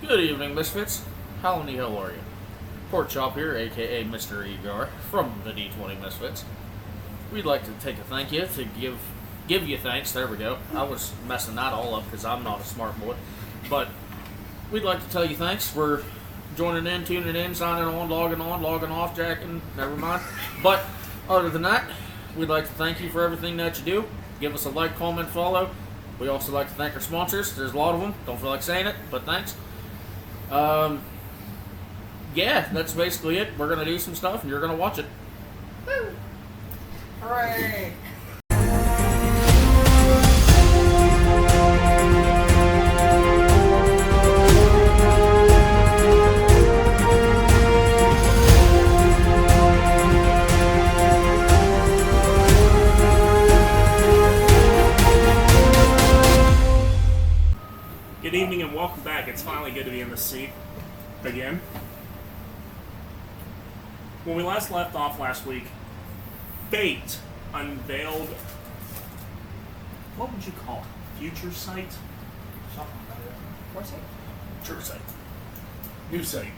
Good evening, Misfits. How in the hell are you? Pork Chop here, aka Mr. Egar, from the D20 Misfits. We'd like to take a thank you to give you thanks. There we go. I was messing that all up because I'm not a smart boy. But we'd like to tell you thanks for joining in, tuning in, signing on, logging off, jacking, never mind. But other than that, we'd like to thank you for everything that you do. Give us a like, comment, follow. We also like to thank our sponsors. There's a lot of them. Don't feel like saying it, but thanks. Yeah, that's basically it. We're gonna do some stuff, and you're gonna watch it. Woo! Hooray! Good evening and welcome back. It's finally good to be in the seat again. When we last left off last week, Fate unveiled, what would you call it? Future sight? Something like that. What's it? True sight. New site.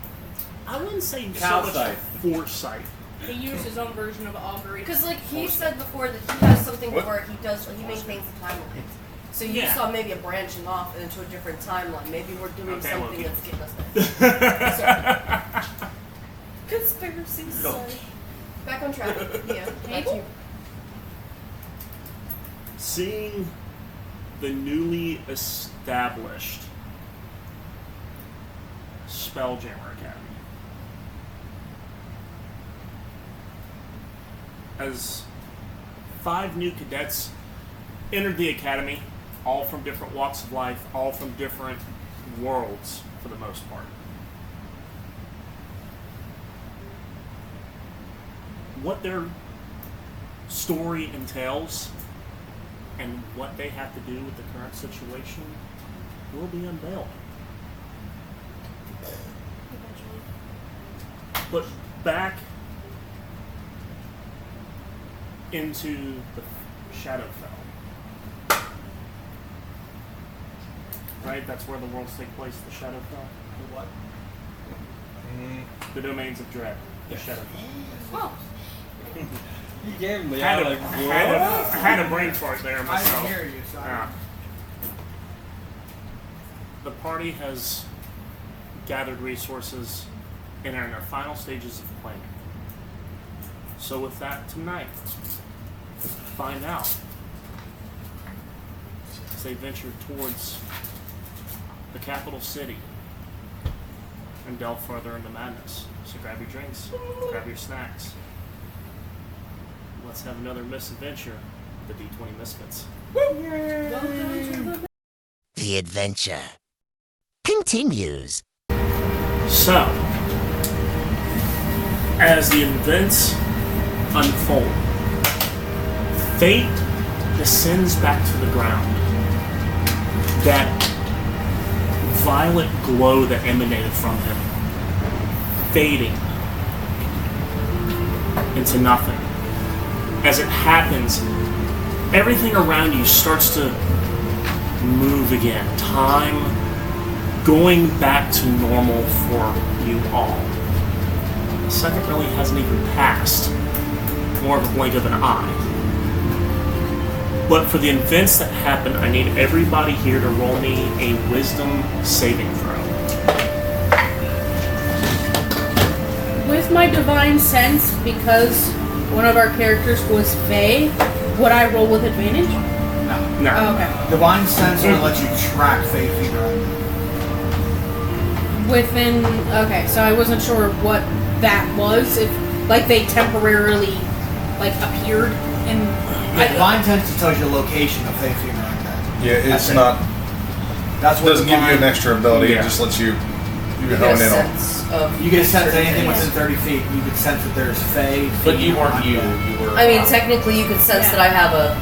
I wouldn't say Cow so much sight. foresight. He used his own version of augury. Because, like, he said before that he has something What? where he maintains the timeline. So you Yeah. saw maybe a branching off into a different timeline. Maybe we're doing Okay, something Loki. that's getting us there. Conspiracy, sorry. Back on track. Yeah, back to you. Seeing the newly established Spelljammer Academy as 5 new cadets entered the academy, all from different walks of life, all from different worlds for the most part. What their story entails and what they have to do with the current situation will be unveiled. But back into the Shadowfell. Right? That's where the worlds take place, the Shadowfell. The what? The Domains of Dread. The Shadowfell. Oh, You gave him the Had eye a, like, I had a brain fart there I myself. didn't hear you, sorry. Yeah. The party has gathered resources and are in their final stages of planning. So with that tonight, find out as they venture towards the capital city and delve further into madness. So grab your drinks, grab your snacks. Let's have another misadventure with the D20 Misfits. The adventure continues. So, as the events unfold, Fate descends back to the ground. That violet glow that emanated from him, fading into nothing. As it happens, everything around you starts to move again. Time going back to normal for you all. The second really hasn't even passed. More of a blink of an eye. But for the events that happen, I need everybody here to roll me a wisdom saving throw. With my divine sense, because one of our characters was Fae, would I roll with advantage? No. No. Oh, okay. Divine Sense will let you track Fate Fever. Within. Okay, so I wasn't sure what that was. If, like, they temporarily, like, appeared in. Divine Sense tells you the location of Fate Fever like that. Yeah, it's That's it. not. That's It what doesn't give you an extra ability. Yeah. It just lets you you hone get a in on. sense of. You get a sense of anything within 30 feet. You can sense that there's Fate. But you weren't you. You were. I mean, technically, you could sense that I have a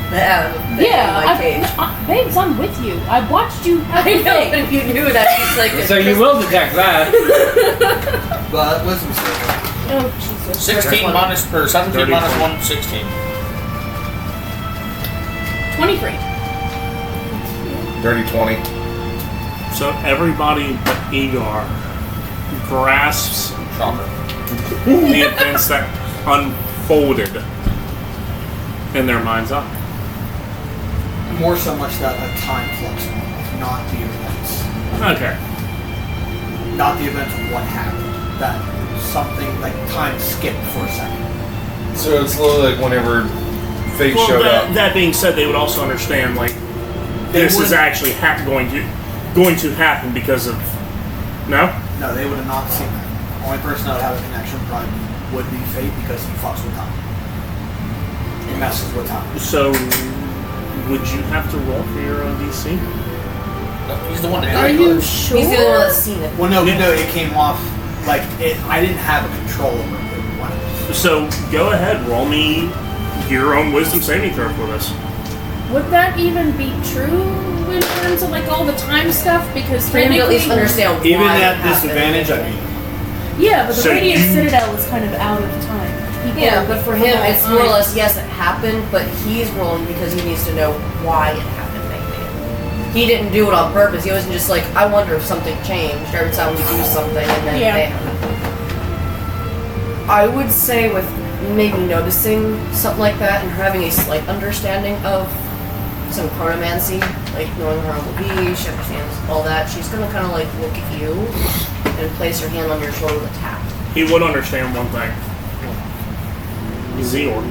thing in my cage. Babes, I'm with you. I watched you. I know, but if you knew that, it's like. So you will detect that. But wisdom saving. Oh, Jesus. 16 minus, or 17 30, minus 20. 1, 16. 23. Dirty 20. So everybody but Igor grasps Shocker. the events that unfolded in their mind's eye. More so much that a time flux involved, not the events. Okay. Not the events of what happened. That something like time skipped for a second. So it's literally like whenever fate Well, showed up. that being said, they would also understand like this is actually going to happen because of no. No, they would have not seen that. The only person that would have a connection probably would be fate because he fucks with time. He messes with time. So would you have to roll for your own DC? No, he's the one that Are did it. you sure? He's the only one that's seen it. Well, no, it came off like it. I didn't have a control over it. When it So go ahead, roll me your own wisdom saving throw for this. Would that even be true in terms of like all the time stuff? Because For him to at least technically, understand even why it at happened. disadvantage, I mean, yeah, but the So Radiant you- Citadel is kind of out of time. People Yeah, but for him, all it's the more or time. less, yes, it happened, but he's rolling because he needs to know why it happened, maybe. He didn't do it on purpose. He wasn't just like, I wonder if something changed every time we do something, and then Yeah. bam. I would say with maybe noticing something like that and having a slight understanding of some chronomancy, like knowing her on the beach, she understands all that, she's gonna kind of like look at you and place her hand on your shoulder with a tap. He would understand one thing. Zeor.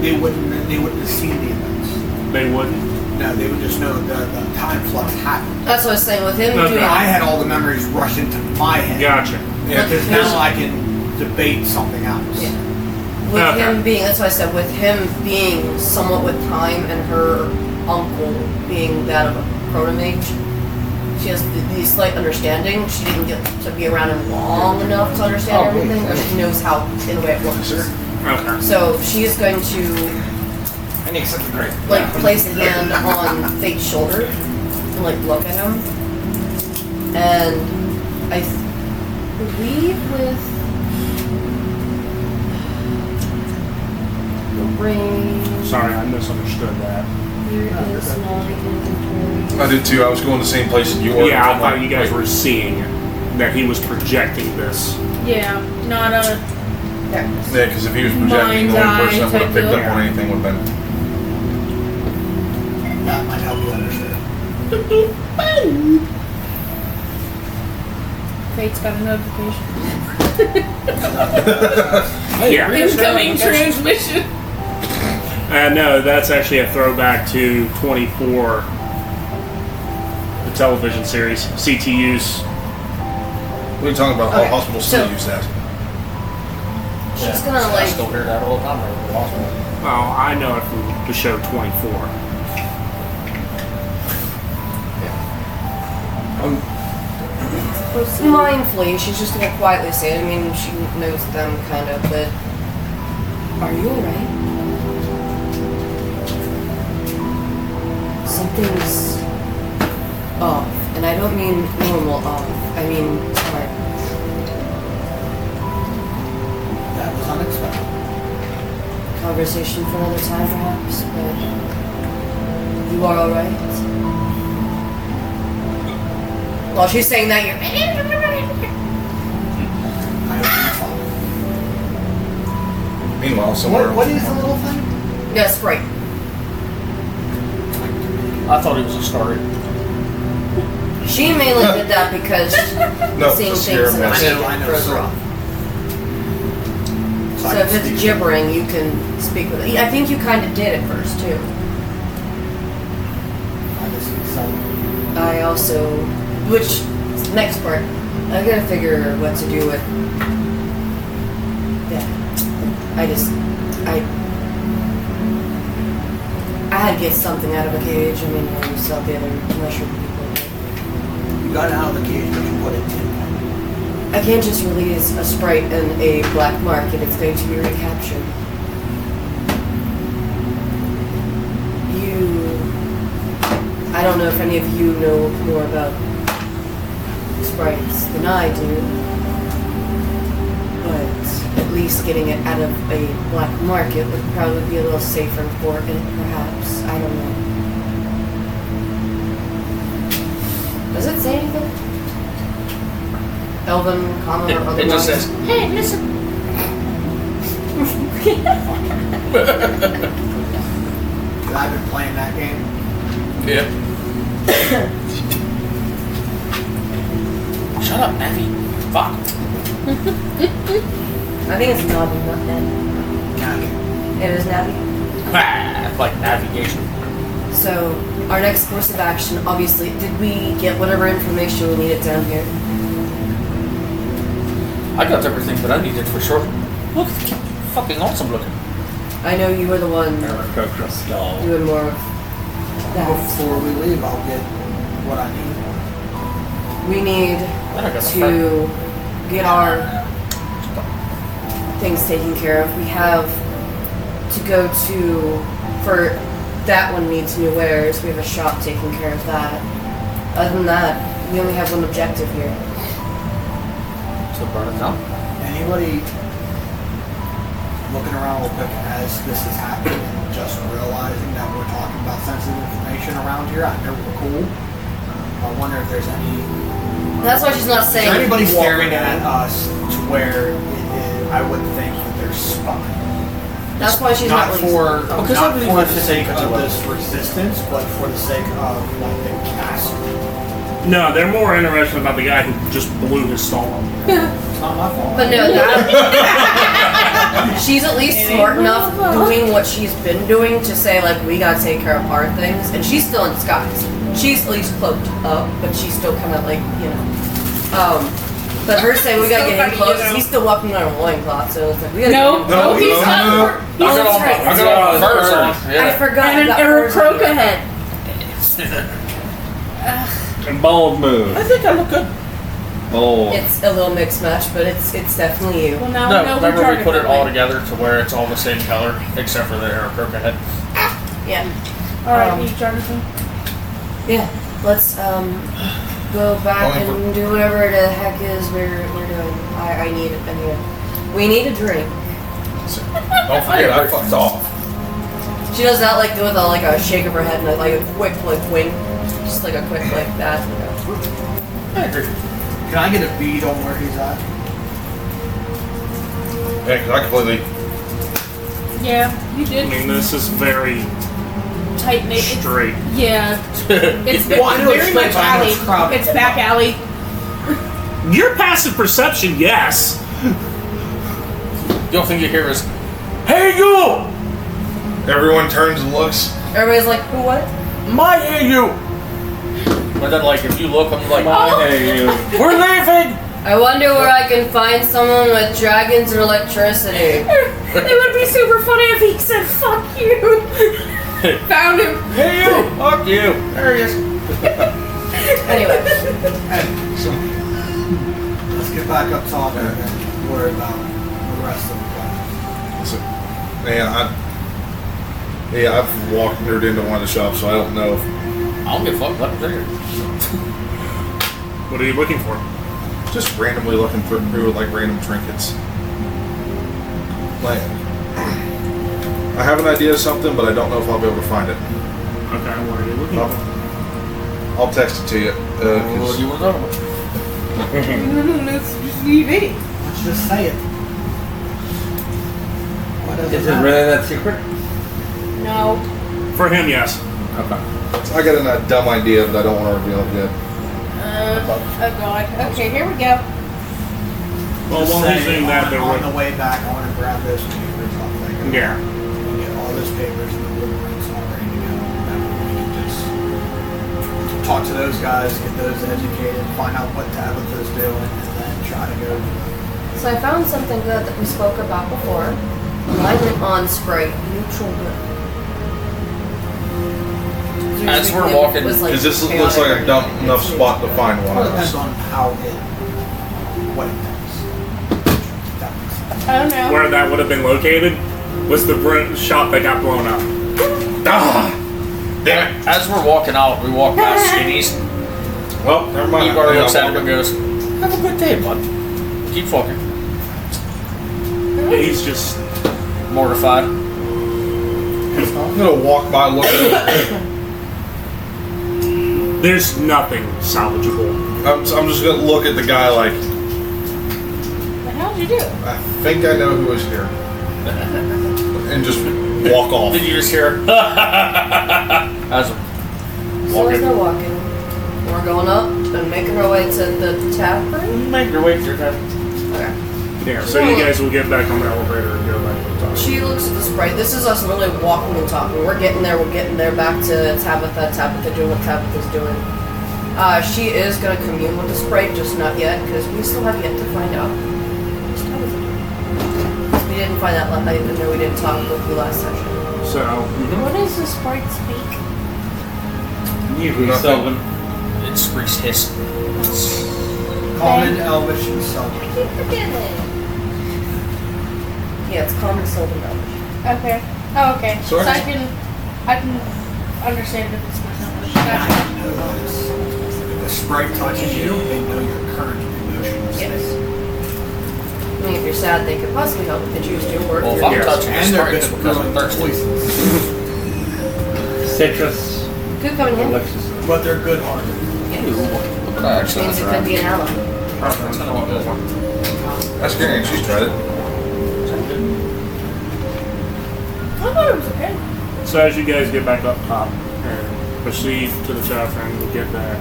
they wouldn't have seen the events. They wouldn't. No, they would just know the time flux happened. That's what I was saying with him Okay. doing. I had all the memories rush into my head. Gotcha. Yeah, Because now I can debate something else. Yeah. With Okay. him being, that's why I said, with him being somewhat with time and her uncle being that of a protomage, she has the slight understanding. She didn't get to be around him long enough to understand everything, but she knows how, in a way, it works. Okay. So she is going to, I think something great. like, place a hand on Fate's shoulder and, like, look at him. And I believe with the brain, Sorry, I misunderstood that. here is my inventory. I did too. I was going the same place as you were. Yeah, I I'm thought like, you guys wait. were seeing that he was projecting this. Yeah, not a. There. Yeah, because if he was projecting, the Mind's only person that would eye have picked type up on anything would have been. That might help you understand. Fate's got a notification. Yeah. Incoming transmission. No, that's actually a throwback to 24, the television series, CTU's. What are you talking about? Okay, All hospitals so- still use that. She's gonna I like, still hear that all the time over the hospital. Well, I know it from the show 24. mindfully, she's just gonna quietly say it. I mean, she knows them kind of, but are you alright? Something's off, and I don't mean normal off. I mean hard. That was unexpected. Conversation for another time, perhaps. But you are alright. While she's saying that, you're. I hope you Meanwhile, follow. somewhere. What is the little thing? Yeah, Sprite. I thought he was a starter. She mainly did that because No, seeing to scare things in him. the I know, mind so. throws her off. So So I if can it's speak. gibbering, you can speak with it. I think you kind of did at first too. I just so I also, which next part, I gotta figure what to do with. Yeah, I had to get something out of a cage. I mean, you saw the other mushroom people. you got out of the cage, but you put it in. I can't just release a sprite in a black market. It's going to be recaptured. I don't know if any of you know more about sprites than I do, but at least getting it out of a black market would probably be a little safer for it, perhaps. I don't know. Does it say anything? Elven, common, or otherwise? It just says, "Hey, listen." I've been playing that game. Yeah. Shut up, Navi. Fuck. I think it's Navi, not Navi. Navi. It is Navi. Like navigation. So, our next course of action, obviously, did we get whatever information we needed down here? I got everything that I needed for sure. Look, fucking awesome looking. I know you were the one Crystal. doing more of that. Before we leave, I'll get what I need. We need Then I got to get our things taken care of. We have to go to, for that one needs new wares. We have a shop taking care of that. Other than that, we only have one objective here. So burn it down. Anybody looking around real quick as this is happening and just realizing that we're talking about sensitive information around here? I know we're cool. I wonder if there's any. That's why she's not Is saying. there anybody walk staring around. at us to where I would think that they're spying? That's why she's Not not for Because not everybody for wants the to sake take of it. this resistance, but for the sake of like the castle. No, they're more interested about the guy who just blew his stall up. It's not my fault. But no, that she's at least smart enough doing what she's been doing to say like we gotta take care of our things, and she's still in disguise. She's at least cloaked up, but she's still kind of like But her saying we gotta get him close, he's still walking on a loincloth, so it's like we gotta No, get him no, he's no, not. no. He's I got all right. my furs on. I Yeah. forgot and about a hers. Croca head. And bold move. I think I look good. Bold. It's a little mixed match, but it's definitely you. Well, now No, we know remember we jargon put it that all way. together to where it's all the same color, except for the Aarakocra head. Yeah. All right, Um, you Jonathan. Yeah. Let's go back Only for- and do whatever the heck is we're doing. I need it anyway. We need a drink. Don't forget, I fucked off. She does that like with a shake of her head and like a quick like wink, just like a quick like that. I agree. Can I get a bead on where he's at? Yeah, because I completely. Yeah, you I did. mean, this is very Tight knit. straight. Yeah, it's Well, I know it's very much straight, but I know alley. it's crowded. It's back alley. Your passive perception, yes. The only thing you hear is, "Hey you! Everyone turns and looks. Everybody's like, who what? My hey you!" But then like if you look, I'm like, Hey, you. "We're leaving!" I wonder where I can find someone with dragons or electricity. It would be super funny if he said "fuck you." Found him. Hey you! Fuck you! There he is. Anyway, So, let's get back up talking and worry about the rest of the plan. So, I've wandered into one of the shops, so I don't know if. I don't give a fuck. Let him there. What are you looking for? Just randomly looking through like random trinkets. Like, I have an idea of something, but I don't know if I'll be able to find it. Okay, what are you looking for? I'll text it to you. What do you want to talk about? Let's just leave it. Let's just say it. What does Is it matter? really that secret? No. For him, yes. Okay. I got a dumb idea, but I don't want to reveal it yet. Oh god. Okay, here we go. Well, Just while say he's doing that, on they're the way back, I want to grab those papers off there. Yeah. And get all those papers and the blueprints all ready to go. That way we can just talk to those guys, get those educated, find out what Tabitha's doing, and then try to go do it. so I found something good that we spoke about before. Alignment on Sprite, neutral good. As we're Usually walking- it was, Because this looks chaotic like or a dumb enough anything. spot to find one Well, it of depends us. on what it does. That makes sense. I don't know. Where that would have been located was the shop that got blown up. Ah! Damn it! As we're walking out, we walk past Skinny's. Well, never mind. Igor Yeah, looks at him I'll and goes, "Have a good day, bud." Keep walking. He's just Mortified. I'm gonna walk by looking. There's nothing salvageable. I'm just gonna look at the guy like, The hell did you do? I think I know who is here, and just walk off. Did you just hear? As So as they're walking, we're going up and making our way to the tavern. make your way to your time. Okay. Yeah, so you guys will get back on the elevator and go back to the top. She looks at the sprite. This is us really walking and talking. We're getting there. We're getting there. Back to Tabitha. Tabitha doing what Tabitha's doing. She is going to commune with the sprite, just not yet, because we still have yet to find out. What's Tabitha doing? We didn't find out last night, even though we didn't talk with you last session. So, What does the sprite speak? You Nothing. Sylvan. It screeched hiss. Common, Elvish, and Sylvan. I keep forgetting. Yeah, it's common Sylvan Elvish. Okay. Oh, okay. So So I I- can understand if it's my knowledge. I Gotcha. know this. If the sprite touches you, they know your current emotional state. Yes. I mean, if you're sad, they could possibly help if they choose to, or Well, if if you're I'm touching And this they're sprite, good it's at because I'm brewing thirsty. poisons. Citrus. could come in handy. Delicious. But they're good-hearted. Yes. But I Which actually means it could be an ally. That's gonna be good. That's Gary. She's tried it. I thought it was okay. so as you guys get back up top and proceed to the tavern, we'll get there.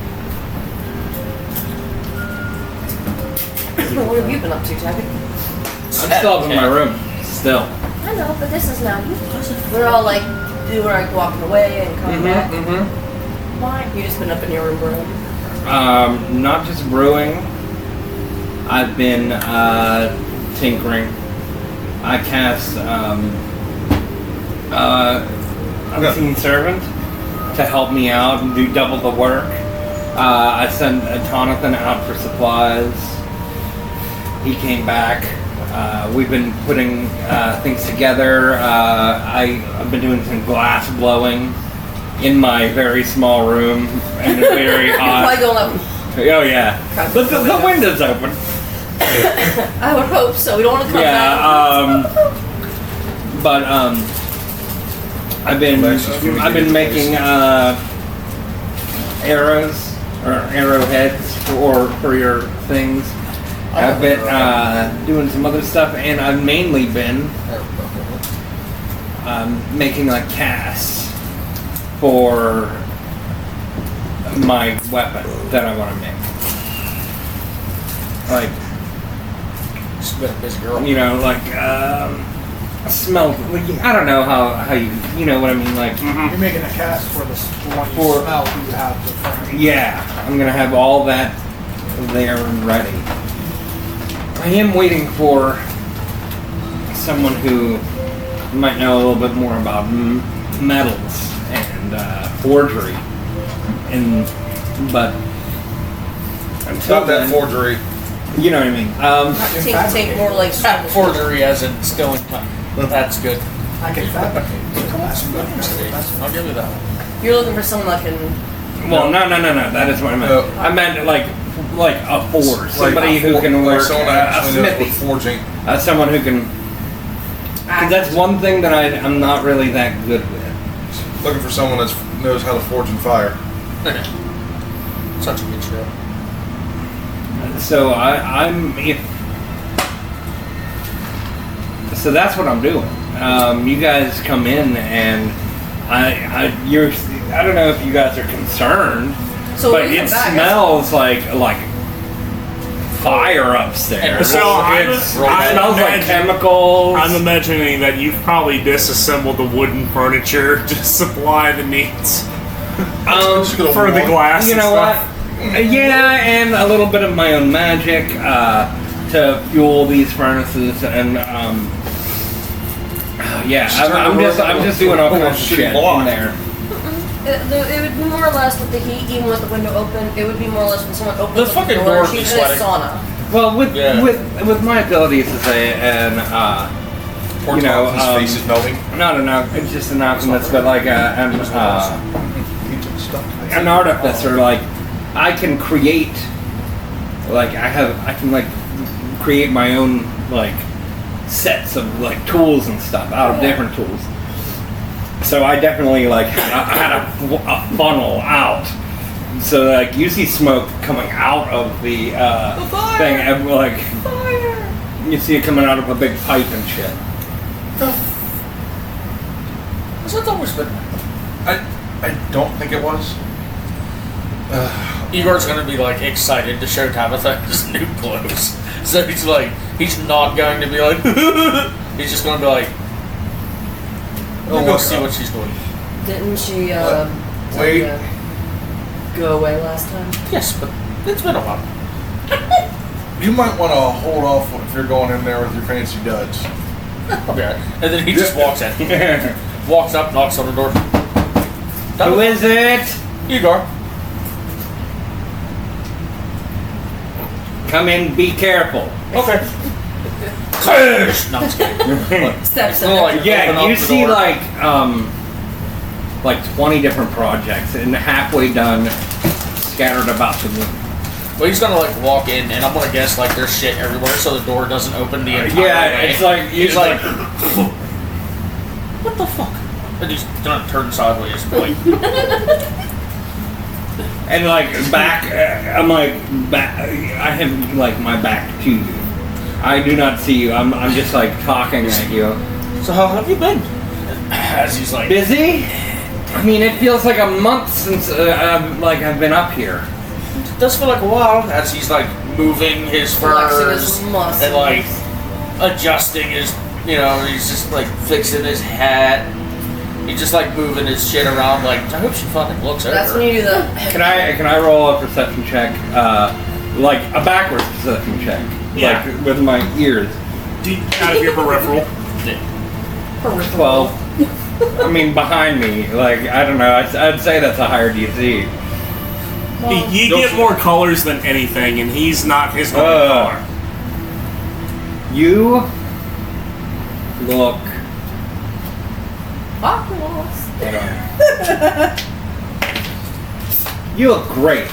What have you been up to, Tabby? I'm still up in my room. Still. I know, but this is now you. We're all like, walking away and coming back. Why? You just been up in your room, bro. Not just brewing. I've been tinkering. I cast unseen servant to help me out and do double the work. I sent Jonathan out for supplies. He came back. We've been putting things together. I've been doing some glass blowing in my very small room and it's very Probably hot. going up. Oh yeah, the window's open. I would hope so. We don't want to come back. Yeah, but I've been making arrows or arrowheads for your things. I've been doing some other stuff, and I've mainly been making like casts for my weapon that I want to make. Like, She's been a busy girl. you know, like smell. Like, I don't know how you know what I mean. Like, You're making a cast for the one you For- smell you have the frame. yeah, I'm gonna have all that there and ready. I am waiting for someone who might know a little bit more about metals and forgery, but until Stop that then, forgery. you know what I mean. Take more like Forgery as in stealing time. That's good. I can fabricate. I'll give you that one. You're looking for someone that can. Well, no. That is what I meant. No. I meant like a forge, somebody who can like work someone a actually knows smithy. with forging. Someone who can. Cause that's one thing that I'm not really that good with. Looking for someone that knows how to forge and fire. Such a good show. So so that's what I'm doing. You guys come in and I don't know if you guys are concerned, So but when we it come back, smells like fire upstairs. So I'm- It I'm smells like imagining- chemicals. I'm imagining that you've probably disassembled the wooden furniture to supply the needs Just gonna for the walk- glass. You and know stuff. what? Yeah, and a little bit of my own magic to fuel these furnaces, and yeah, I'm just doing all kinds of shit in there. It would be more or less with the heat, even with the window open. It would be more or less when someone opens The up fucking the door door, would be she's in a sweating. sauna. Well, Yeah. with my abilities as an Poor you know, Tom's face is melting. not it's just an alchemist, but like an artificer, like I can create, like I can like create my own like sets of like tools and stuff out of different tools. So I definitely like had a funnel out So like you see smoke coming out of the thing, and like you see it coming out of a big pipe and shit. Has that always been? I don't think it was. Igor's gonna be like excited to show Tabitha his new clothes. So he's like, he's not going to be like, he's just gonna be like, we'll see what she's doing. Didn't she Wait. go away last time? Yes, but it's been a while. You might want to hold off if you're going in there with your fancy duds. Okay. And then he just walks in. Walks up, knocks on the door. Who is it? Igor. Come in, be careful. Okay. Curse! No, I'm just kidding. Steps It's not like open Yeah, up you the see door. like 20 different projects, and halfway done, scattered about the room. Well, he's gonna like walk in, and I'm gonna guess like there's shit everywhere, so the door doesn't open the entire Yeah, way. it's like He's like, what the fuck? And he's gonna turn sideways, like, and like back. I'm like back. I have like my back to you. I do not see you. I'm just like talking at you. so how have you been? As he's like, Busy? I mean, it feels like a month since I've been up here. it does feel like a while. As he's like moving his Flexing furs his muscles. and like adjusting his, he's just like fixing his hat. He's just like moving his shit around. Like, I hope she fucking looks over. That's when you do the. Can I roll a perception check? Like a backwards perception check. Yeah. Like with my ears. Out of your peripheral. 12. I mean, behind me. Like, I don't know. I'd say that's a higher DC. You get more colors than anything, and he's not his own color. You look. Aquos. Hold on. You look great.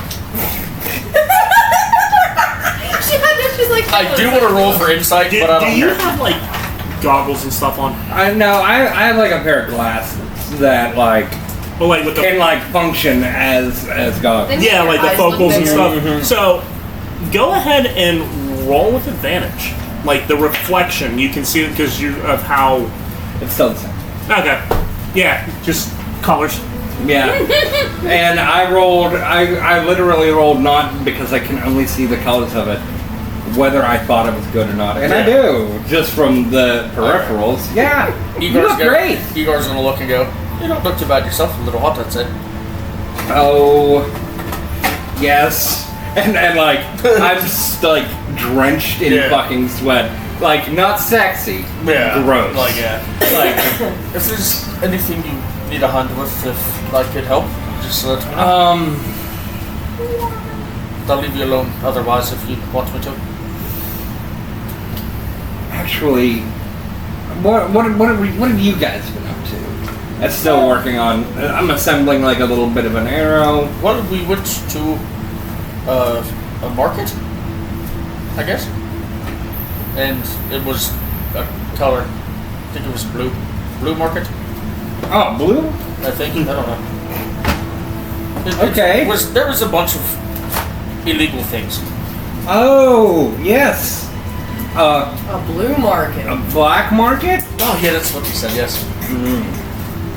She's like. I do want to roll for insight, Do, but I do don't you care. have like goggles and stuff on? I have like a pair of glasses that like Well, like with the can like function as goggles. yeah, like the Eyes look focals and bigger. stuff. So go ahead and roll with advantage. Like the reflection, you can see it because of how. It's still the same. Okay. Yeah, just colors. Yeah. And I literally rolled not because I can only see the colors of it, whether I thought it was good or not. And I do, just from the peripherals. Yeah. You look great. Igor's gonna look and go, you don't look too bad yourself, a little hot, that's it. Oh, yes. And like, I'm just like drenched in Yeah. fucking sweat. Like, not sexy. Gross. Like, like, if there's anything you need a hand with, if I could help, just let me know. I'll leave you alone otherwise if you want me to. Actually, what have you guys been up to? I'm still working on. I'm assembling like a little bit of an arrow. Well, we went to a market, I guess. And it was a color, I think it was blue market, Oh, blue? I think, I don't know. Okay. There was a bunch of illegal things. Oh, yes. A blue market. A black market? Oh yeah, that's what he said, yes.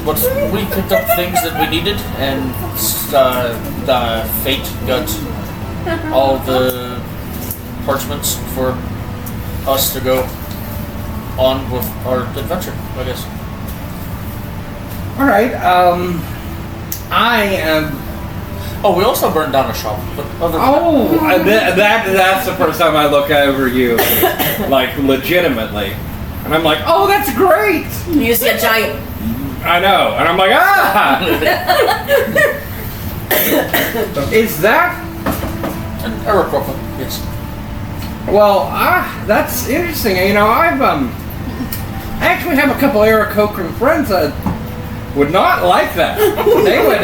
But we picked up things that we needed, and the Fate got all the parchments for us to go on with our adventure, I guess. All right. I am. Oh, we also burned down a shop, but other than Oh, that's the first time I look over you, like legitimately, and I'm like, oh, that's great. You see a giant. I know, and I'm like, ah. Is that? and Aerocorpa, yes. Well, that's interesting. You know, I actually have a couple Aarakocra friends that would not like that. They would,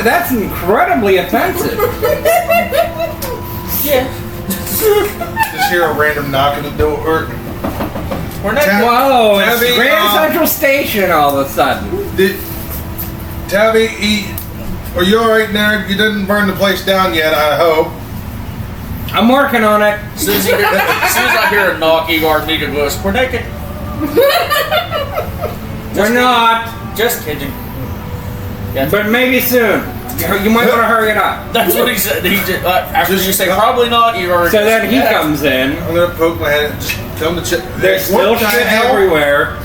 that's incredibly offensive. Yeah. Just hear a random knock at the door. We're not. Whoa, it's Tabby, Grand Central Station all of a sudden. Tabby, Are you alright in there? You didn't burn the place down yet, I hope. I'm working on it. As soon as I hear a knock, Igor immediately goes, "We're naked." We're not. Just kidding. Yeah, But maybe soon. You might want to hurry it up. that's what he said. He just, after you say probably not, Igor. So then he comes in. I'm gonna poke my head and just tell him to check. There's still shit everywhere.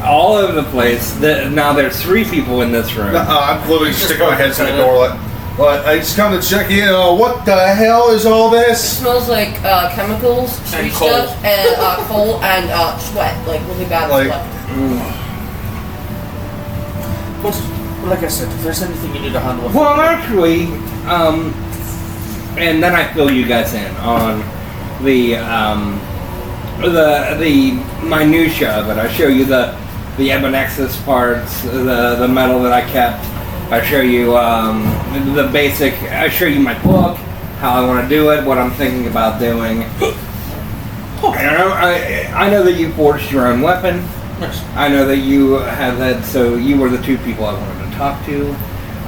All over the place. Now there's 3 people in this room. I'm literally sticking my head through the door like, well, I just come to check in. What the hell is all It this? smells like chemicals, street coal. stuff, and coal and sweat, like really bad Like- sweat. Well, like I said, if there's anything you need to handle with Well, actually, and then I fill you guys in on the minutia of it. I show you the Ebenexis parts, the metal that I kept. I show you the basic. I show you my book, how I want to do it, what I'm thinking about doing. I know that you forged your own weapon. Yes. I know that you have that, so you were the 2 people I wanted to talk to.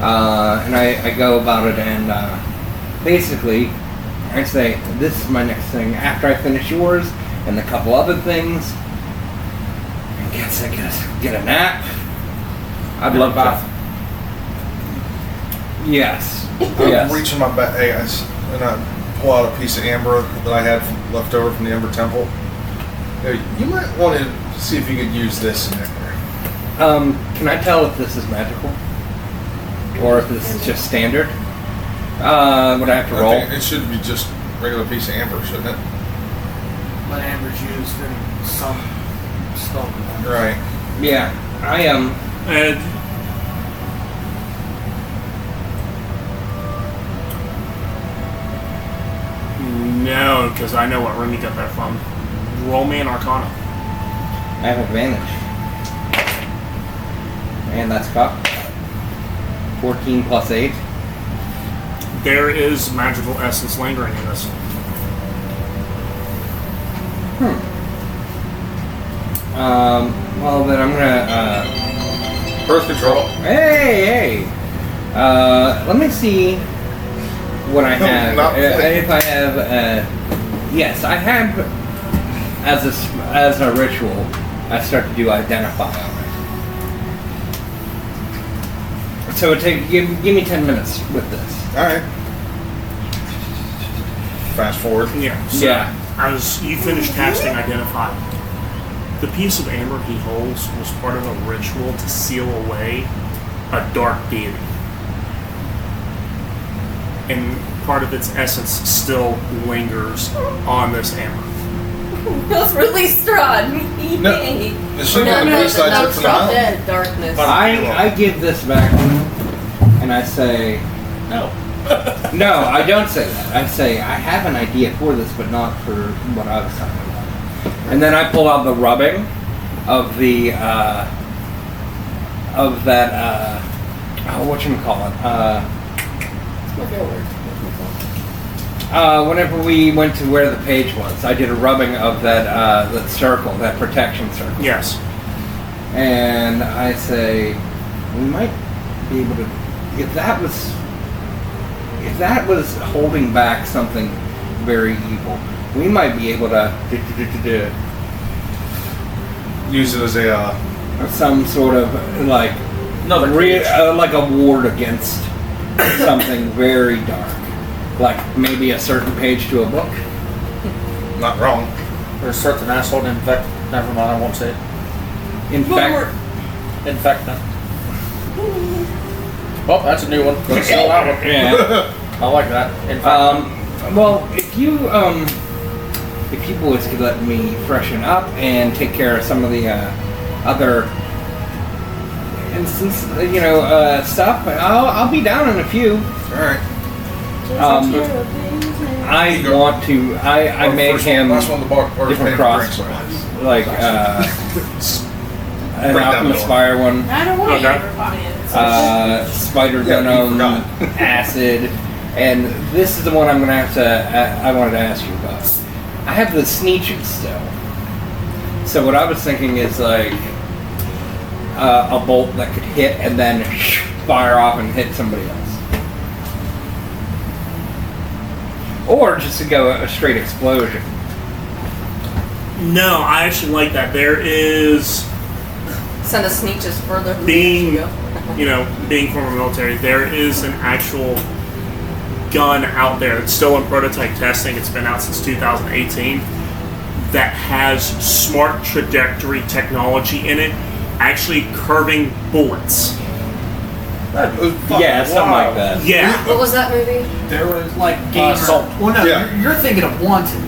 And I go about it, and basically, I say, this is my next thing. After I finish yours, and a couple other things, I guess I get a nap. I'd love bath. to. Yes. I Yes. reach in my bag and I pull out a piece of amber that I had left over from the Ember Temple. You might want to see if you could use this in there. Can I tell if this is magical? Or if this is just standard? Would I have to I roll? think it should be just a regular piece of amber, shouldn't it? But amber's used in some stone. Right. Yeah. I No, because I know what room you got that from. Roll me an Arcana. I have advantage. And that's cocked. 14 plus 8. There is magical essence lingering in this. Well, then I'm gonna, Birth control. hey! Let me see what I No, have. not If I have, yes, I have, as a ritual, I start to do identify on it. So give me 10 minutes with this. Alright. Fast forward. Yeah. So Yeah. As you finish casting Identify, the piece of amber he holds was part of a ritual to seal away a dark deity. And part of its essence still lingers on this amber. That's really strong. No. Yay. It should No, be no, the piece I no, took from the drop mountain. dead darkness. I give this back and I say, No. no, I don't say that. I say, I have an idea for this, but not for what I was talking about. And then I pull out the rubbing of the, of that, whatchamacallit, whenever we went to where the page was, I did a rubbing of that, that circle, that protection circle. Yes. And I say, we might be able to, if that was holding back something very evil, we might be able to Use it as a, some sort of like like a ward against something very dark, like maybe a certain page to a book. not wrong. There's a certain asshole in fact. Never mind, I won't say it. In fact, Infect them. Well, that's a new one. Let's sell that one. yeah. I like that. Well, if you boys could let me freshen up and take care of some of the other instance, stuff, I'll be down in a few. Alright. I want to. I made him Last one on the bar. Or different pay for cross, drinks. like an Break down Alchemist the Fire one. I don't want Okay. everybody. Spider Yeah, you venom, forgot. acid, and this is the one I'm gonna have to. I wanted to ask you about. I have the Sneeches still. So what I was thinking is like a bolt that could hit and then fire off and hit somebody else. or just to go a straight explosion. No, I actually like that. There is Send a sneak just further. being, Go. being former military. There is an actual gun out there. It's still in prototype testing. It's been out since 2018. That has smart trajectory technology in it, actually curving bullets. Yeah, something like that. Yeah. What was that movie? There was like gamer. Salt. Well, no, Yeah. you're thinking of Wanted,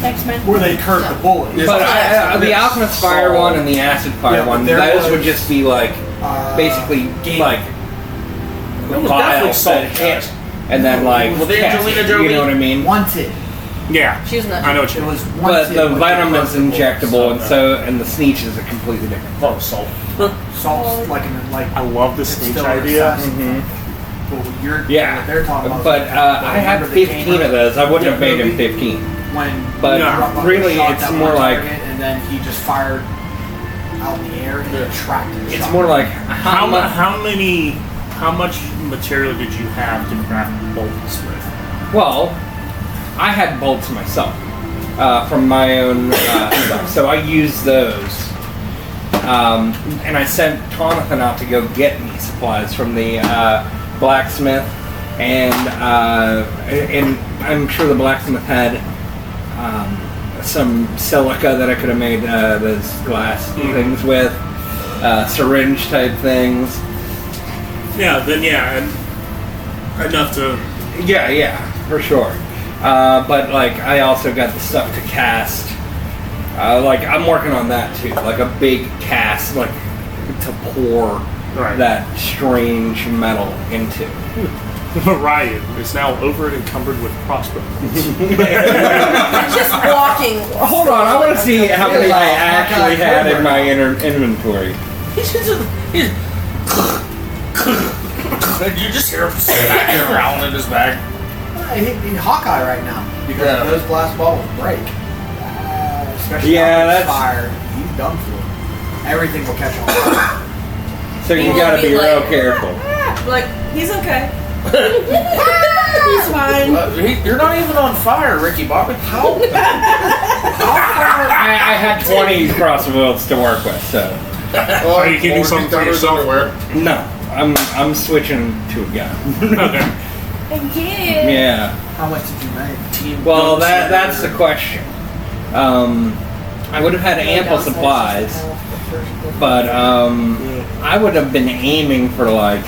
Thanks, man. where they curve the bullet. But the Alchemist Fire one and the Acid Fire Yeah, but one, there those was, would just be like basically game. like It was definitely vials salt, that hit, guys. and then like With Angelina you Jolie? know what I mean? Wanted. Yeah. She was in that. I know what It you mean. was But Wanted. the with venom is curved bullets. injectable, and the sneech is a completely different. Oh, salt. Salt's like I love this it's sneak still an idea. assassin. But what you're, Yeah, what they're talking about. but is I had remember the 15 gamer of those. I wouldn't have made him movie? 15. When But No. really, shot it's that more one like target and then he just fired out in the air and he attracted the it's shot. more like How much material did you have to craft bolts with? Well, I had bolts myself from my own stuff, so I used those. And I sent Jonathan out to go get me supplies from the blacksmith, and I'm sure the blacksmith had some silica that I could have made those glass things with, syringe type things. Yeah, then and enough to. Yeah, for sure. But like, I also got the stuff to cast. Like, I'm working on that too. Like a big cast, like to pour that strange metal into. Ryan is now over encumbered with crossbows. Just walking. Hold on, I want to see how many I actually had in my inventory. You just hear him smacking around in his bag. He Hawkeye right now because Yeah. those glass balls break. Especially Yeah, after it's that's- fired. He's done for. Everything will catch on fire. So you will gotta be be real like- careful. Like, he's okay. He's fine. You're not even on fire, Ricky Bobby. How? I had 20 crossbows to work with, so Well, Are you keeping or some he for thunders yourself? underwear. no, I'm switching to a gun. Okay. Again. Yeah. How much did you make? Well, that's the question. I would have had ample supplies, but I would have been aiming for like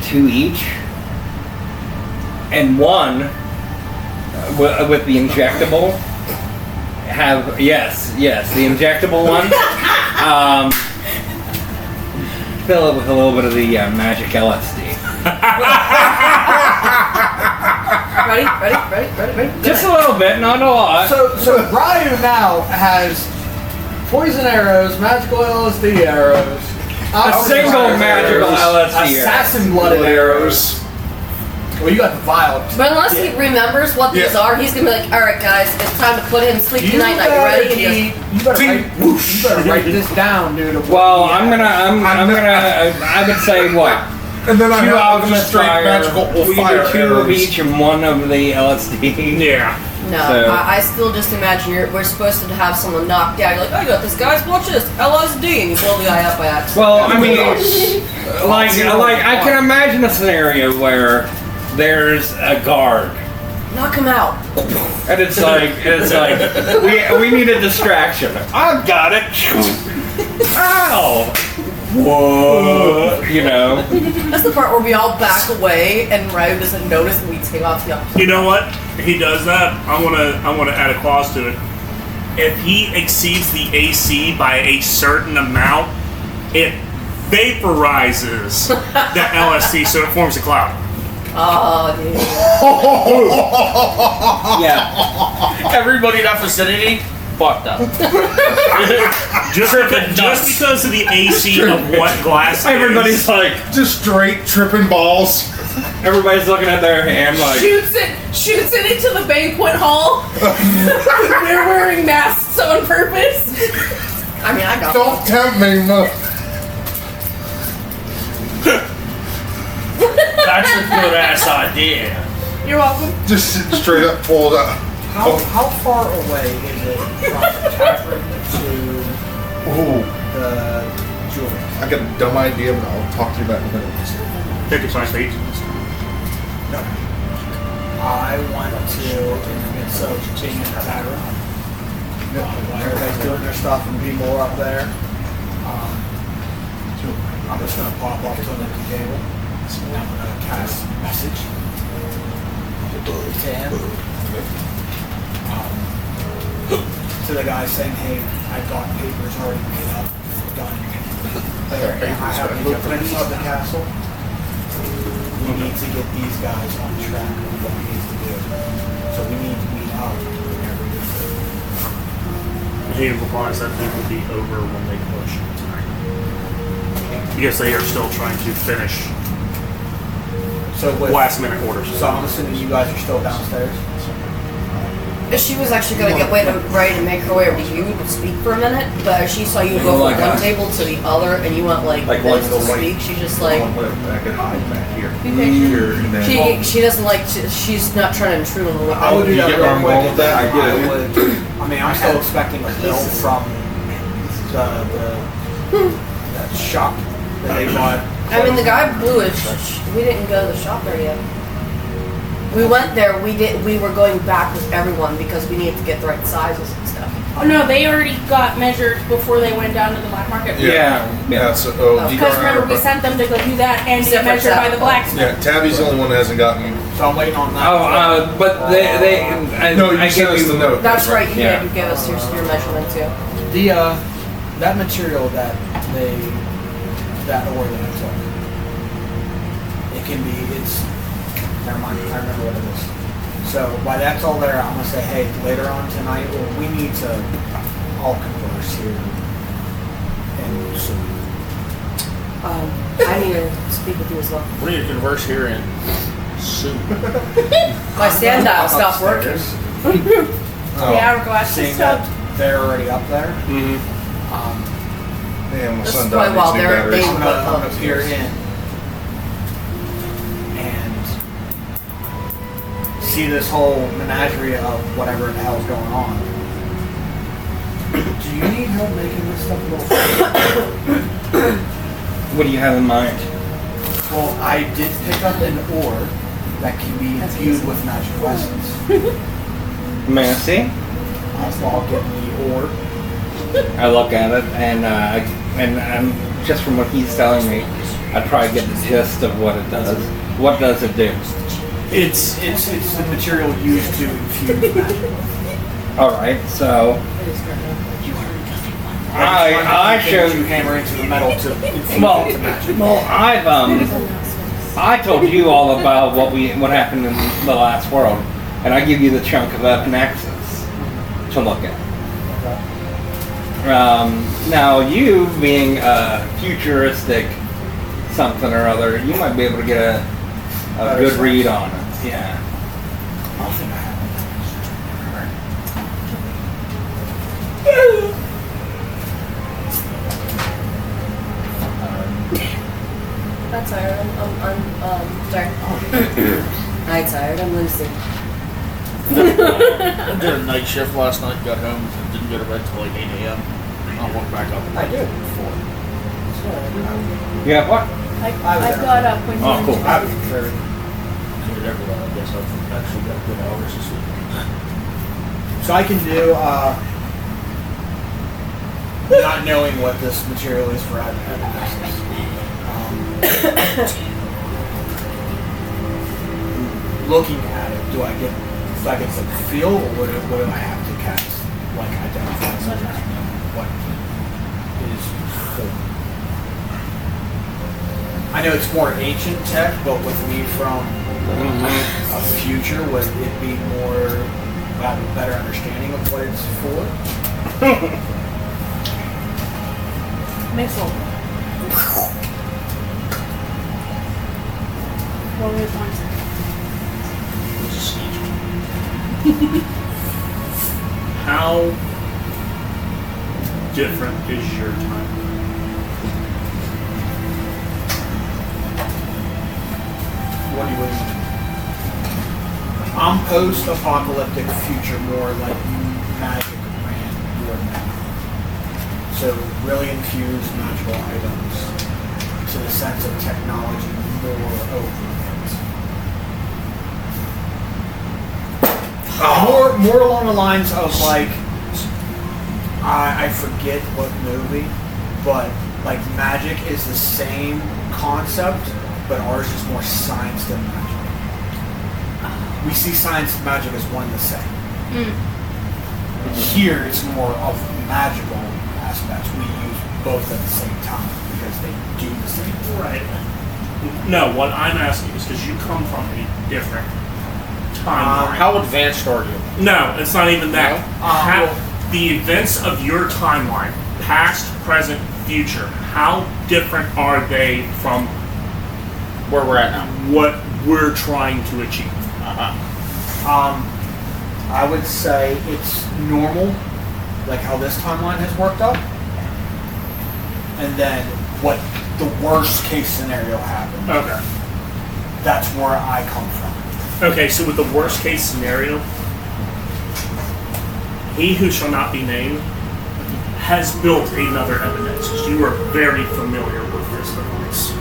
2 each, and one with the injectable. Have yes, the injectable one. Fill it with a little bit of the magic LSD. Ready? Just a little bit, not a lot. So Ryu now has poison arrows, magical LSD arrows, A single magical LSD assassin blooded arrows. Well, you got the vial. But unless he remembers what these are, he's gonna be like, alright guys, it's time to put him to sleep tonight. Now you ready? And You better write this down, dude. of what Well, he I'm has. gonna. I would say what? And then I 2 have just alchemist straight fire. magical We fire do 2 of arrows. each and 1 of the LSD. Yeah. No, So- I still just imagine we're supposed to have someone knocked out. You're like, I got this, guys, watch this, LSD, and you blow the guy up by accident. Well, I mean, like I can imagine a scenario where there's a guard, Knock him out. and it's like we need a distraction. I've got it. Ow! Whoa! You know. That's the part where we all back away and Ryu doesn't notice and we take off the You know what? If he does that, I wanna add a clause to it. If he exceeds the AC by a certain amount, it vaporizes the LSD, so it forms a cloud. Oh, dude. Yeah. Everybody in that vicinity fucked up. Just because of the AC of what glass Everybody's is. like, Just straight tripping balls. everybody's looking at their hand like. Shoots it into the banquet hall. They're wearing masks on purpose. I mean, I got Don't tempt me, no. That's a good ass idea. You're welcome. Just straight up pulled out. How far away is it from the tavern to Oh, the jewelry? I got a dumb idea, but I'll talk to you about it in a minute. 55 feet. No. I want to, in the midst of being in the tavern, while everybody's doing their stuff and be more up there, I'm just going to pop up to an empty table. And I'm going to cast message to him. To the guy saying, hey, I've got papers already made up, done. And I have blueprints of the castle. We need to get these guys on track with what we need to do. So we need to meet up whenever we do. He implies that they will be over when they push tonight. Because they are still trying to finish So with, last minute orders. so I'm assuming you guys are still downstairs. She was actually gonna get ready to make her way over to you to speak for a minute, but as she saw you go Like from one a- table to the other and you went like Like this one to to the speak, she's just like, I could hide back here. Here, and then she doesn't like, she's not trying to intrude on the I would do You that get where real I'm quick. going with that? I I get it. would. I mean, I'm still expecting a bill from that shop that they bought. I mean, the guy blew it. We didn't go to the shop there yet. We went there. We were going back with everyone because we needed to get the right sizes and stuff. Oh no, they already got measured before they went down to the black market. Yeah, so, Because remember, we sent them to go do that and get Separate measured by the tab. blacksmith. yeah, Tabby's the only one that hasn't gotten. So I'm waiting on that. Oh, but I, No, you I sent give us the you note. That's right. You Yeah. did. You gave us your measurement too. The that material that ore that I took, it can be. It's never mind. I remember what it is. So while that's all there, I'm gonna say, hey, later on tonight, we need to all converse here. And so, I need to speak with you as well. We need to converse here in soon. My stand dial stopped working. Oh, The hourglass seeing and stuff. that they're already up there, man, my This son is why died. while Needs new they're batteries. being- I'm gonna peer in and see this whole menagerie of whatever the hell's going on. Do you need help making this stuff a little faster? What do you have in mind? Well, I did pick up an ore that can be infused with magical essence. May I see? I'll get the ore. I look at it, and just from what he's telling me, I try to get the gist of what it does. What does it do? It's the material used to infuse magic. All right, so I showed showed. you hammer into the metal to infuse Well, it to magic. I told you all about what happened in the last world, and I give you the chunk of Epinexus to look at. Now, you being a futuristic something or other, you might be able to get a Better good sense. read on it. Yeah. I don't think I have That's tired. I'm sorry. Hi, tired. I'm Lucy. I did a night shift last night, got home, didn't go to bed till like 8 a.m. I woke back up I at do. 4. You have what? I got up when Oh, you cool. I was very. Did everyone, I guess I've actually got good hours this week. So I can do, not knowing what this material is for Epinexus. Looking at it, do I get some feel, or what do I have to cast? Like identify what is for? I know it's more ancient tech, but with me from a future, would it be more? Would I have a better understanding of what it's for? missile. What was one? It was a siege. How different is your time? What do you I'm post-apocalyptic future, more like magic ran your now. So really infused magical items to the sense of technology more over it. More along the lines of like, I forget what movie, but like magic is the same concept, but ours is more science than magic. We see science and magic as one and the same. Here it's more of magical aspects. We use both at the same time because they do the same thing. Right. No, what I'm asking is because you come from a different timeline. How advanced are you? No, it's not even that. No? The events of your timeline, past, present, future, how different are they from Where we're at now? what we're trying to achieve? I would say it's normal, like how this timeline has worked out, and then what the worst case scenario happened. Okay. That's where I come from. Okay, so with the worst case scenario, he who shall not be named has built another evidence. You are very familiar with this device.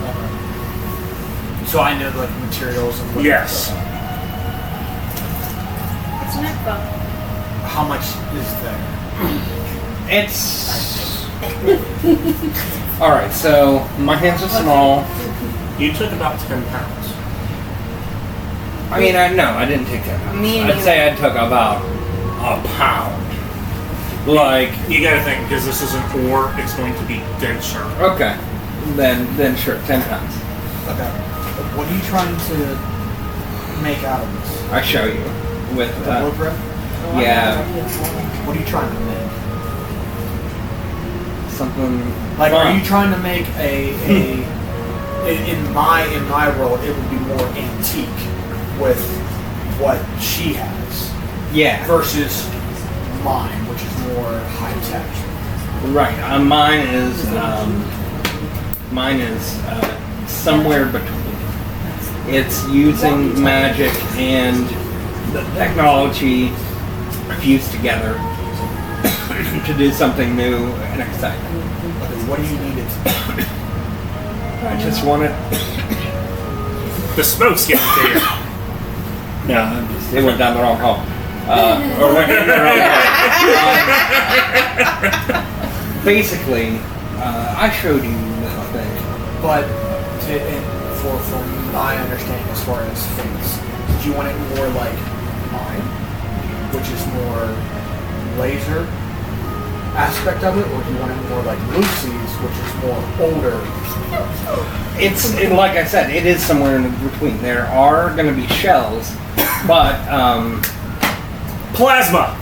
So I know like materials and what. Yes. It's an Xbox. How much is there? It's all right. So my hands are small. You took about 10 pounds. I mean, I didn't take that much. Me and I'd you- say I took about a pound. Like, You gotta think, because this is an ore, it's going to be denser. okay, then sure, 10 pounds. Okay. What are you trying to make out of this? I show you with The blueprint? yeah, What are you trying to make? something Like, fun. are you trying to make in my world, it would be more antique with what she has Yeah, versus mine, which is more high tech. right. Mine is somewhere between. It's using magic and the technology fused together to do something new and exciting. What do you need it to do? I just want it. The smoke's getting to you. No, it went down the wrong hole. Or went in the wrong hole. Basically, I showed you the thing. But for my understanding as far as things, did you want it more like mine, which is more laser aspect of it, or do you want it more like Lucy's, which is more older? It's like I said, it is somewhere in between. There are going to be shells, but Plasma!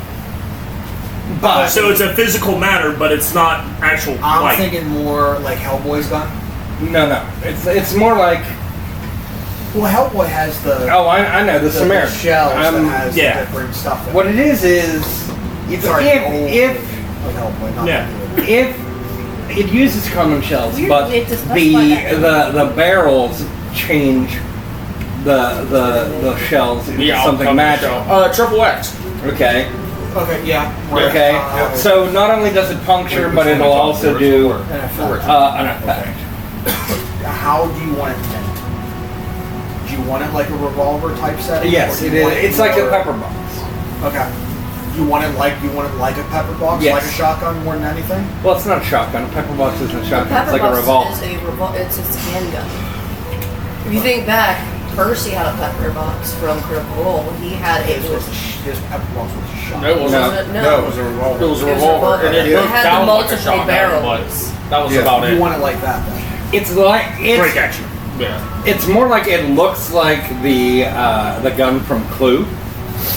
but So it's a physical matter, but it's not actual I'm light. thinking more like Hellboy's gun. no, it's more like Well, Hellboy has the I know the Samaritan shells that has yeah. different stuff. In it. What it is if Sorry, if of Hellboy, not Yeah. the new. if it uses condom shells, Weird but way to specify the that. the barrels change the shells into something magic. Triple X. Okay. Okay, yeah. Right. Okay. So not only does it puncture, but it'll also do An effect. an effect. How do you want it made? Do you want it like a revolver type setting? Yes, or do it you is. want It's like a more- pepper box. Okay. You want it like a pepper box, Yes. like a shotgun more than anything? Well, it's not a shotgun. A pepper box isn't a The shotgun. It's pepper like a box revolver. is it's a handgun. If you think back, Percy had a pepper box from Critical Role. He had it His, was his pepper box was a shotgun. No, it wasn't. no. No, it was a revolver. It was a It was a revolver, and revolver. it It looked had the down like a multiple shotgun, barrels. but that was Yeah. about You it. want it like that then? It's like Break it's action. Yeah. it's more like it looks like the gun from Clue.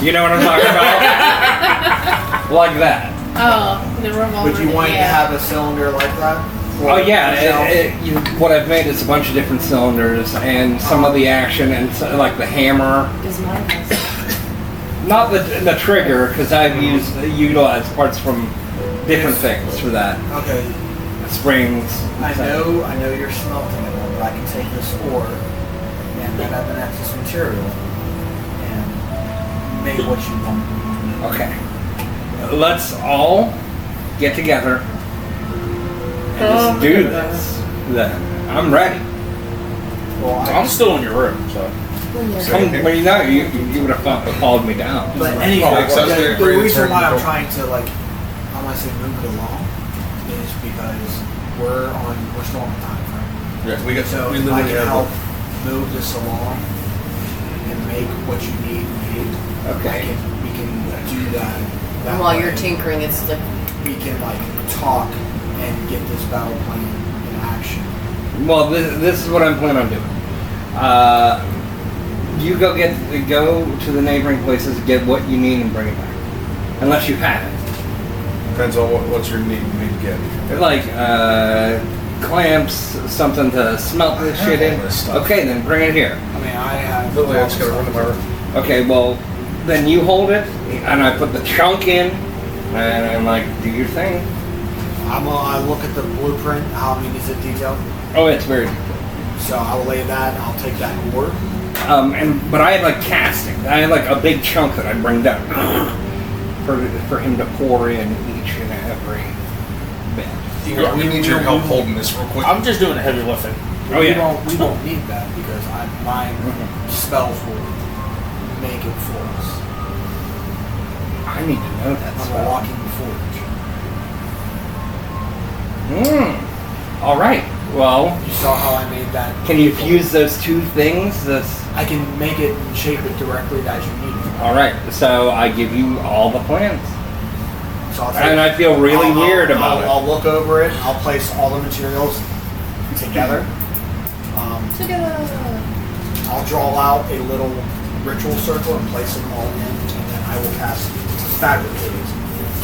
You know what I'm talking about? Like that. Oh, the revolver. But you want it to have a cylinder like that? Oh yeah, Yourself? what I've made is a bunch of different cylinders and some of the action and like the hammer, Because mine has. not the trigger because I've utilized parts from different things for that. Okay. Springs. I know you're smelting it all, but I can take this ore and that have an excess material and make what you want. Okay. Let's all get together and just do this. Then I'm ready. Well, I'm still in your room, so. Well, you know, you would have followed me down. But anyway, Well, the great reason why I'm turn. trying to like, I want to say move it along, is because we're still on time frame. Yeah, we So we if I literally can have help move this along and make what you need made, Okay. we can do that. And while you're tinkering, it's like we can like talk and get this battle plan in action. Well, this is what I'm planning on doing. You go to the neighboring places, get what you need, and bring it back. Unless you have it. depends on what's your need to get. They're like clamps, something to smelt this shit in. all this stuff. Okay, then bring it here. I mean, I have. Literally, I just gotta run to my room. Okay, well, then you hold it, and I put the chunk in, and I'm like, do your thing. I look at the blueprint. How many is it detailed? Oh, it's very. So I'll lay that. And I'll take that board. But I had like casting. I had like a big chunk that I bring down for him to pour in each and every bit. We need your help holding this real quick. I'm just doing the heavy lifting. Oh yeah. We won't need that because my spells will make it for us. I need to know that I'm a spell. walking forge. All right. Well, You saw how I made that. can you vehicle. fuse those two things? That's I can make it and shape it directly as you need it. all right. So I give you all the plans, So I'll and I feel really weird about I'll look over it. I'll place all the materials together. I'll draw out a little ritual circle and place them all in, and then I will cast Fabricate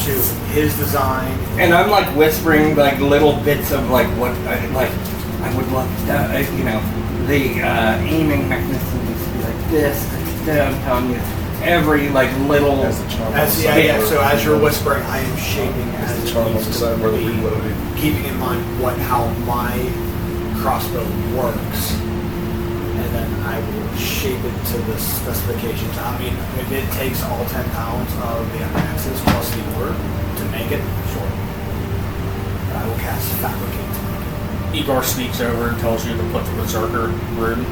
to his design. And I'm like whispering like little bits of like what I would love you know, the aiming mechanism needs to be like this. I'm telling you, every like little. So as you're whispering, I am shaping as the it charm needs on the to side where the be, reloading. keeping in mind how my crossbow works, and then I will shape it to the specifications. I mean, if it takes all 10 pounds of the axes plus the order to make it, sure. But I will cast Fabricate to make it. Igor sneaks over and tells you to put the Berserker rune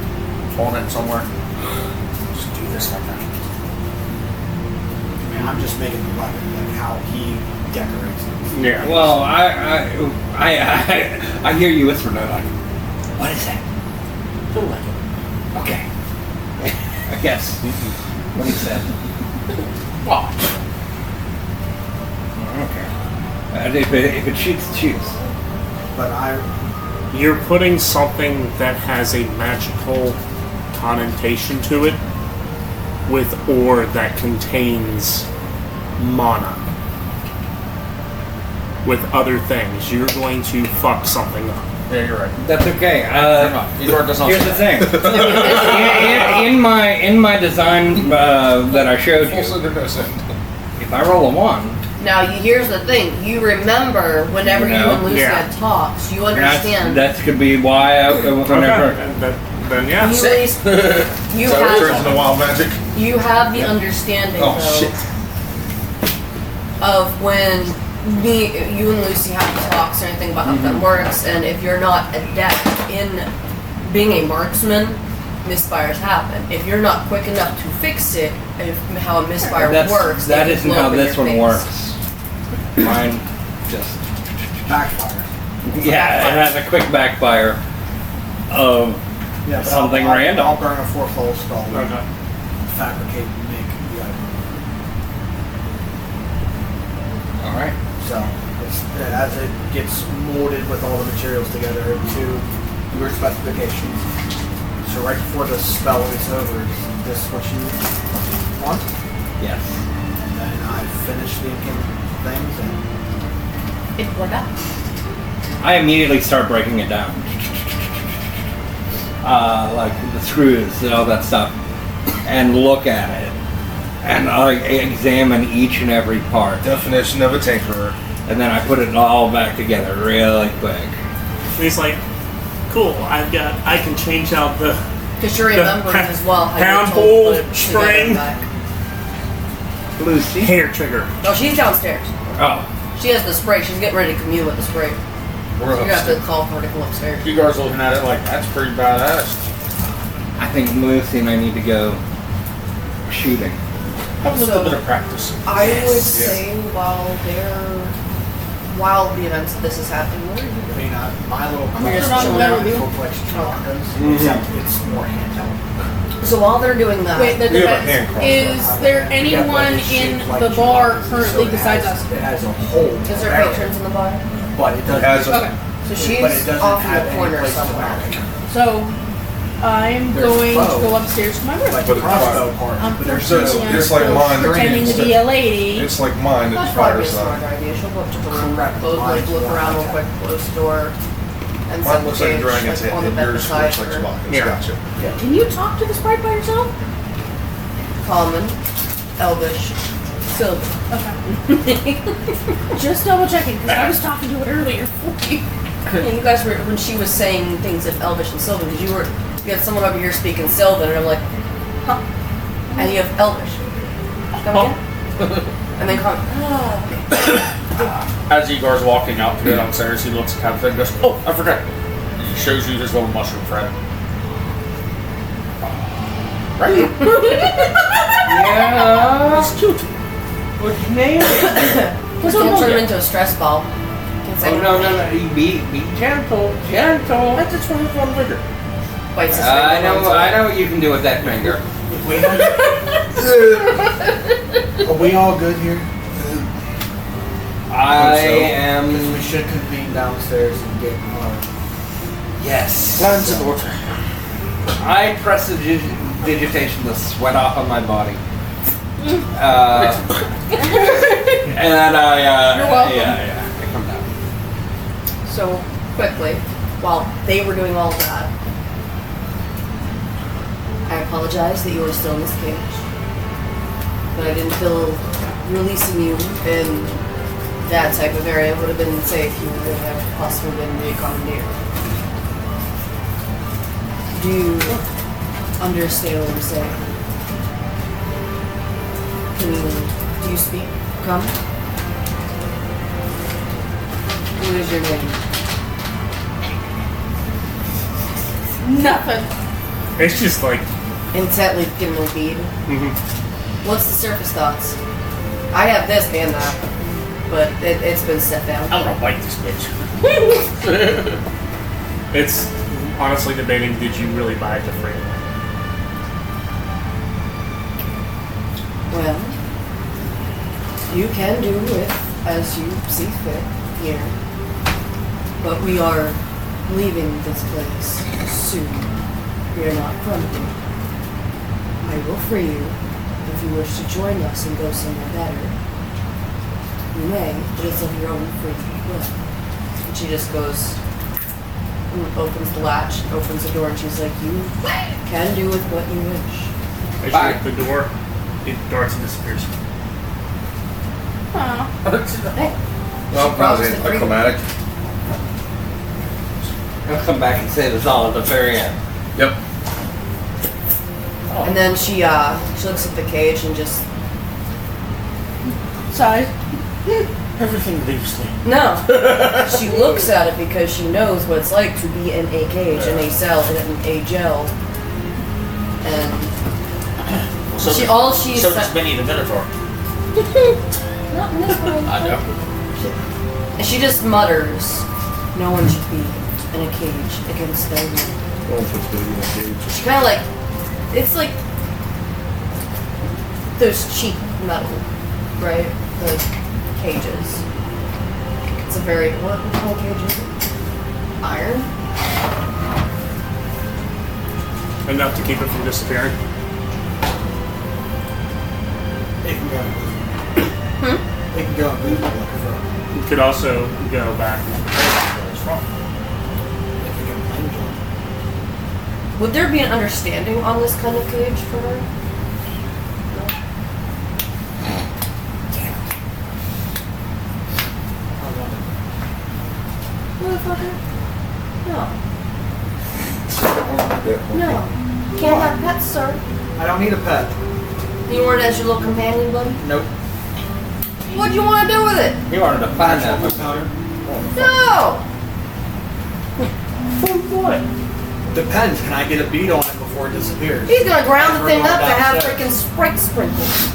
on it somewhere. Just do this like that. I mean, I'm just making the weapon and how he decorates it. Yeah. Well, I hear you whispering. I'm like, what is that? Feel like it. Okay. I guess. What he said. Watch. Okay. And if it shoots, it shoots. But You're putting something that has a magical connotation to it with ore that contains mana. With other things, you're going to fuck something up. Yeah, you're right. That's okay. Igor does not Here's say the that. thing. in my design that I showed you, if I roll a 1, now. Here's the thing: you remember whenever you and Lucia Yeah. talks, you understand. that could be why I whenever. Then yeah. You, at least, you So it turns have into wild magic. you have the understanding Oh though shit. of when you and Lucy have talks or anything about how that works, and if you're not adept in being a marksman, misfires happen. If you're not quick enough to fix it, how a misfire works, That it isn't can blow how up in this your one face. works. Mine just backfire. yeah, it has a quick backfire of Yeah, but something I'll random. burn a 4-fold spell. Okay. Fabricate and make the item. All right. So as it gets molded with all the materials together to your specifications. So right before the spell is over, is this what you want? Yes. And then I finish the inking things and It worked out. I immediately start breaking it down. Like the screws and all that stuff, and look at it, and I examine each and every part, Definition of a tinkerer. and then I put it all back together really quick. And he's like, cool, I can change out the Because you're remembering as well how pound you're told hole to put it spring. together back. Lucy. Hair trigger. No, she's downstairs. Oh. She has the spray. She's getting ready to commune with the spray. We're You're gonna have to upstairs. call for her to come upstairs. You guys looking at it like that's pretty badass. I think Lucy and I need to go shooting. Have a little So- bit of practice. I would say while the events of this is happening, what are you I doing? mean, my little We're just collection chilling out. full collection shotguns, except it's more handheld. So while they're doing that, Wait, the We have a defense. hand Is there anyone in the bar currently besides us? It has a hole. is there barrel, patrons in the bar? But it doesn't. Has a- Okay. So but it she's doesn't off in have the any corner place to somewhere. mount it. So I'm There's going to bow. go upstairs to my room. Like But the it's crossbow fire. part. I'm But there's So pretending it's I'm like still mine. pretending to be a lady. It's like mine. It's That's probably a fire smart side. idea. She'll go up to the room, close, like, look around real quick, close the door, and Mine set looks the like a cage dragon's like, head, on the and bed yours beside looks like her. Chewbacca's. Yeah. Gotcha. Can you talk to the sprite by yourself? Common, Elvish, Sylvan. Okay. Just double checking because I was talking to it earlier. And you guys were, when she was saying things in Elvish and Sylvan, because you had someone over here speaking Sylvan, and I'm like, huh? And you have Elvish. Come again? And then come, As Igor's walking out to go downstairs, he looks at Captain and goes, "Oh, I forgot." And he shows you his little mushroom friend. Right here. Yeah. It's cute. What's your name? Don't turn him into a stress ball. Can't say Oh, no. You be gentle. Gentle. That's its one finger. bites his I finger know. once. I know what you can do with that finger. Are we all good here? I Because we am. should convene downstairs and get our Yes. Plans in order. I press the digitation to sweat off on my body. And I. You're welcome. Yeah. I come down. So, quickly, while they were doing all that, I apologize that you were still in this cage. But I didn't feel releasing you in that type of area would have been safe. You would have possibly been recommandeered. Do you understand what I'm saying? Do you speak? Come. What is your name? Nothing. It's just like, Intently giving a bead. What's the surface thoughts? I have this and that, but it's been set down. I'm gonna bite this bitch. it's honestly debating, did you really buy it for free? Well, you can do it as you see fit here, but we are leaving this place soon. We are not crumbling. I will free you if you wish to join us and go somewhere better. You may, but it's of your own free will. And she just goes and opens the latch, opens the door, and she's like, you can do with what you wish. As Bye. you open the door, it darts and disappears. Aw. Hey, Well, she promised probably to free you. climatic. I'll come back and say this all at the very end. Yep. And then she looks at the cage and just Size. Everything leaves me. no. She looks at it because she knows what it's like to be in a cage, in a cell, in a jail. And So she does- all she So said. does Benny the Minotaur. Not in this one. I know. And she just mutters, "No one should be in a cage against their will." No one puts baby in a cage. She kind of like, it's like those cheap metal, right? The cages. It's a very what kind of cage is it? Iron. Enough to keep it from disappearing. They can go and move. They can go and move like a frog. You could also go back. They can blame you. Would there be an understanding on this kind of cage for her? No? Motherfucker? No. No. Can't have pets, sir. I don't need a pet. You want it as your little companion, buddy? Nope. What do you want to do with it? He wanted to find that. No! Depends. Can I get a beat on it before it disappears? He's gonna ground the thing up to have Downstairs. freaking Sprite sprinkles.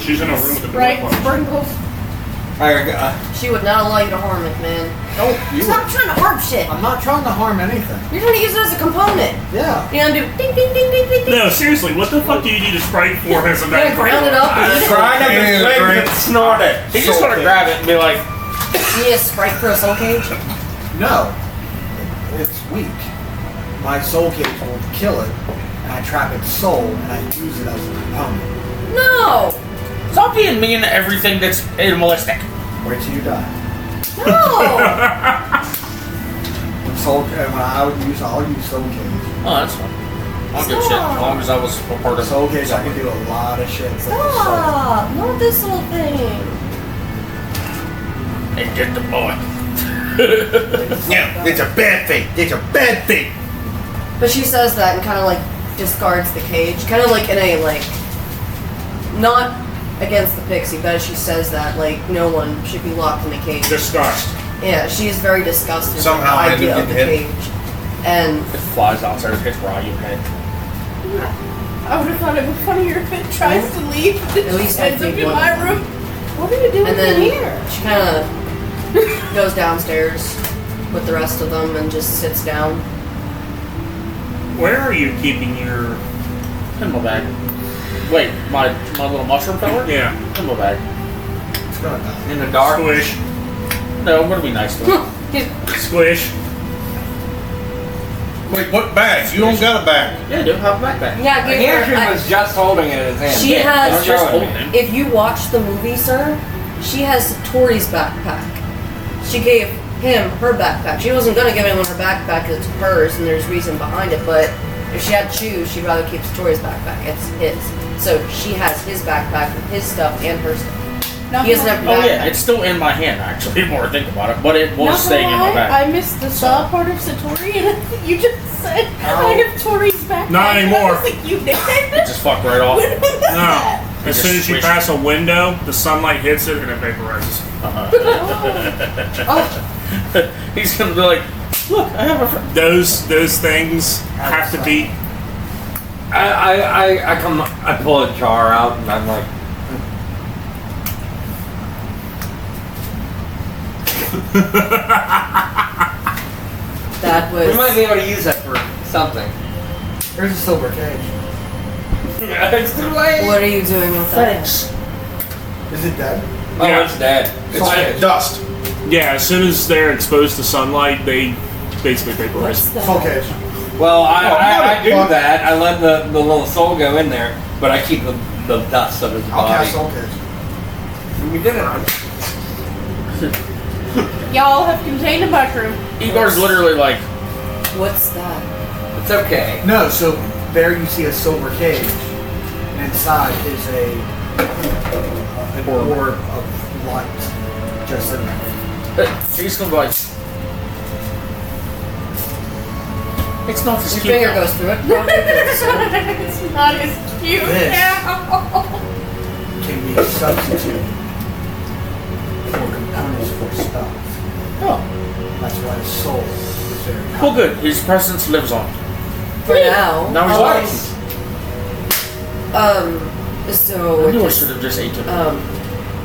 She's in a room with the door Right, closed. sprinkles. She would not allow you to harm it, man. Don't you? Stop trying to harm shit. I'm not trying to harm anything. You're trying to use it as a component. Yeah. You're gonna do ding ding ding ding ding ding. No, seriously, what the fuck do you need a Sprite for as a You're gonna ground it up and eat it. Trying to Drink. snort it. He's just gonna grab it and be like, You need a Sprite for a soul cage? No. It's weak. My soul cage will kill it, and I trap its soul, and I use it as a component. No! stop being mean to everything that's animalistic. Wait till you die. No! I'll use soul cage. Oh, that's fine. I don't give a shit as long as I was a part of Soul cage, I can do a lot of shit. with the soul. Stop! Not this little thing. And get the boy. Yeah, it's a bad thing. It's a bad thing. But she says that and kind of like discards the cage. Kind of like in a like, not against the pixie, but as she says that, like, no one should be locked in a cage. Disgust. Yeah, she's very disgusted Somehow I with the idea of the ended getting cage. And It flies outside, hits Ryu head. I would have thought it was funnier if it tries to leave and At least just ends I up think in one- my room. What are you doing and then in here? she kind of goes downstairs with the rest of them and just sits down. Where are you keeping your... In my bag. Wait, my little mushroom feller? Yeah. In my bag. It's gonna die. In the dark. Squish. No, I'm gonna be nice to him. Squish. Wait, what bag? You don't got a bag. Yeah, I do have a backpack. Yeah, He give her. actually was just holding it in his hand. She Yeah, has- I'm just Showing holding me. him. If you watch the movie, sir, she has Tori's backpack. She gave him her backpack. She wasn't gonna give anyone her backpack because it's hers and there's reason behind it, but if she had to choose, she'd rather keep Tori's backpack. It's his. So she has his backpack with his stuff and her stuff. Not He doesn't gonna- have a Oh backpack. yeah, it's still in my hand actually, the more I think about it, but it was Not staying in gonna my lie, bag. I missed the saw part of Satori, and you just said I have Tori's backpack. Not and anymore. I was like, you did? It just fucked right off. When was No. that? As soon as you Squish. pass a window, the sunlight hits it and it vaporizes. He's gonna be like, look, I have a friend. Those things have to be... I pull a jar out and I'm like, That was. we might be able to use that for something. There's a silver cage. It's too late. What are you doing with that? Thanks. Is it dead? Oh, Yeah. it's dead. It's dust. Yeah, as soon as they're exposed to sunlight, they basically vaporize. Soul cage. Well, I do motherfucker. that. I let the little soul go in there, but I keep the dust of his I'll body. cast soul cage. We did it. Y'all have contained a mushroom. Igor's literally like, What's that? It's okay. No, so there you see a silver cage, and inside is an orb of light just sitting there. he's gonna be like, it's not as Your cute finger now. goes through it. Probably It's not as cute This. now. Can be a substitute for components for spells. Oh, That's why his soul is very well powerful. good, his presence lives on. For now. Now he's Unless- alive. So I with knew I this, should have just ate him.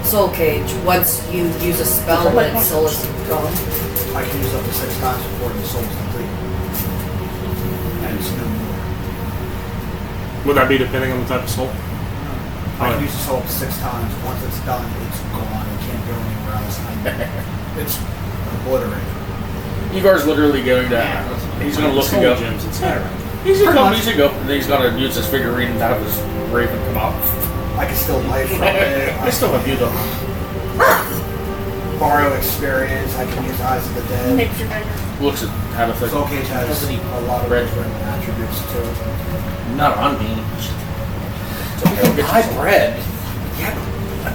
soul cage, once you use a spell and its soul is gone. I can use up to 6 times before the soul is complete. And it's no more. Would that be depending on the type of soul? I can use the soul up to 6 times. Once it's done, it's gone. It can't go anywhere else. It's obliterated. Igor's literally going to, he's gonna look and Soul go, gems in Skyrim. he's gonna go, and then he's gonna use his figurine and have his raven come out. I can still life from it. I still have you though. Borrow experience. I can use Eyes of the Dead. Makes your finger. Looks at how to think. Soul Cage has Doesn't he a lot of red? different attributes to it. Not on me. It's okay, I'll get you High some. bread.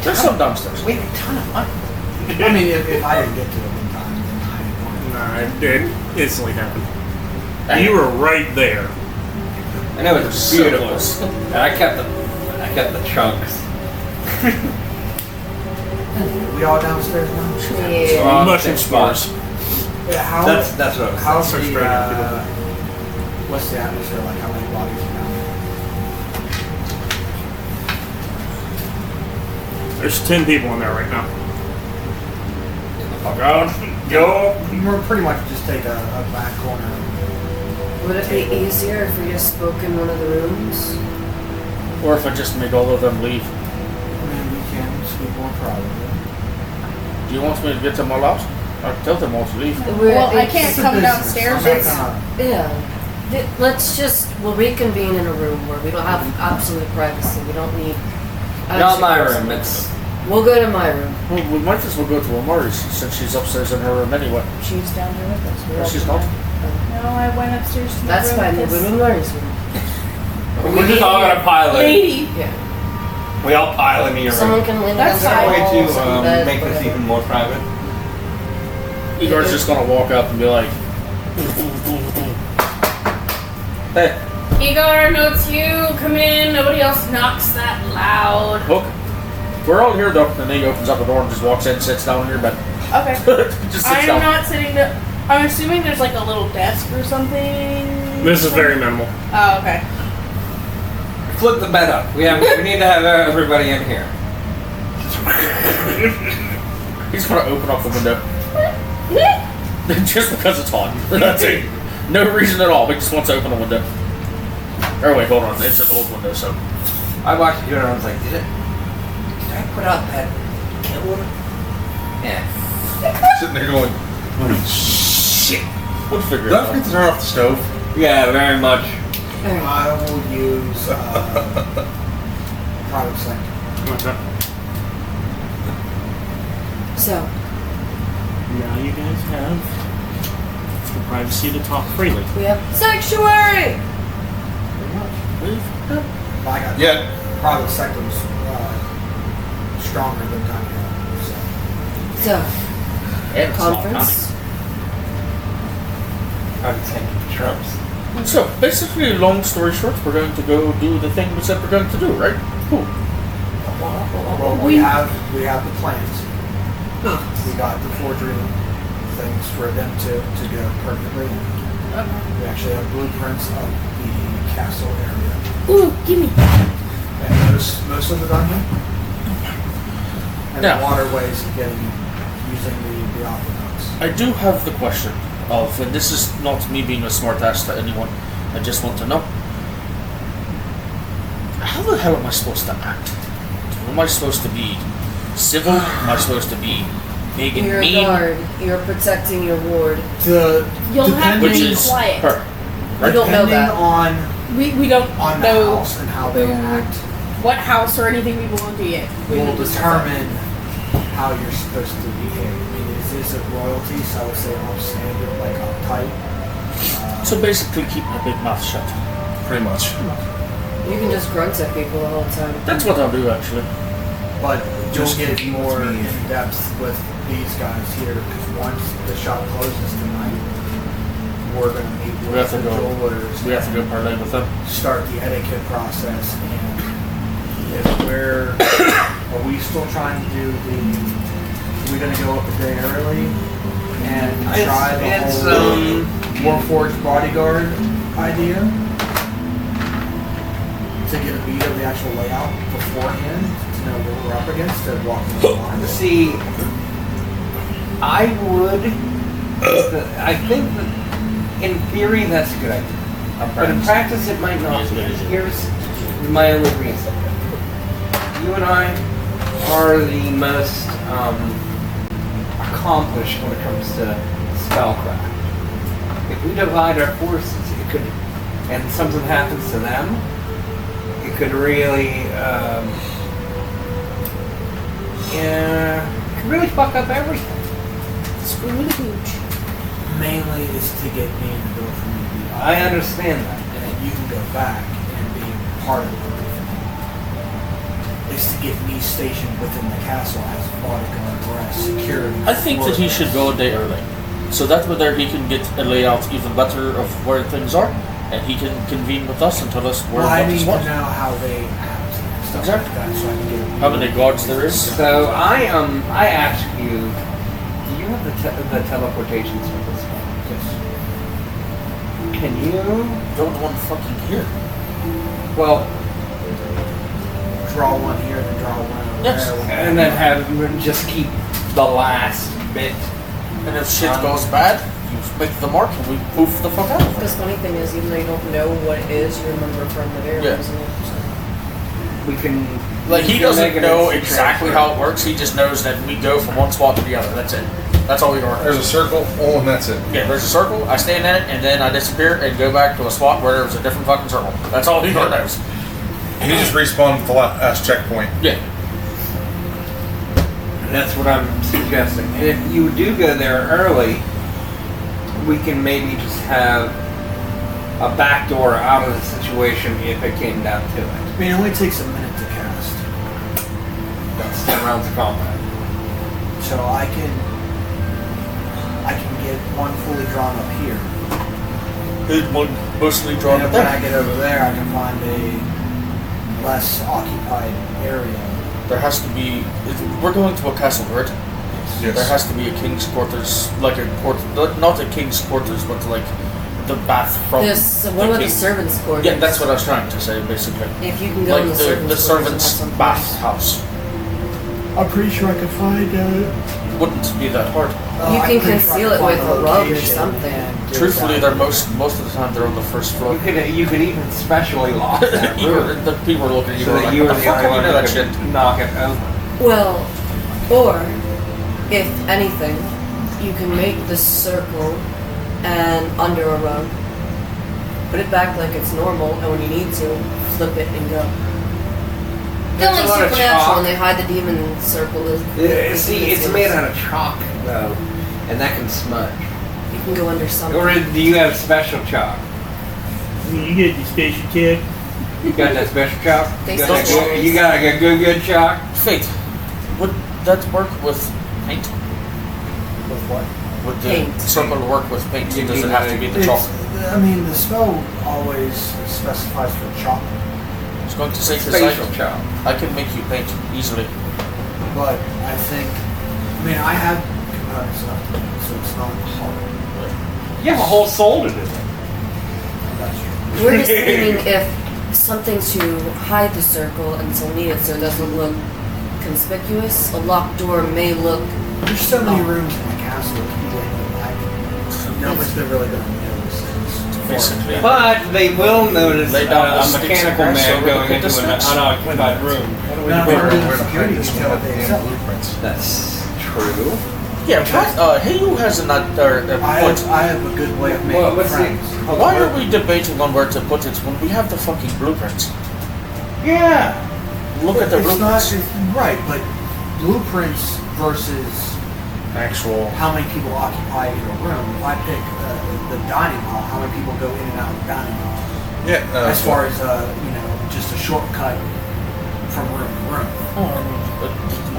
There's some dumpsters. We have a ton of money. I mean, if I didn't get to it in time, then I didn't want Nah, it instantly happened. You were right there. And it was So beautiful. close. And I kept the chunks. We all downstairs now? Yeah. Mushroom spores. Yeah, how, That's what I was how's saying. the, what's the atmosphere like? How many bodies are down there? There's 10 people in there right now. Fuck out. Go. We're pretty much just take a back corner. Would it be easier if we just spoke in one of the rooms? Or if I just make all of them leave. I mean, we can speak more privately. Do you want me to get them all out? Or tell them all to leave? Well, I can't It's a come business. downstairs. I'm not It's- gonna- Yeah. Let's just, we'll reconvene in a room where we don't have absolute privacy. We don't need. Not my extra room. personals. It's We'll go to my room. Well, we might as well go to Amari's since she's upstairs in her room anyway. She's down there with us. We No, all she's come not. down. No, I went upstairs to my That's room fine. We'll with go this to Marty's room. we're just all gonna pile in. lady. Yeah. We all pile in your Someone room. can lean That's against the fine. Way walls to and bed, make this whatever. even more private. Igor's just gonna walk up and be like, "Hey, Igor, no, it's you. Come in. Nobody else knocks that loud. Hook. We're all here though." And then he opens up the door and just walks in, sits down in your bed. Okay. Just sits I'm down. not sitting there. I'm assuming there's like a little desk or something. This is very minimal. Oh, okay. Flip the bed up. We need to have everybody in here. He's gonna open up the window. Just because it's on. That's it. No reason at all. He just wants to open a window. Oh wait, hold on. It's an old window, so. I watched you do it and I was like, did I put out that killer? Yeah. Sitting there going, holy shit. We'll figure it Do I forget out. to turn off the stove? Yeah, very much. I will use private sector. Okay. So, Now you guys have the privacy to talk freely. we have sanctuary! I got Yeah. private sector's stronger than tiny home, so. So, And it's not conference. I would say shrubs. counting. So, basically, long story short, we're going to go do the thing we said we're going to do, right? Cool. Well, we have the plans. We got the forgery things for them to go perfectly. We actually have blueprints of the castle area. Ooh, gimme. And most of it done here. And Now- the waterways of using the aqueducts. I do have the question of, and this is not me being a smartass to anyone, I just want to know. How the hell am I supposed to act? Am I supposed to be civil? Am I supposed to be big and You're a mean? guard. You're protecting your ward. You'll have to Which be is quiet. her. We don't know Depending that. We don't on the know house and how they who- act what house or anything we belong to yet. We will need to determine how you're supposed to behave. I mean, is it royalty? So I would say off standard, like uptight. So basically, keep my big mouth shut. Pretty much. You can just grunt at people the whole time. That's what I'll do, actually. But you'll Just get keep more with me. in depth with these guys here because once the shop closes tonight, we're going to meet We with have to the go. jewelers. We have to go and parlay with them. start the etiquette process. And if are we still trying to do we're going to go up a day early and try the whole Warforged bodyguard idea to get a beat of the actual layout beforehand to know what we're up against and walking the line. See, I would. I think that in theory that's a good idea. But in practice it might not be. Here's my only reason. You and I are the most accomplished when it comes to spellcraft. If we divide our forces, it could, and something happens to them, it could really, it could really fuck up everything. Screw the gooch. Mainly is to get me in the door for me to be I understand that. and then you can go back and be part of everything. Is to get me stationed within the castle as bodyguard or as security. I think that he should go a day early. So that way there he can get a layout even better of where things are. and he can convene with us and tell us where Well, I what need is to what. know how they act and stuff Exactly. like that, so I can get. How many guards there is? So I asked you, do you have the teleportation service? Can you? Don't want fucking here. Well, Draw one here, then draw one over Yes. there. and then have just keep the last bit. And if shit goes bad, you make the mark and we poof the fuck out of it. Because funny thing is, even though you don't know what it is, you remember from the very Yeah. beginning. We can. Like, he we can doesn't make an know instant exactly transfer. how it works, he just knows that we go from one spot to the other. That's it. That's all we learn. There's a circle, oh, and that's it. Yeah, there's a circle, I stand in it, and then I disappear and go back to a spot where there's a different fucking circle. That's all he knows. And you just respawn at the last checkpoint. Yeah. That's what I'm suggesting. And if you do go there early, we can maybe just have a backdoor out of the situation if it came down to it. I mean, it only takes a minute to cast, That's 10 rounds of combat. so I can get one fully drawn up here. Here's one mostly drawn And up when I there. get over there, I can find a less occupied area. There has to be. We're going to a castle, right? Yes. There has to be a king's quarters, like a court, not a king's quarters, but like the bath from. This, what about the king. servants' quarters? Yeah, that's what I was trying to say, basically. If you can go in Like the the servants' quarters and have servant's something bath house. I'm pretty sure I could find it. Wouldn't be that hard. You can conceal it with a rug or something. Truthfully, they're most of the time they're on the first floor. You could even specially lock that room The people are looking at you so like, that you what were the the fuck only how do one you know that that shit? could knock it over. Well, or if anything, you can make the circle and under a rug, put it back like it's normal, and when you need to, flip it and go. The There's only a lot of supernatural chalk. when they hide the demon circle is. See, it's made out of chalk though, and that can smudge. You can go under something. Or do you have special chalk? You get the station kid. You got that special chalk? They You got, sell that chalk. good, you got a good chalk? Fate, would that work with paint? With what? Would the Paint. circle work with paint? You Does it mean have to be the chalk? I mean, the spell always specifies for chalk, I was going to say, because Spatial chalk. I can make you paint easily. but I think, I mean, I have components enough to make, so it's not hard. You have a whole soul to do it. That's true. We're just thinking if something to hide the circle until needed so it doesn't look conspicuous, a locked door may look. There's so many rooms in the castle that people ain't like. Nobody's really gonna notice this. Basically. But they will notice Lay down the a sticks mechanical and grass man over going the into an steps. unoccupied room. Now, Where for to the hide security this detail, one they damn sell. blueprints. That's true. Yeah, hey, who has a point? I have a good way of making What's the? friends. Why are we debating on where to put it when we have the fucking blueprints? Yeah. Look at the It's not blueprints. it's, right, but blueprints versus Actual. how many people occupy in a room. If I pick the dining hall, how many people go in and out of the dining hall? Yeah. As far as just a shortcut from room to room.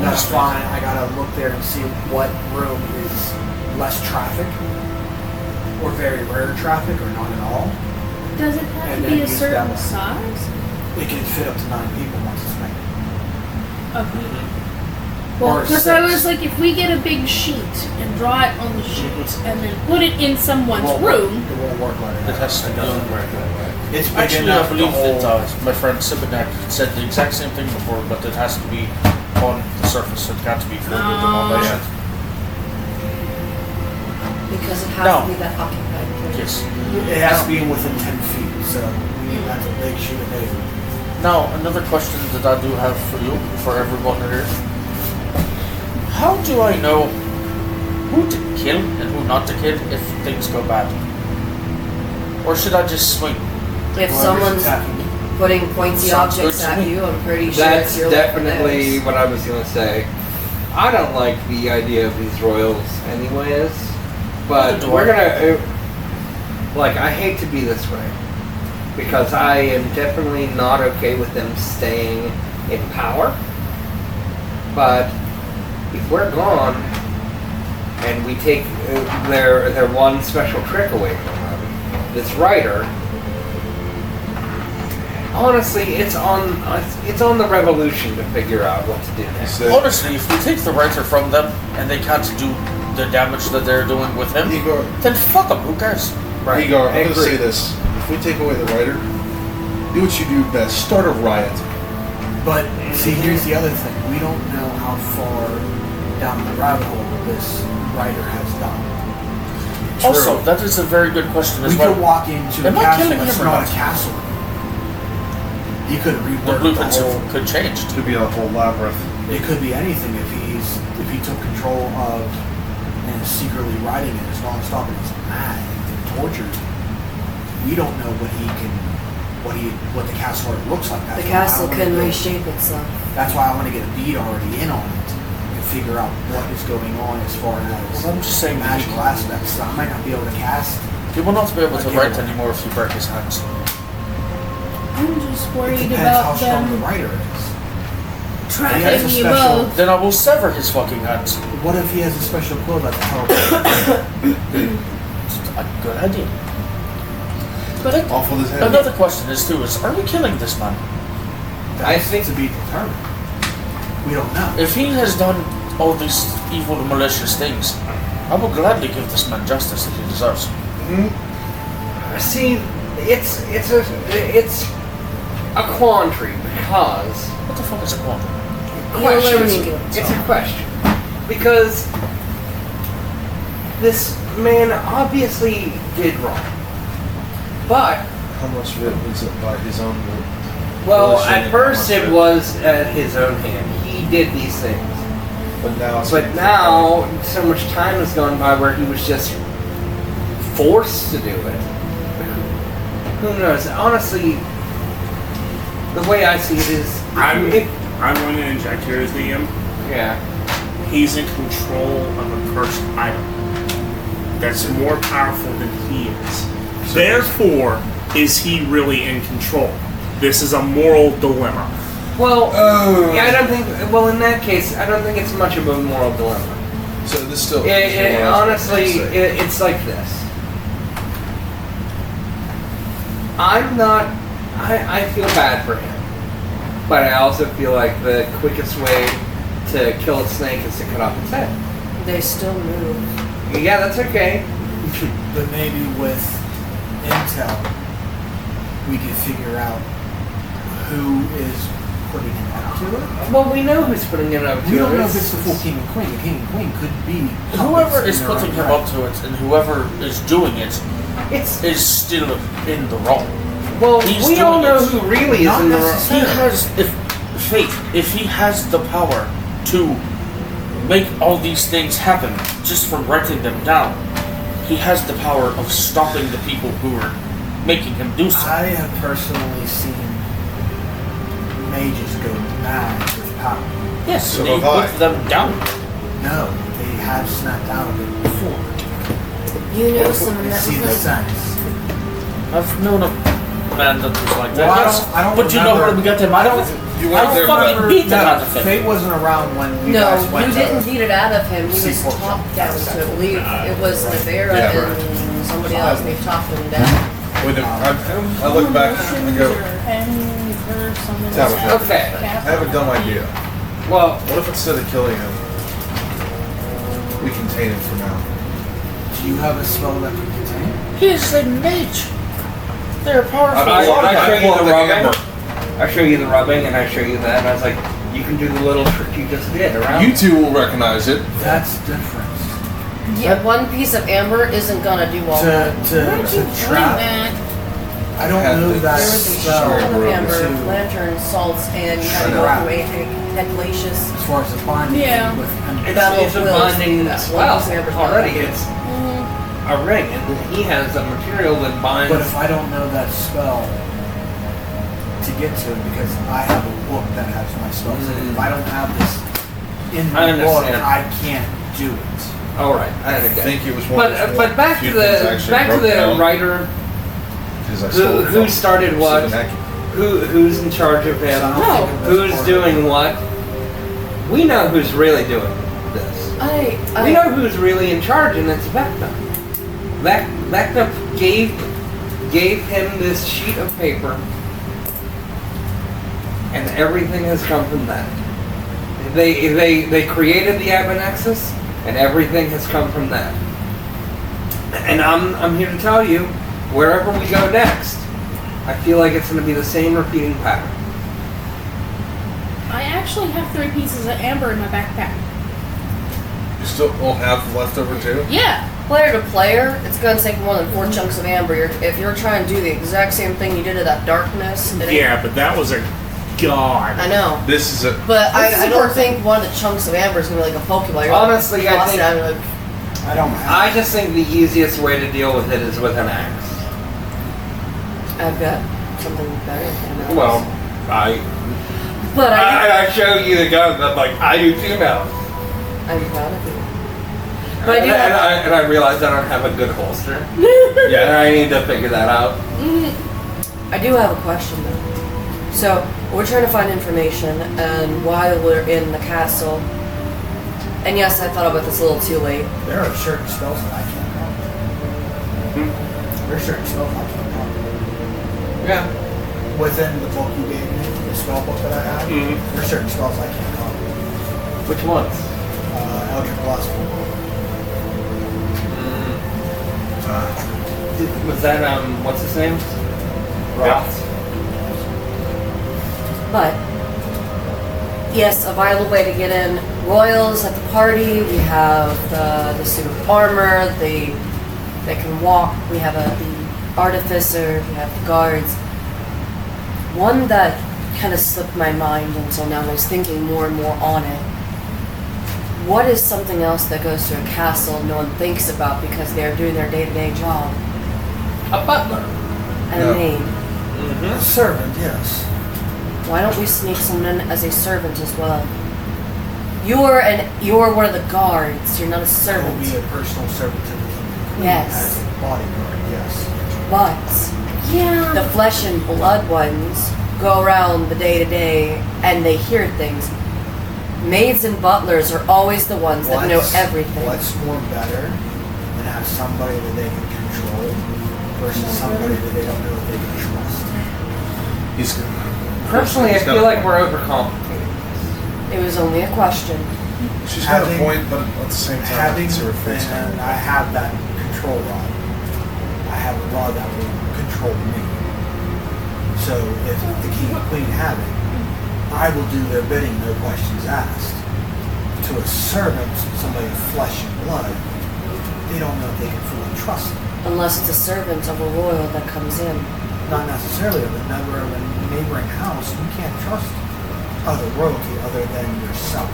That's fine. I gotta look there and see what room is less traffic, or very rare traffic, or not at all. Does it have And to then be a use certain that one. size? It can fit up to 9 people once it's made. Okay. Well, Or because I 6. was like, if we get a big sheet and draw it on the sheet and then put it in someone's room, It won't work like It that. has to It doesn't work that way. It's big Actually, I enough to believe hold. that my friend Sibinak said the exact same thing before, but it has to be on the surface. It can't be filled with all that shit. Because it has No. to be that occupied place. Yes. It has to be within 10 feet, so that's a big sheet of paper. Now, another question that I do have for you, for everyone here. How do I know who to kill and who not to kill if things go bad? Or should I just swing? If Whoever's someone's attacking you. putting pointy Sounds objects good to at me. you, I'm pretty sure That's it's your definitely what I was gonna say. I don't like the idea of these royals anyways, but Neither do we're I. gonna, like, I hate to be this way, because I am definitely not okay with them staying in power, but if we're gone, and we take their one special trick away from them, this writer, Honestly, it's on the Revolution to figure out what to do next. So, Honestly, if we take the writer from them and they can't do the damage that they're doing with him, Igor, then fuck them. Who cares? Right. Igor, I I'm going to agree. say this. If we take away the writer, do what you do best. Start a riot. But see, here's the other thing. We don't know how far down the rabbit hole this writer has gone. Also, that is a very good question as We well. could walk into Am a I castle killing that's him or not not? a castle. He could The rework the blueprints whole. could change. To be a whole labyrinth. It could be anything if he took control of and is secretly writing it as non-stop and he's mad and tortured. We don't know what the castle art looks like. The That's why castle I wanna can get- reshape itself. That's why I want to get a beat already in on it and figure out what is going on as far as Well, I'm just saying, magical aspects. I might not be able to cast. he will not be able to Okay. write anymore if you break his hands. I'm just It worried depends how about strong the them witer is. tracking He has a you special- both. Then I will sever his fucking hands. What if he has a special code like the teleport? A good idea. But Off with his head. another question is too: are we killing this man? I think to be determined. We don't know. If he has done all these evil, malicious things, I will gladly give this man justice that he deserves. See, it's a quandary because What the fuck is a quantum? question. It's a question because this man obviously did wrong, but How much of it was it by his own will? well, Volition at and first how much it of was at his own hand. He did these things, But now it's but now so much time has gone by where he was just forced to do it. Who knows? Honestly, the way I see it is, I'm going to inject here as DM. yeah. He's in control of a cursed item that's more powerful than he is. Therefore, is he really in control? This is a moral dilemma. Well, yeah, I don't think. Well, in that case, I don't think it's much of a moral dilemma. So this still. Honestly, it's like this. I'm not. I feel bad for him, but I also feel like the quickest way to kill a snake is to cut off its head. They still move. Yeah, that's okay. But maybe with intel, we can figure out who is putting him up to it. Well, we know who's putting it up to We don't know it. if it's the full king and queen. The king and queen could be Whoever puppets is in their putting own him right. up to it and whoever is doing it It's is still in the wrong. well, He's we all doing know it. who really is Not in the wrong. He has, if he has the power to make all these things happen just from writing them down, he has the power of stopping the people who are making him do so. I have personally seen mages go mad with power. Yes, So and he have I. put them down. No, they have snapped out of it before. You know someone They that see the was like, sense. I've known a man that was like that. Well, yes, I don't but you know remember- where we got them out of it? You I weren't there, fucking Matt. beat them No, out of it. Fate wasn't around when you no, guys went you didn't beat it out of him. He was Seaport. talked down to, I believe. It was Navera Yeah. and somebody else, and they talked him down. Wait, I look back and go, Tabitha. Okay. I have a dumb idea. Well, What if instead of killing him, we contain him for now? Do you have a spell that can contain it? He is a mage. They're powerful. I show you pull the out the rubbing. hammer. I show you the rubbing, and I show you that, and I was like, you can do the little trick you just did around. You two will recognize it. That's different. Yeah, one piece of amber isn't gonna do all that. To trap. I don't Had know the- that There was a spell. shell of Sure, amber, to- lantern, salts, and you had to I go know. through a headlacious. As far as the binding Yeah. with It's a binding That spell was amber. already. It's a ring, and he has a material that binds. But if I don't know that spell to get to it, because I have a book that has my spells in it, if I don't have this in I the book, understand. I can't do it. all right, I I understand. think it was one. But back to the writer who started what, who's in charge of him, So I'm thinking that's who's part of doing what. We know who's really doing this. We know who's really in charge, and it's Vecna. Vecna gave him this sheet of paper and everything has come from that. They created the Abinexus, and everything has come from that. And I'm here to tell you, wherever we go next, I feel like it's going to be the same repeating pattern. I actually have 3 pieces of amber in my backpack. You still will have leftover too? Yeah. Player to player, it's gonna take more than 4 chunks of amber. If you're trying to do the exact same thing you did to that darkness, it ain't- Yeah, but that was a god. I know. This is a. But This is I a don't perfect- think one of the chunks of amber is gonna be like a Pokeball. You're Honestly, like, I toss think- it out and like, I don't have. I just think the easiest way to deal with it is with an axe. I've got something better than that. Well, but I show you the gun, I'm like, I do too now. I'm proud of you. But I do and, have, I realize I don't have a good holster. Yeah, and I need to figure that out. I do have a question though. So we're trying to find information, and while we're in the castle, and yes, I thought about this a little too late. There are certain spells that I can't copy. There are certain spells I can't copy. Yeah. Within the book you gave me, the spell book that I have, there are certain spells I can't copy. Which ones? Eldritch Blast. Was that, what's his name? Roth. But yes, a viable way to get in. Royals at the party. We have the suit of armor. They can walk. We have the artificer. We have the guards. One that kind of slipped my mind until now. I was thinking more and more on it. What is something else that goes to a castle no one thinks about because they're doing their day-to-day job? A butler. And a maid. A servant, yes. Why don't we sneak someone in as a servant as well? You're one of the guards. You're not a I will servant. be a personal servant to the king. Yes. As a bodyguard, yes. But Yeah. the flesh and blood ones go around the day to day and they hear things. Maids and butlers are always the ones that know everything. What's more better than have somebody that they can control versus somebody that they don't know that they can trust? He's. Personally, I he's got feel a like point. we're overcomplicating. It was only a question. She's got a Having- point, but at the same time, I Having, can see her face. and I have that control rod. I have a rod that will control me. So if the king and queen have it, I will do their bidding, no questions asked. To a servant, somebody of flesh and blood, they don't know if they can fully trust them. Unless it's a servant of a royal that comes in. Not necessarily of a member of a neighboring house. You can't trust other royalty other than yourself.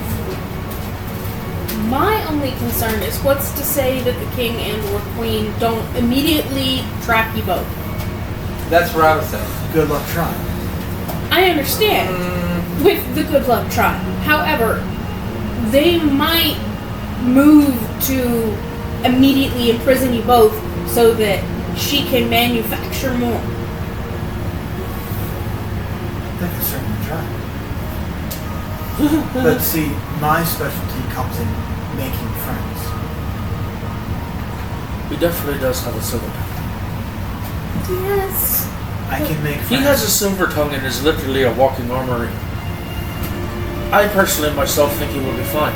My only concern is what's to say that the king and or queen don't immediately trap you both. That's what I was saying. Good luck trying. I understand with the good luck try. However, they might move to immediately imprison you both so that she can manufacture more. They can certainly try. But see, my specialty comes in making friends. He definitely does have a silver tongue. Yes. I can make He friends. has a silver tongue and is literally a walking armory. I personally myself think he will be fine.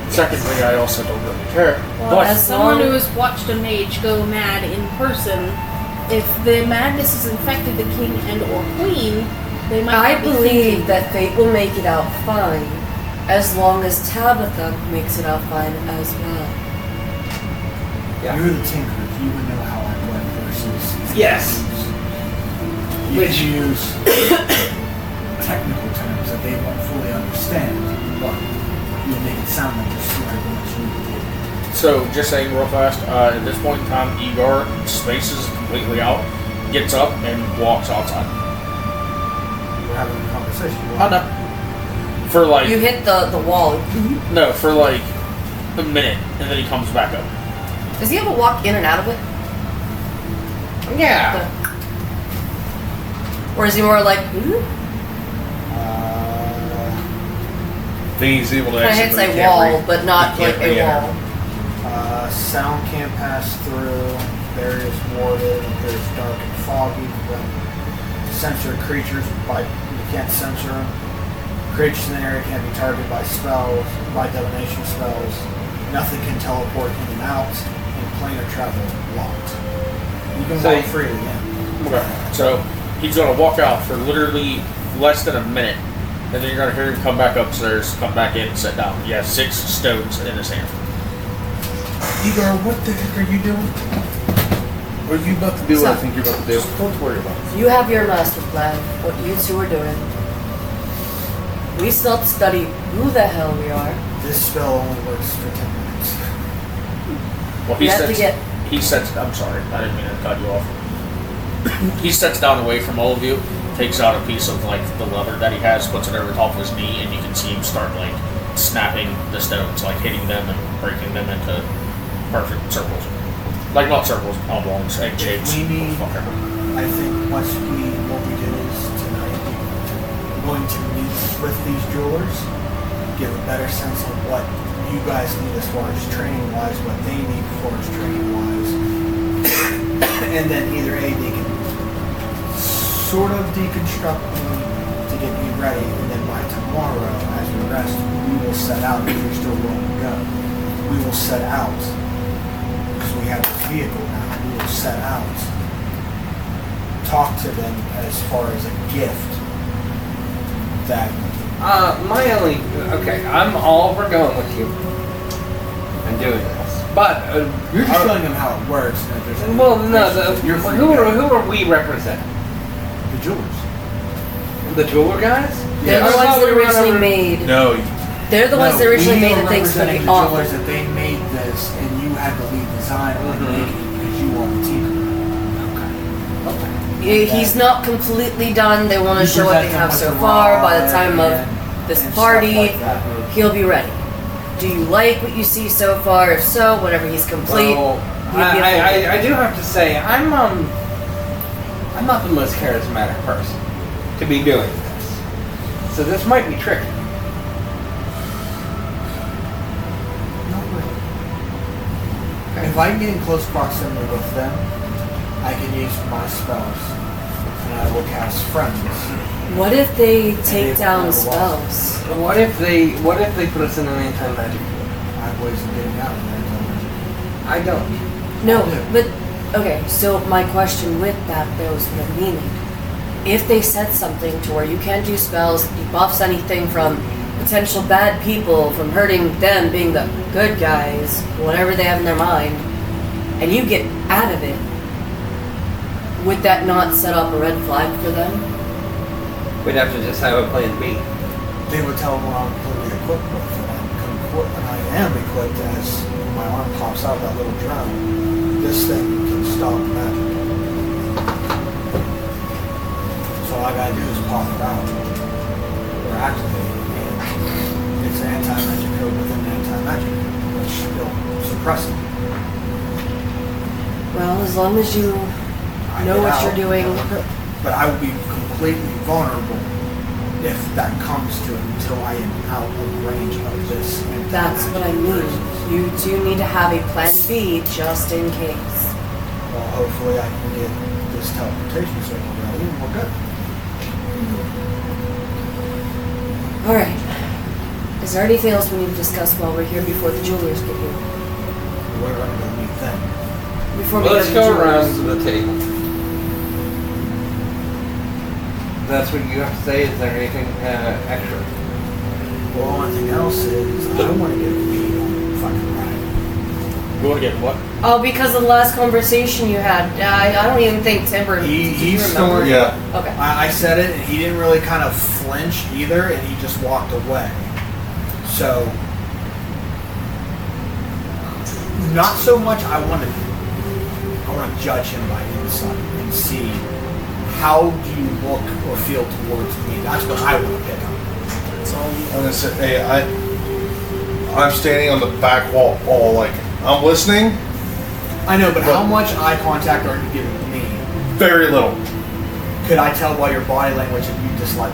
Secondly, I also don't really care. Well, But as someone who has watched a mage go mad in person, if the madness has infected the king and or queen, they might I not be believe thinking. that fate will make it out fine, as long as Tabitha makes it out fine as well. Yeah. You're the tinker. You would know how I went versus. Yes. You could use technical terms that they won't fully understand, but you'll make it sound like you're smarter than what you did. So, just saying real fast, at this point in time, Igor spaces completely out, gets up, and walks outside. We're having a conversation. Oh, no. For like, You hit the wall. no, for like a minute, and then he comes back up. Does he ever walk in and out of it? Yeah. Or is he more like, I think he's able to kind of exit, hits but he a can't wall, re- but not he can't like a re-enter. wall? Sound can't pass through. Areas warded. There's dark and foggy. Sensory creatures by can't censor them. Creatures in the area can't be targeted by spells, by divination spells. Nothing can teleport in and out, and planar travel locked. You can walk freely in. Okay. So he's gonna walk out for literally less than a minute, and then you're gonna hear him come back upstairs, come back in, and sit down. He has 6 stones in his hand. Igor, what the heck are you doing? What are you about to do? What I think you're about to do. Don't worry about it. You have your master plan, what you two are doing. We still have to study who the hell we are. This spell only works for 10 minutes. Well, he sets. I'm sorry, I didn't mean to cut you off. He sets down away from all of you, takes out a piece of like the leather that he has, puts it over top of his knee, and you can see him start like snapping the stones, like hitting them and breaking them into perfect circles. Like not circles, oblongs, egg shapes. We need. Whatever. I think what we do is tonight we're going to meet with these jewelers, give a better sense of what you guys need as far as training wise, what they need as far as training wise, and then either A, they can sort of deconstruct me to get me ready, and then by tomorrow, as we rest, we will set out. If you're still willing to go, we will set out because we have a vehicle now. We will set out, talk to them as far as a gift that. I'm all for going with you and doing this, but You're just showing them how it works. And if there's any who are we representing? the jewelers. The jeweler guys? They're the ones that originally made. No, They're the ones that originally made the things for representing the the offer. jewelers that they made this, and you had the lead design on making it because you want the team. He's not completely done. They want to You show what they present have them so with far. By the rod time of and this stuff party, like that. he'll be ready. Do you like what you see so far? If so, whenever he's complete, Well, he'll be I do have to say I'm not the most charismatic person to be doing this, so this might be tricky. Not really. If I can get in close proximity with them, I can use my spells, and I will cast friends. What if they they take down have a wall. spells? What if they put us in an anti-magic field? I have ways of getting out of there. I don't. No, Yeah. but okay. So my question with that though is the meaning. If they said something to where you can't do spells, it buffs anything from potential bad people from hurting them being the good guys, whatever they have in their mind, and you get out of it, would that not set up a red flag for them? We'd have to just have a plan B. They would tell them what I'm completely equipped with, and I am equipped as my arm pops out that little drone. This thing can stop magic. So all I gotta do is pop it out or activate it, and it's an anti-magic code within an anti-magic code, which will suppress it. Well, as long as you I know get what out, you're doing. and we're good. But I will be completely vulnerable if that comes to it until I am out of range of this. That's what I mean. You do need to have a plan B just in case. Well, hopefully I can get this teleportation circle ready and we're good. Alright. Is there anything else we need to discuss while we're here before the jewelers get here? We're gonna go meet them. Before we Let's to the go around jewelers. to the table. That's what you have to say. Is there anything extra? Well, one thing else is I want to get a beat on the fucking ride. You want to get what? Oh, because of the last conversation you had. I don't even think Timber. He did you remember? snorted. yeah. Okay. I said it and he didn't really kind of flinch either and he just walked away. So, not so much I want to judge him by insight and see how do you look or feel towards me. That's what I want to pick up. That's all. I'm gonna say, hey, I'm standing on the back wall, all like I'm listening. I know, but how much eye contact are you giving me? Very little. Could I tell by your body language that you just like?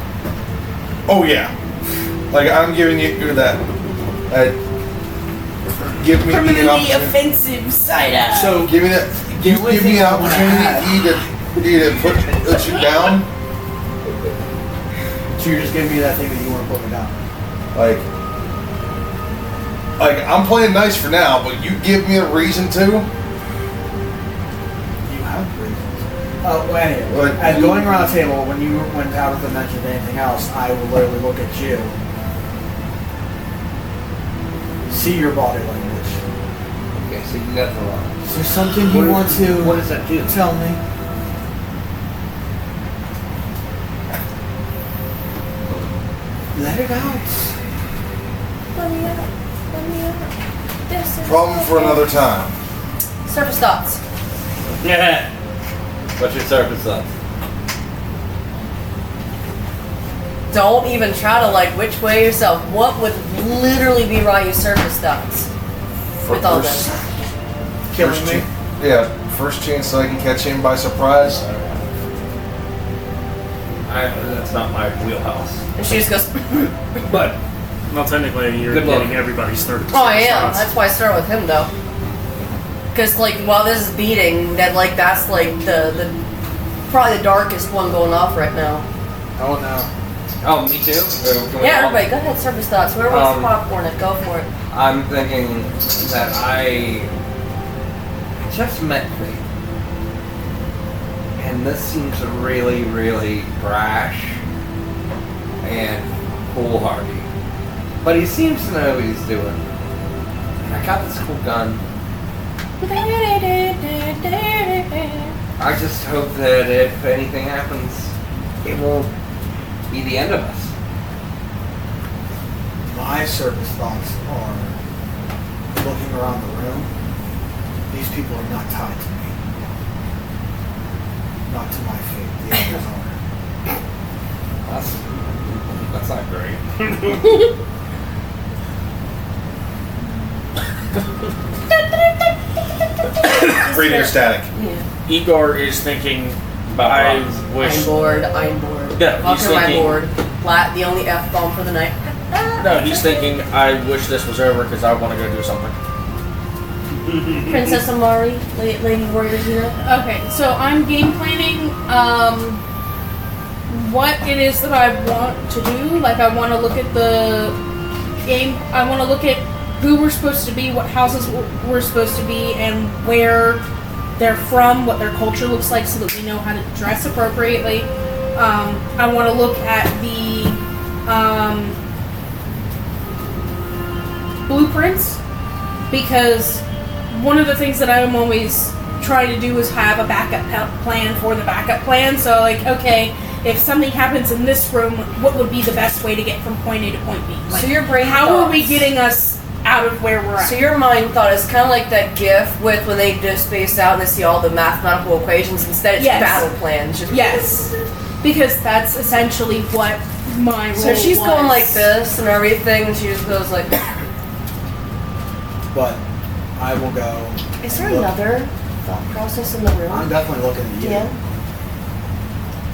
Oh yeah. Like I'm giving you that. Give me the opportunity. offensive side up. So Give me that. You only give me thing an I wanna add- opportunity to put you down. So you're just giving me that thing that you want to put me down. Like I'm playing nice for now, but you give me a reason to. You have reasons. Well, anyway, Like- and going around the table, when you went out of the mention of anything else, I will literally look at you, see your body language. Okay, so you got the line. Is there something you want to What does that do? tell me? Let it out. Let me out. Let me out. This is Problem for another time. Surface thoughts. Yeah. What's your surface thought? Don't even try to like which way yourself. What would literally be Ryu's surface thoughts with all this? Killing me. Yeah, first chance that I can catch him by surprise. That's not my wheelhouse. And she just goes, But Well, technically, you're Good luck. getting everybody's third. oh I am. That's why I start with him though. Because like while this is beating, that like that's like the probably the darkest one going off right now. Oh no. oh, me too. Can we Yeah, all- everybody, go ahead. Surface thoughts. Where was the popcorn? At? Go for it. I'm thinking that I just met Faith. And this seems really, really brash and foolhardy. But he seems to know what he's doing. And I got this cool gun. I just hope that if anything happens, it won't be the end of us. My surface thoughts are looking around the room. These people are not tied to me. Not to my fate. The others are. That's not great. Radio static. Yeah. Igor is thinking, About I rocks. wish. I'm bored. I'm bored. Yeah, he's Walking around thinking- bored. Flat. The only F bomb for the night. No, he's thinking, I wish this was over because I want to go do something. Princess Amari, Lady Warrior Hero. Okay, so I'm game planning what it is that I want to do. Like, I want to look at the game. I want to look at who we're supposed to be, what houses we're supposed to be, and where they're from, what their culture looks like, so that we know how to dress appropriately. I want to look at the blueprints, because one of the things that I'm always trying to do is have a backup plan for the backup plan. So, like, okay, if something happens in this room, what would be the best way to get from point A to point B? Like, So your brain how are we thoughts- getting us out of where we're at? So your mind thought is kind of like that GIF with when they just space out and they see all the mathematical equations. Instead, it's Yes. battle plans. Just Yes, because that's essentially what my role So she's was. going like this and everything, and she just goes like. But I will go. Is and there look. another thought process in the room? I'm definitely looking at you. Yeah.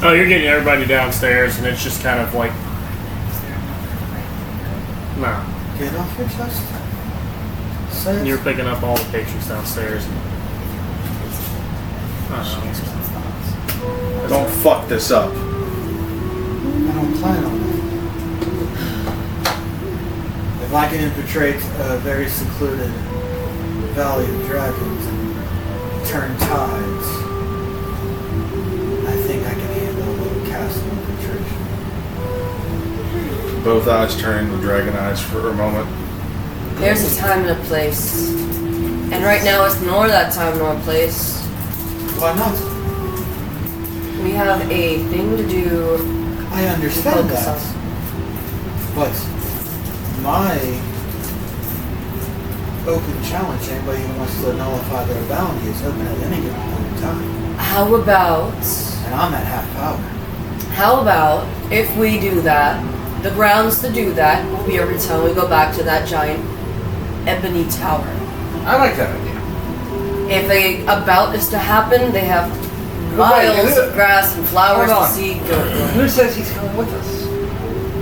Oh, you're getting everybody downstairs, and it's just kind of like, no. Get off your chest. Say it. You're picking up all the pictures downstairs. I don't know. Don't fuck this up. I don't plan on it. If I can infiltrate a very secluded Valley of Dragons and turn tides, I think I can handle a little castle infiltration. Both eyes turn to dragon eyes for a moment. There's a time and a place, and right now it's nor that time nor place. Why not? We have a thing to do. I understand Focus that. on. But my open challenge, anybody who wants to nullify their bounty is open at any given point in time. How about? And I'm at half power. How about if we do that? The grounds to do that will be every time we go back to that giant ebony tower. I like that idea. If a bout is to happen, they have miles of grass and flowers Hold to on. see. Who says he's coming with us?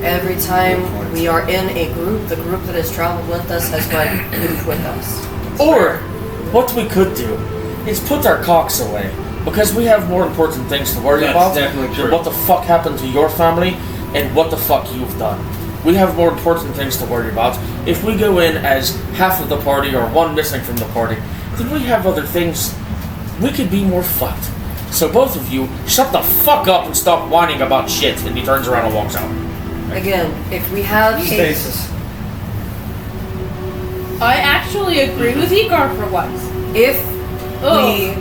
Every time we are in a group, the group that has traveled with us has gone with us. Or, what we could do is put our cocks away, because we have more important things to worry That's about definitely than true. what the fuck happened to your family and what the fuck you've done. We have more important things to worry about. If we go in as half of the party or one missing from the party, then we have other things. We could be more fucked. So both of you, shut the fuck up and stop whining about shit. And he turns around and walks out. Again, if we have Stasis. I actually agree with Igor for once. If Oh, we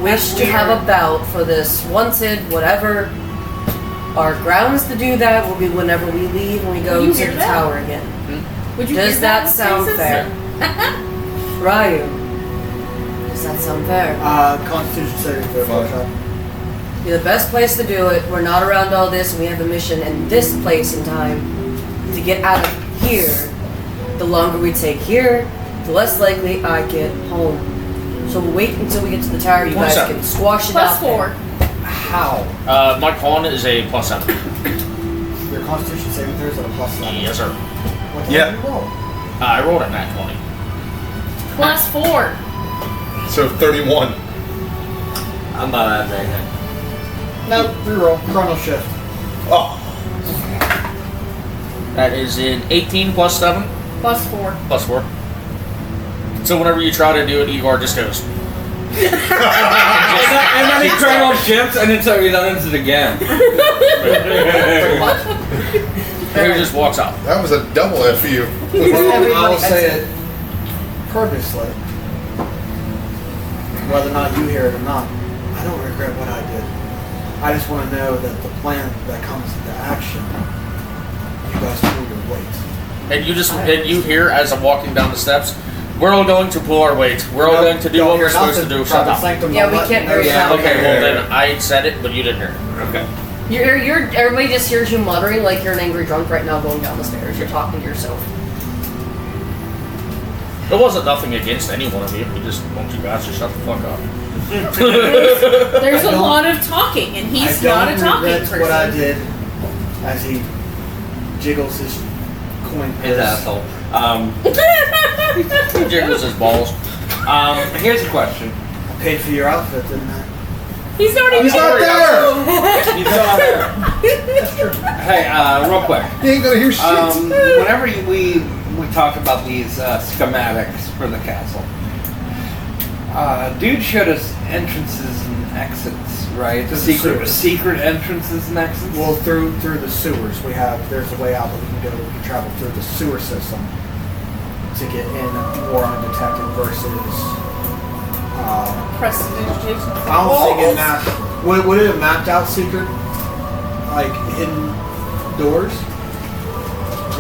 wish to weird. have a bout for this wanted, whatever, our grounds to do that will be whenever we leave and we go You to hear the that? tower again. Would you Does hear that sound Stasis? fair? Ryu, does that sound fair? Constitution saving throw. Fine. Be the best place to do it. We're not around all this, and we have a mission in this place and time to get out of here. The longer we take here, the less likely I get home. So we'll wait until we get to the tower. You guys 27. can squash it Plus out there. 4. How? My con is a +7. Your Constitution saving throws at a +7. Yes, sir. What the Yeah. hell did you roll? I rolled a nat 20. Plus 4. So 31. I'm not that big. Nope, reroll. Chrono shift. Oh, That is an 18 +7 Plus 4. +4. So whenever you try to do it, Igor just goes. And then he crumbled chips, and then so he does it again. Pretty much. And he just walks out. that was a double F you. Everybody I will say exit. it purposely. Whether or not you hear it or not, I don't regret what I did. I just want to know that the plan that comes into action, you guys pull your weight. And you hear as I'm walking down the steps, we're all going to pull our weight. We're all going to do what we're supposed to do. Shut up. Yeah, we can't hear you. Okay, well then I said it, but you didn't hear it. Okay. Everybody just hears you muttering like you're an angry drunk right now going down the stairs. You're talking to yourself. It wasn't nothing against any one of you. We just want you guys to shut the fuck up. There's a don't- lot of talking, and he's I not don't a talking regret person. what I did as he jiggles his coin His purse. asshole. He jiggles his balls. Here's a question. I paid for your outfit, didn't I? He's not even He's not there! You saw there. Hey, real quick. He ain't gonna hear shit. Whenever we talk about these schematics for the castle, dude showed us entrances and exits, right? To the sewers. Secret entrances and exits. Well, through the sewers, there's a way out that we can go. We can travel through the sewer system to get in more undetected versus. Prestidigitation. I don't think it mapped. Would it have mapped out secret, like hidden doors? I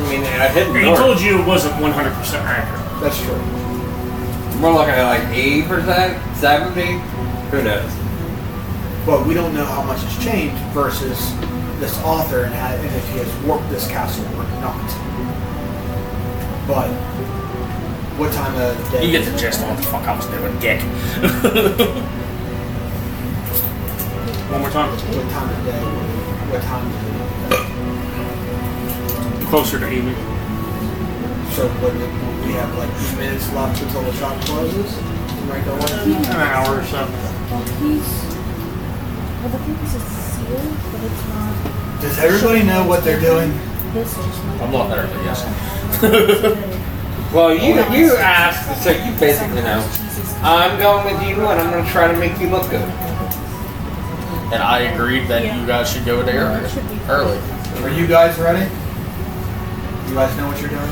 mean, a hidden He door. told you it wasn't 100% accurate. That's true. We're looking at like 80%, 70%. Who knows? But we don't know how much has changed versus this author and if he has warped this castle or not. But what time of day? You get the gist of what the fuck I was doing, dick. One more time. What time of day? What time of Closer to evening. day? So what, we have like minutes left until the shop closes? Right away? An hour or so. Well, the thing is it's sealed, but it's not. Does everybody know what they're doing? This just might I'm not there, but yes. Well, you asked, so you basically know. I'm going with you, and I'm going to try to make you look good. And I agreed that you guys should go there early. Are you guys ready? You guys know what you're doing?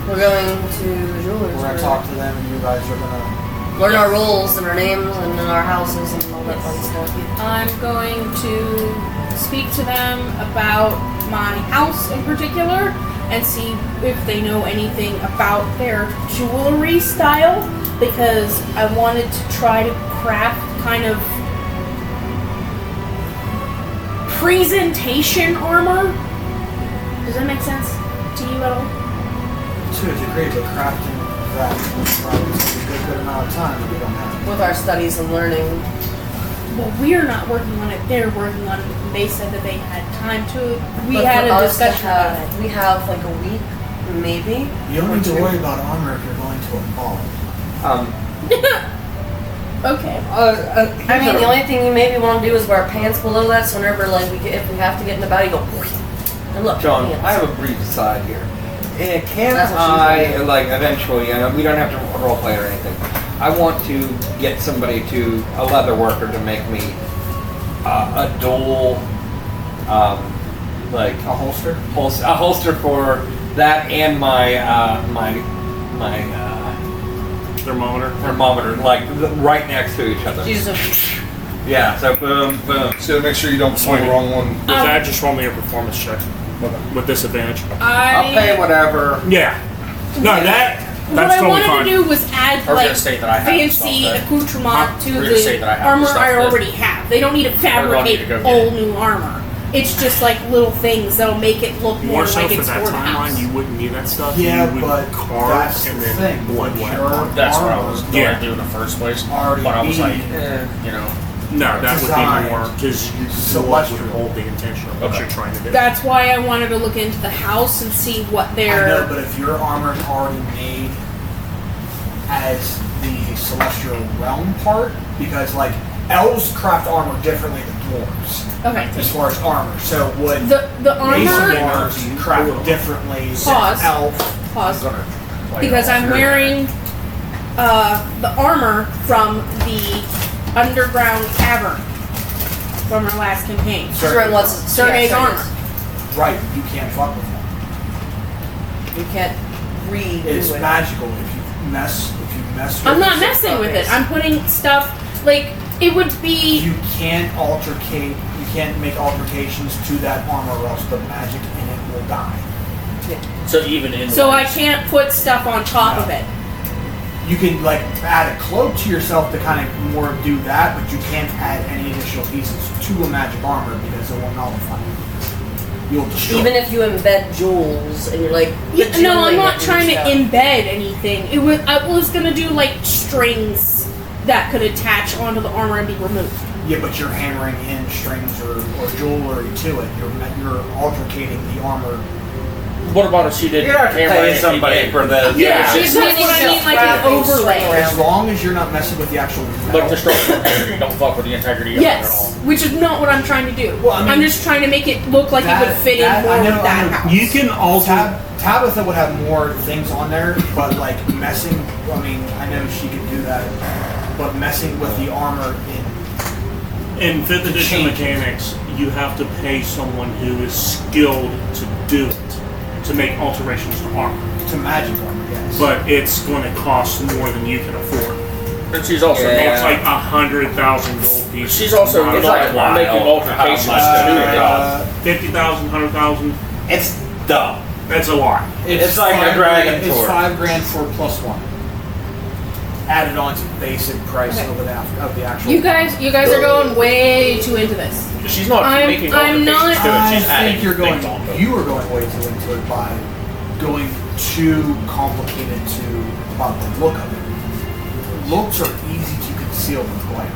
We're going to the jewelers. We're gonna talk to them and you guys are gonna... Learn our roles and our names and our houses and all that fun stuff. I'm going to speak to them about my house in particular and see if they know anything about their jewelry style, because I wanted to try to craft kind of presentation armor. Does that make sense to you at all? To a degree, but crafting that probably takes a good amount of time that we don't have. With our studies and learning. Well, we're not working on it. They're working on it. They said that they had time to. We But had for a us to discussion about have- it. We have like a week, maybe. You don't need to worry about armor if you're going to a ball. Okay. I mean, the only thing you maybe want to do is wear pants below that, so whenever like if we have to get in the battle, you go. And look, John, yes. I have a brief aside here. Can't That's what I, she's like, eventually, we don't have to roleplay or anything. I want to get somebody a leather worker to make me a dual, like, A holster? a holster for that and my thermometer, like, right next to each other. Jesus. Yeah, so boom, boom. Just gotta make sure you don't pull the wrong one. With that, just roll me a performance check with disadvantage. I'll pay whatever. Yeah. No, that's What I totally wanted fine. to do was add I was like gonna say that I have fancy stuff that- accoutrement to We're gonna say that I the have armor stuff I that- already have. They don't need to need fabricate to go get whole it. new armor. It's just like little things that'll make it look more More so like for it's that for the house. timeline, you wouldn't need that stuff. Yeah, you would but carve that's and the then thing. blood Like, wet. your That's what I armor was going Yeah. to do in the first place. already But I was like, being you know, No, that would designed be more because you celestial. would hold the intention of what Okay. you're trying to do. That's why I wanted to look into the house and see what I their. know, but if your armor is already made as the celestial realm part, because like elves craft armor differently than dwarves Okay. as far as armor. So would The Mason armor. armors craft differently Pause. than elf? Pause. I'm gonna play Because it off I'm here. wearing the armor from the underground cavern from our last campaign. Certain what's Sergei's armor. Right, you can't fuck with them. You can't redo It's it. magical if you mess with I'm not it. messing with it. I'm putting stuff like it would be. You can't altercate. You can't make alterations to that armor, or else the magic in it will die. So even in So I can't put stuff on top of it. You can like add a cloak to yourself to kind of more do that, but you can't add any additional pieces to a magic armor because it will nullify it. You'll destroy. Even it. if you embed jewels and you're like, Yeah, no, I'm jeweling not it trying to and stuff. embed anything. I was gonna do like strings that could attach onto the armor and be removed. Yeah, but you're hammering in strings or jewelry to it. You're altercating the armor. What about if she did? You're gonna have to hammer pay it somebody again? for this. Yeah, Yeah, she's that's what I mean, like an wrapping overlay. string As around. long as you're not messing with the actual metal. But the structural integrity don't fuck with the integrity of it at Yes, all. which is not what I'm trying to do. Well, I mean, I'm just trying to make it look like it would fit in that- more I know- with that I know. house. You can alter. Tabitha would have more things on there, but like messing. I mean, I know she could do that, but messing with the armor In 5th edition change it. mechanics, you have to pay someone who is skilled to do it, to make alterations to armor. to magic armor, yes. But it's going to cost more than you can afford. And she's also It's like 100,000 gold pieces. she's also Not making, a lot. making altercations to 50,000, 100,000. It's dumb. That's a lot. It's like a $5 dragon grand- It's sword. $5,000 for +1. Added on to the basic price Okay. of the actual. You guys are going way too into this. it. She's not I'm- making I'm altercations not- to it. I She's adding think you're going. things onto it. You are going way too into it by going too complicated to about the look of it. Looks are easy to conceal with glare.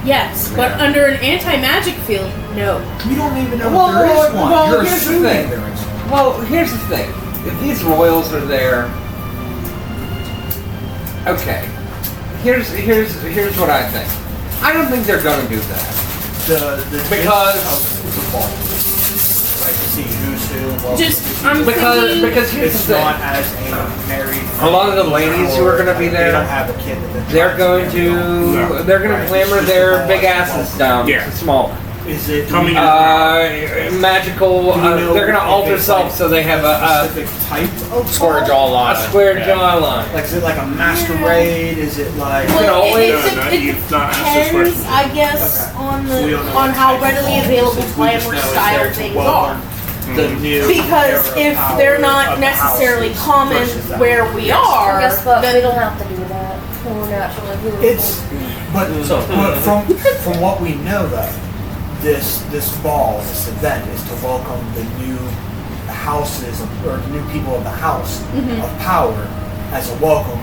Yes, but under an anti-magic field, no. You don't even know Well, if there is well, one. well, You're here's the assuming thing. there is one. Well, here's the thing. If these royals are there, okay. Here's what I think. I don't think they're gonna do that. The Because- it's a ball. Right to see who's who. Well, Just it's I'm thinking. Because here's it's the thing. not as a married. A lot of the ladies who are gonna be They there, don't have a kid that they're going to Right. clamor It's their just big a ball. asses down Yeah. to small. Is it Coming Magical. Do we know They're gonna if alter it's self like so they have a specific type of Square ball? jawline. square Yeah. jawline. Like, is it like a masquerade? Is it like? Well, always- You've not asked this depends, question. I guess, Okay. on So we don't know on what how type of readily ball. available We just glamour know it's style there to things welcome are. the new Because era of if power they're of not the necessarily houses common versus that. where we Yes. are, Guess what? then We don't have to do that. We're naturally beautiful. It's but from what we know though, this ball, this event is to welcome the new houses or new people of the house of power as a welcome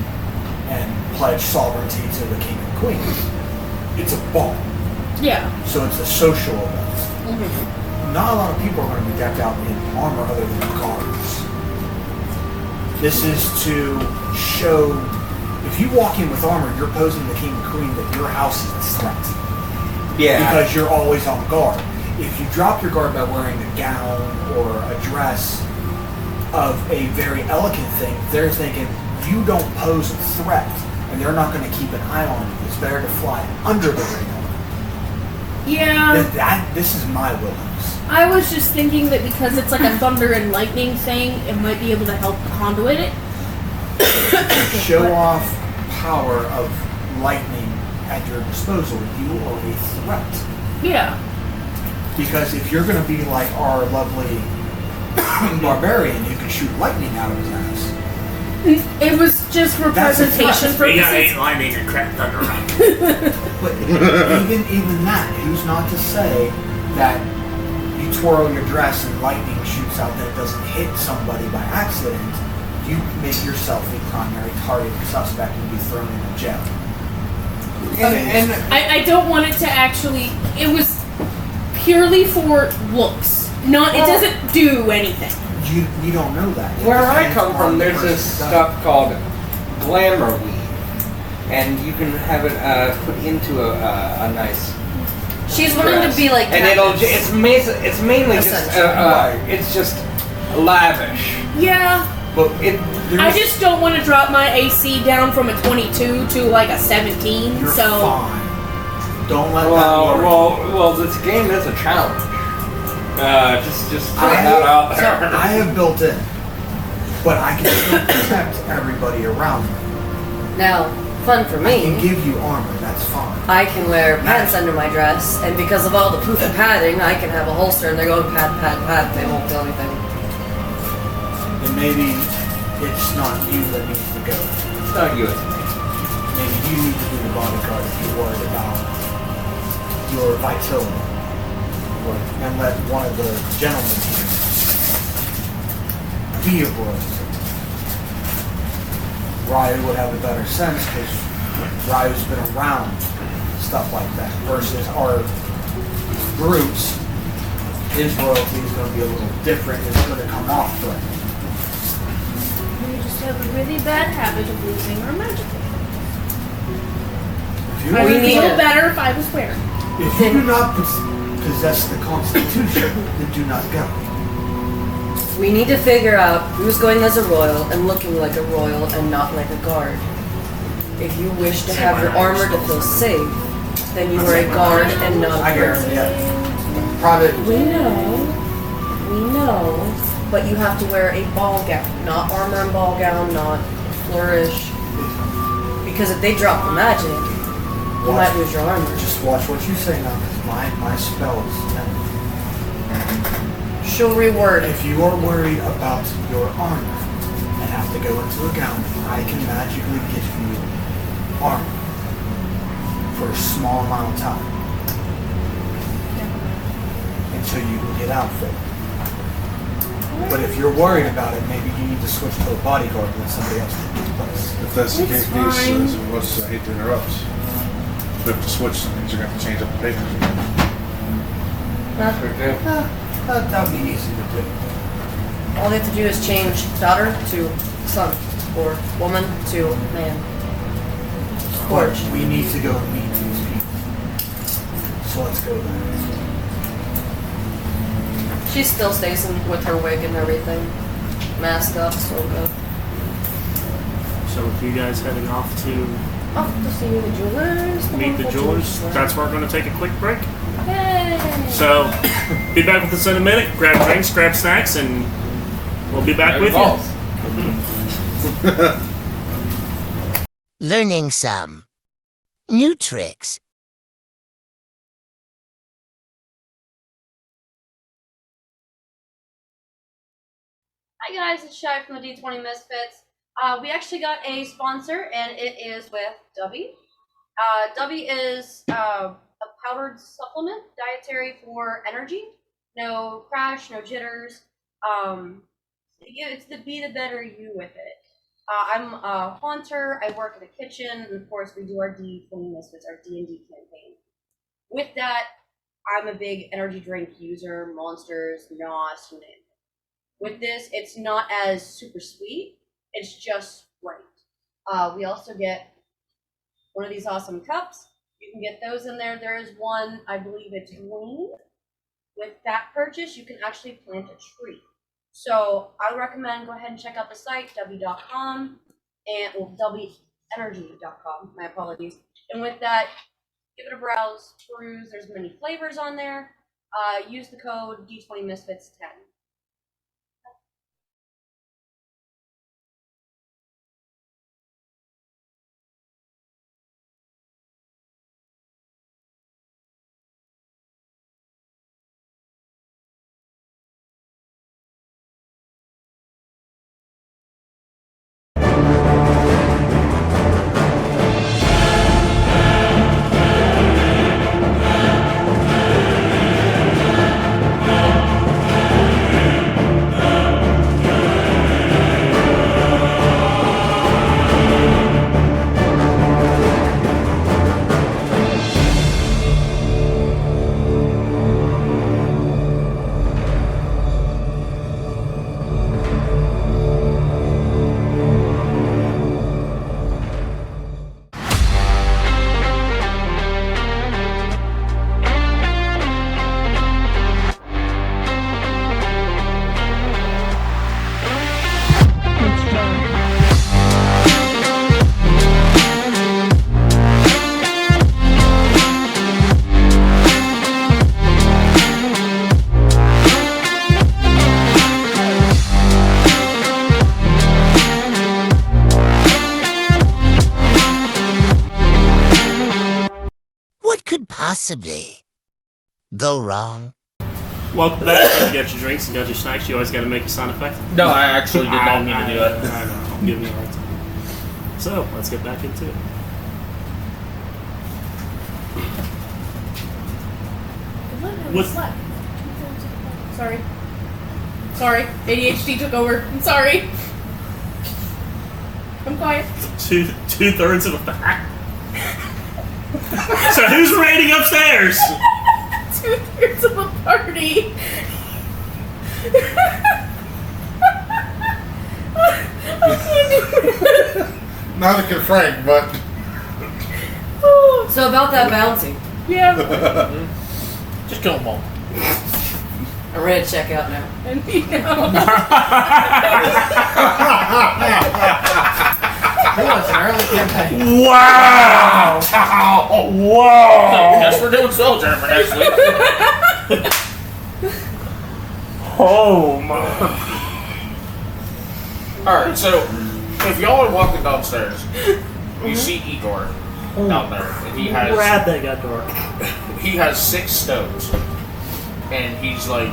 and pledge sovereignty to the king and queen. It's a ball, yeah. so it's a social event. Not a lot of people are going to be decked out in armor other than guards. This is to show, if you walk in with armor, you're posing the king and queen that your house is a threat. Yeah. Because you're always on guard. if you drop your guard by wearing a gown or a dress of a very elegant thing, they're thinking you don't pose a threat, and they're not going to keep an eye on you. It's better to fly under the radar. Yeah. This is my Willows. I was just thinking that because it's like a thunder and lightning thing, it might be able to help conduit it. Show off power of lightning at your disposal. You are a threat. Yeah. Because if you're going to be like our lovely barbarian, you can shoot lightning out of his ass. It was just for That's a presentation threat. You got purposes. 8 lightning and crap thunder around. But even that, who's not to say that you twirl your dress and lightning shoots out that it doesn't hit somebody by accident, you make yourself a primary target suspect and be thrown in a jail. And I don't want it to actually. It was purely for looks. Not. It doesn't do anything. You don't know that. It where I depends come on from, the there's this person's diet. stuff called glamour weed, and you can have it put into a nice. She's wanting to be like and Katniss. it's mainly just Essentially. it's just lavish. Yeah. But I just don't want to drop my AC down from a 22 to like a 17. You're So fine. Don't let that worry. Well, this game is a challenge. Just put I that out so there. I have built in, but I can still protect everybody around me. Now, fun for I can me, give you armor. That's fine. I can wear pants under my dress, and because of all the poof and padding, I can have a holster and they go pad, pad, pad. They won't feel anything. And maybe it's not you that needs to go. It's not you. It's me. Maybe you need to be the bodyguard if you're worried about your vitality. And let one of the gentlemen here be your boys. Ryu would have a better sense because Ryu's been around stuff like that. Versus our groups, his royalty is going to be a little different. It's going to come off threatening. we just have a really bad habit of losing our magic. If you I would need feel to- better if I was wearing. If you do not possess the Constitution, then do not go. We need to figure out who's going as a royal and looking like a royal and not like a guard. If you wish to have your armor to feel safe, then you are a guard and not I a guarantee guard. it. Private. We know, but you have to wear a ball gown, not armor and ball gown, not flourish. Because if they drop the magic, you might lose your armor. Just watch what you say now, because my spells. She'll reword it. If you are worried about your armor and have to go into a gown, I can magically give you armor for a small amount of time until you can get outfit. But if you're worried about it, maybe you need to switch to a bodyguard and let somebody else take your place. If that's the It's case, fine. I hate to interrupt. If we have to switch some things, you're going to have to change up the papers. That's what we do. That would be easy to do. All they have to do is change daughter to son, or woman to man. But we need to go meet these people. So let's go there. She still stays in with her wig and everything. Mask up, still good. So with you guys heading off to Off to see the jewelers. meet the jewelers, that's where we're going to take a quick break. Yay! So, be back with us in a minute. Grab drinks, grab snacks, and we'll be back with Balls. you. Learning some new tricks. Hi guys, it's Shy from the D20 Misfits. We actually got a sponsor, and it is with Dubby. Dubby is a powdered supplement, dietary for energy. No crash, no jitters. It's the be the better you with it. I'm a haunter. I work in the kitchen, and of course we do our D20 Misfits, our D&D campaign. With that, I'm a big energy drink user, Monsters, NOS, you name it. With this, it's not as super sweet. It's just right. We also get one of these awesome cups. You can get those in there. There is one, I believe it's green, with that purchase, you can actually plant a tree. So I would recommend go ahead and check out the site, w.com, and wenergy.com, my apologies. And with that, give it a browse, peruse, there's many flavors on there. Use the code D20 Misfits 10. What could possibly go wrong? Welcome back. You got your drinks and got your snacks. You always got to make a sound effect. No, I actually did not mean to do that. I know. Give me a hard time. So let's get back into it. What's Sorry. Sorry. ADHD took over. I'm sorry. I'm quiet. two-thirds of a pack? So who's raiding upstairs? 2/3 of a party. Neither can Frank, but So about that bounty. Yeah. Just kill them all. I'm ready to check out now. And you know. It's an early campaign. Wow! Wow! Guess we're doing Soul German next week. Oh my! Alright, so if y'all are walking downstairs, you see Igor down there, and he has Glad that got dark. he has 6 stones, and he's like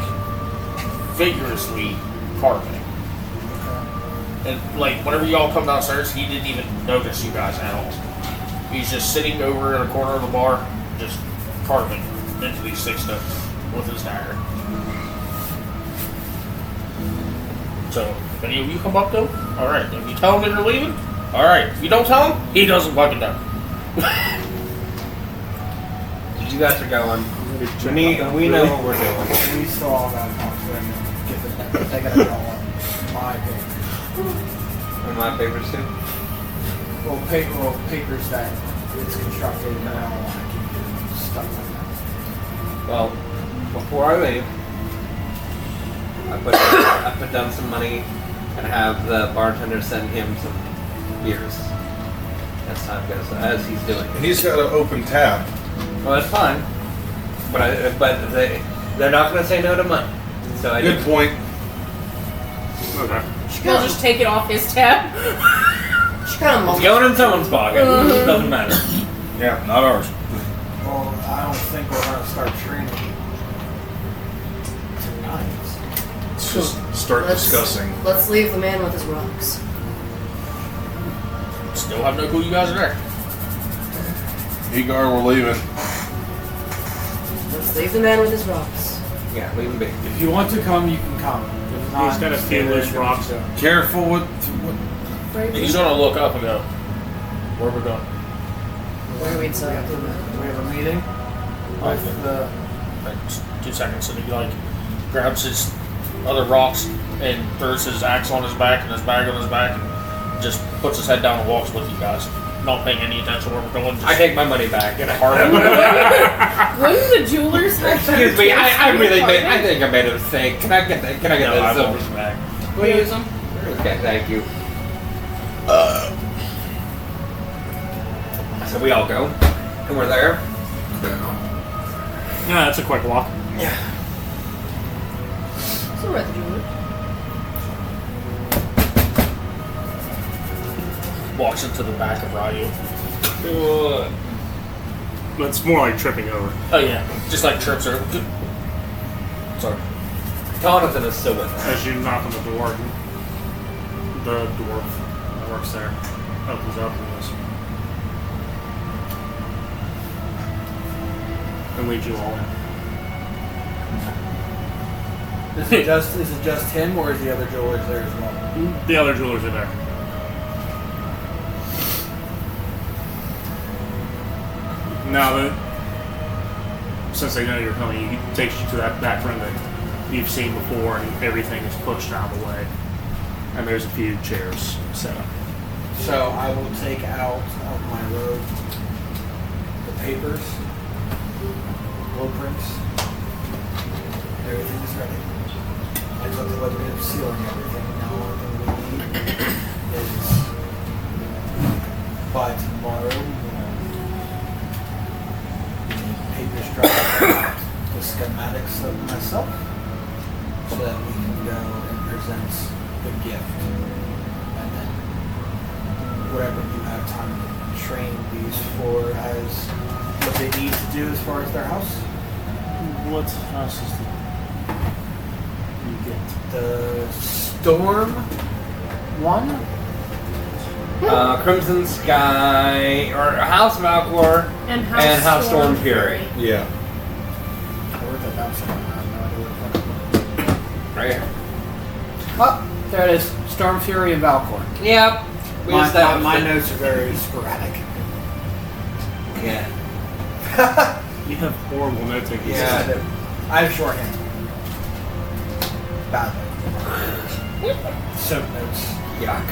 vigorously carving. And like whenever y'all come downstairs, he didn't even notice you guys at all. He's just sitting over in a corner of the bar, just carving into these 6 stones with his dagger. So if any of you come up to him, alright. If you tell him that you're leaving, alright. If you don't tell him, he doesn't fucking know. You guys are going. We know what we're doing. We still all gotta talk to them and get the, they gotta go on my paper. On my papers too. Well, papers that it's constructed and I don't want to keep doing stuff like that. Well, before I leave, I put down some money and have the bartender send him some beers as time goes, as he's doing. and he's got an open tab. Well, that's fine, but they're not going to say no to money. So I Good point. Okay. He'll just take it off his tab. She kind of It's mumbles. going in someone's pocket. It doesn't matter. Yeah, not ours. Well, I don't think we're gonna start training tonight. Let's just start discussing. Let's leave the man with his rocks. Still have no clue you guys are there. Igor, we're leaving. Let's leave the man with his rocks. Yeah, leave him be. If you want to come, you can come. If not, He's got a few loose rocks. Careful with. He's gonna look up and go, where we going? Where we'd say. We have a meeting with the. Like 2 seconds, and he like grabs his other rocks and throws his axe on his back and his bag on his back and just puts his head down and walks with you guys. not paying any attention where we're going. Just I take my money back in a heartbeat. Wouldn't the jewelers have Excuse me, I really made. I think I made a mistake. Can I get that? Can I get No, I those won't. silvers back? We'll use them. Okay, thank you. So we all go, and we're there. Yeah, that's a quick walk. So we're at the jeweler. Walks into the back of Ryu. But it's more like tripping over. Oh yeah, just like trips her. Sorry. Jonathan is still with us. As you knock on the door, the dwarf that works there opens up and leads you all in. Is it just him, or is the other jewelers there as well? The other jewelers are there. Now, since they know you're coming, he takes you to that back room that you've seen before, and everything is pushed out of the way. And there's a few chairs set up. So I will take out of my robe the papers, blueprints. Everything is ready. I took a little bit of sealing everything. Now the only thing we need is by tomorrow. Papers dropped out the schematics of myself so that we can go and present the gift. And then whatever you have time to train these for as what they need to do as far as their house. What house is you get? The Storm one? Crimson Sky, or House of Alcor, And House Storm Fury. Yeah. I wrote that down somewhere. I have no idea what Right here. Oh, there it is. Storm Fury and Valcor. Yep. We established My it. notes are very sporadic. Yeah. You have horrible note taking. Yes, I do. I have shorthand. Badly. Soap notes. Yuck.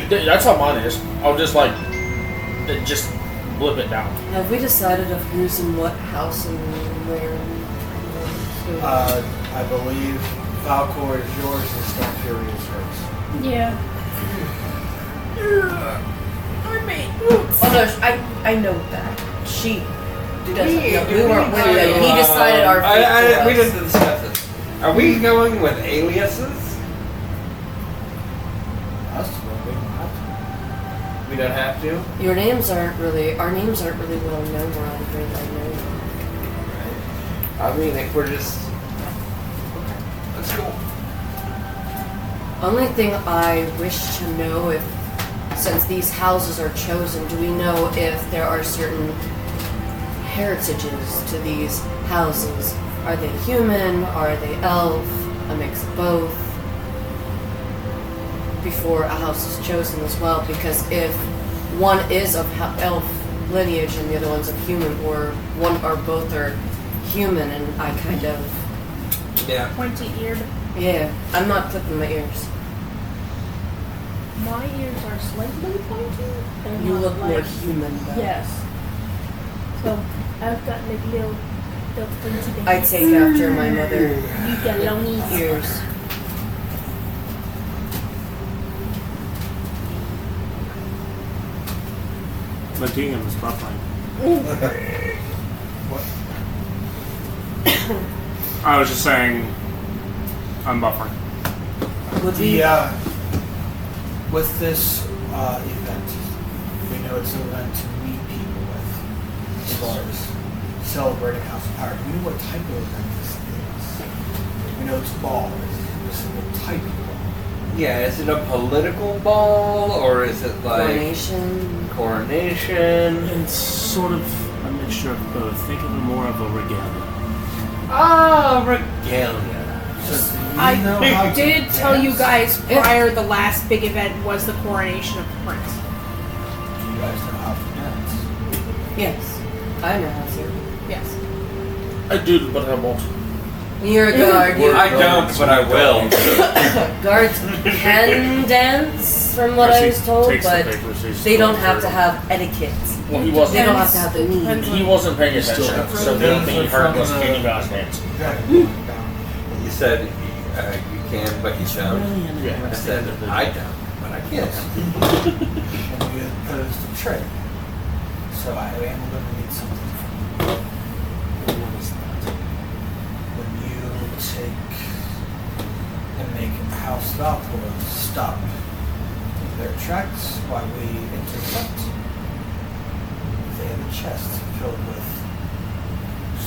That's how mine is. I'll just like, just blip it down. Have we decided of who's in what house and where? I believe Valcor is yours and Storm Fury is hers. Yeah. Oh no, I know that. She doesn't. No, we weren't with them. He decided our fate for We us. didn't discuss this. Are we going with aliases? Us, well, we don't have We don't have to. Our names aren't really well known around here. I know. I mean, if we're just... Let's go. Only thing I wish to know if, since these houses are chosen, do we know if there are certain heritages to these houses? Are they human? Are they elf? A mix of both? Before a house is chosen as well, because if one is of elf lineage and the other one's of human, or one or both are human, and I kind of... Yeah. Pointy-eared. Yeah, I'm not clipping my ears. My ears are slightly pointy. They're You not look more like- human though. Yes. So I've got like little pointy I take after my mother You got long ears. ears. Latina is buffering. What? I was just saying, I'm buffering. Would we? With this event, we know it's an event to meet people with, as far as celebrating House of Power. Do we know what type of event this is? We know it's a ball. This is what type of ball. Yeah, is it a political ball, or is it like... Coronation? It's sort of a mixture of both. Think of it more of a regalia. Ah, regalia. I did tell you guys prior the last big event was the coronation of the prince. Do you guys know how to dance? Yes, I know how to. Yes. I do, but I won't. You're a guard. I don't, but I will. Guards can dance, from what I was told, but they don't have to have etiquette. Well, he They wasn't. don't have to have the need. He wasn't paying attention, so the only thing he heard was "Can you guys dance?" You said you can, but you don't. Yeah. I said I don't, but I can. And we opposed to trade. So I am going to need something from you. What is that? When you take and make House Valpor stop their tracks while we intercept, they have a chest filled with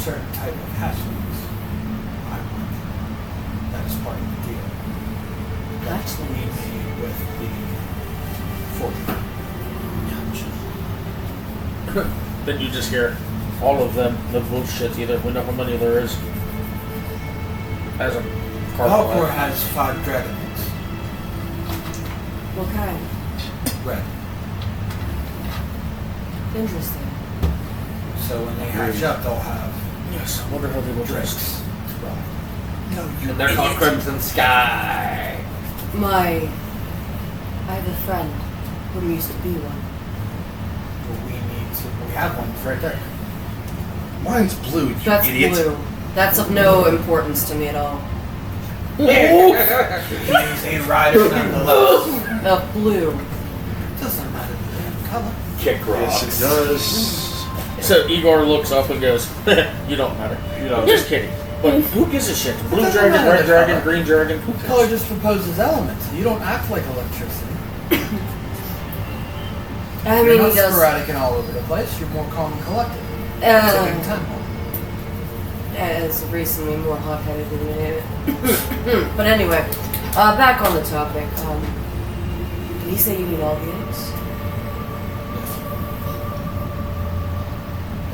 certain type of hashings. I want that is part of the deal. That's We made with the fortune. Then you just hear all of them, the bullshit either. We know how many there is. As a Valpor has 5 dragon eggs. What kind? Red. Interesting. So when they hatch up, they'll have Yes, I wonder how they will dress. drinks to ride. No, you And they're called idiot. Crimson Sky. I have a friend who used to be one. We have one right there. Mine's blue, you That's idiot. blue. That's of no importance to me at all. He's a rider nonetheless. Of blue. Doesn't matter the damn color. Kick rocks. Yes, it does. So Igor looks up and goes, "You don't matter. You don't. Just kidding. But who gives a shit? Blue doesn't dragon, matter red the dragon, color. green dragon. Who Color cares? just proposes elements. You don't act like electricity. I You're mean, not he does. sporadic and all over the place. You're more calm and collected. It's Uh, a big temple. As recently more hot-headed than me. But anyway, back on the topic. Did he say you need all the eggs?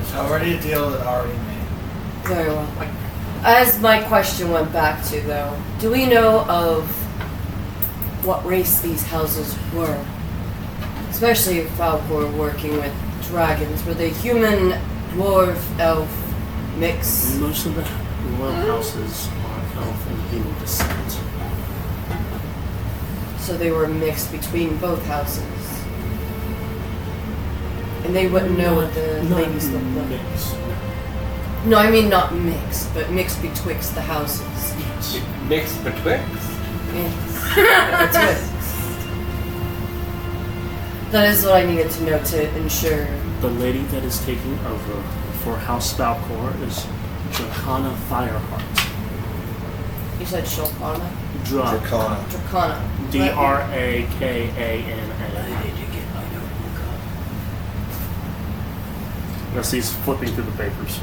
It's already a deal that already made. Very well. As my question went back to, though, do we know of what race these houses were? Especially if Falcor working with dragons. Were they human, dwarf, elf, mix? Most of the royal houses are elf and human descent. So they were mixed between both houses. And they wouldn't know what the ladies looked like. Mix. No, I mean not mixed, but mixed betwixt the houses. Mixed betwixt. Yes. Betwixt. That is what I needed to know to ensure. The lady that is taking over for House Valcor is Dracana Fireheart. You said Shulkana? Dracana. Dracana. Drakana. As he's flipping through the papers.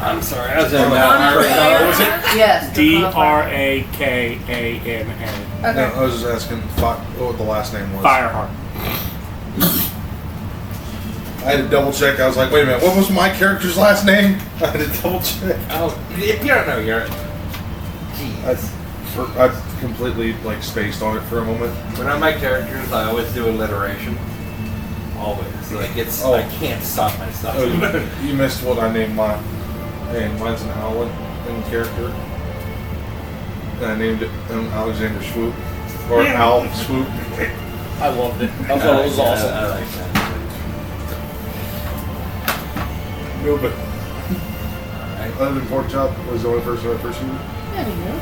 I'm sorry, I was in that. Was it? Yes. Drakana. No, I was just asking what the last name was. Fireheart. I had to double check. I was like, wait a minute, what was my character's last name? I had to double check. Oh, if you don't know, you're. I completely spaced on it for a moment. When I make characters, I always do alliteration. Always. Like it's. Oh. I can't stop myself. Oh, you missed what I named mine. And mine's an Alan in character. And I named it Alexander Swoop. Or Al Swoop. I loved it. I thought it was awesome. I like that. No, but other than Pork Chop was the only person I pursued. There you go.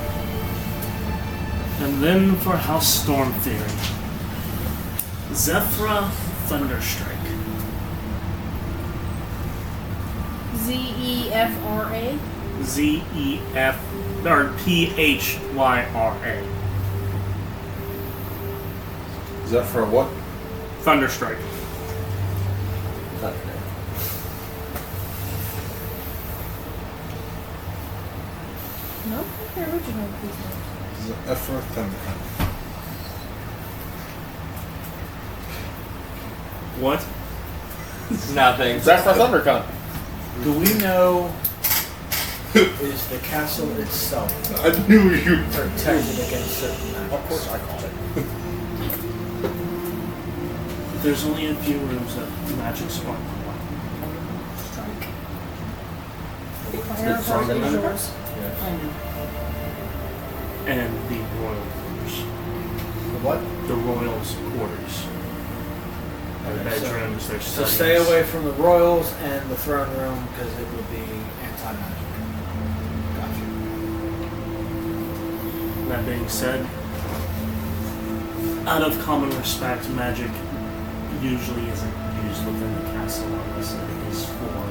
And then for House Storm Theory. Zephyra Thunderstrike. Zefra. Z-E-F or P-H-Y-R-A. Is that for what? Thunderstrike. No, the original piece. Is it F for Thunder? What? Nothing. That's for ThunderCon. Do we know is the castle itself I knew you. protected against certain magic? Of course I called it. There's only a few rooms that magic spark. fire The throne is room? yours. Yes. And the royal quarters. The what? The royals' quarters. Their bedrooms, their So studies. stay away from the royals and the throne room because it would be anti-magic. Gotcha. That being said, out of common respect, magic usually isn't used within the castle unless it is for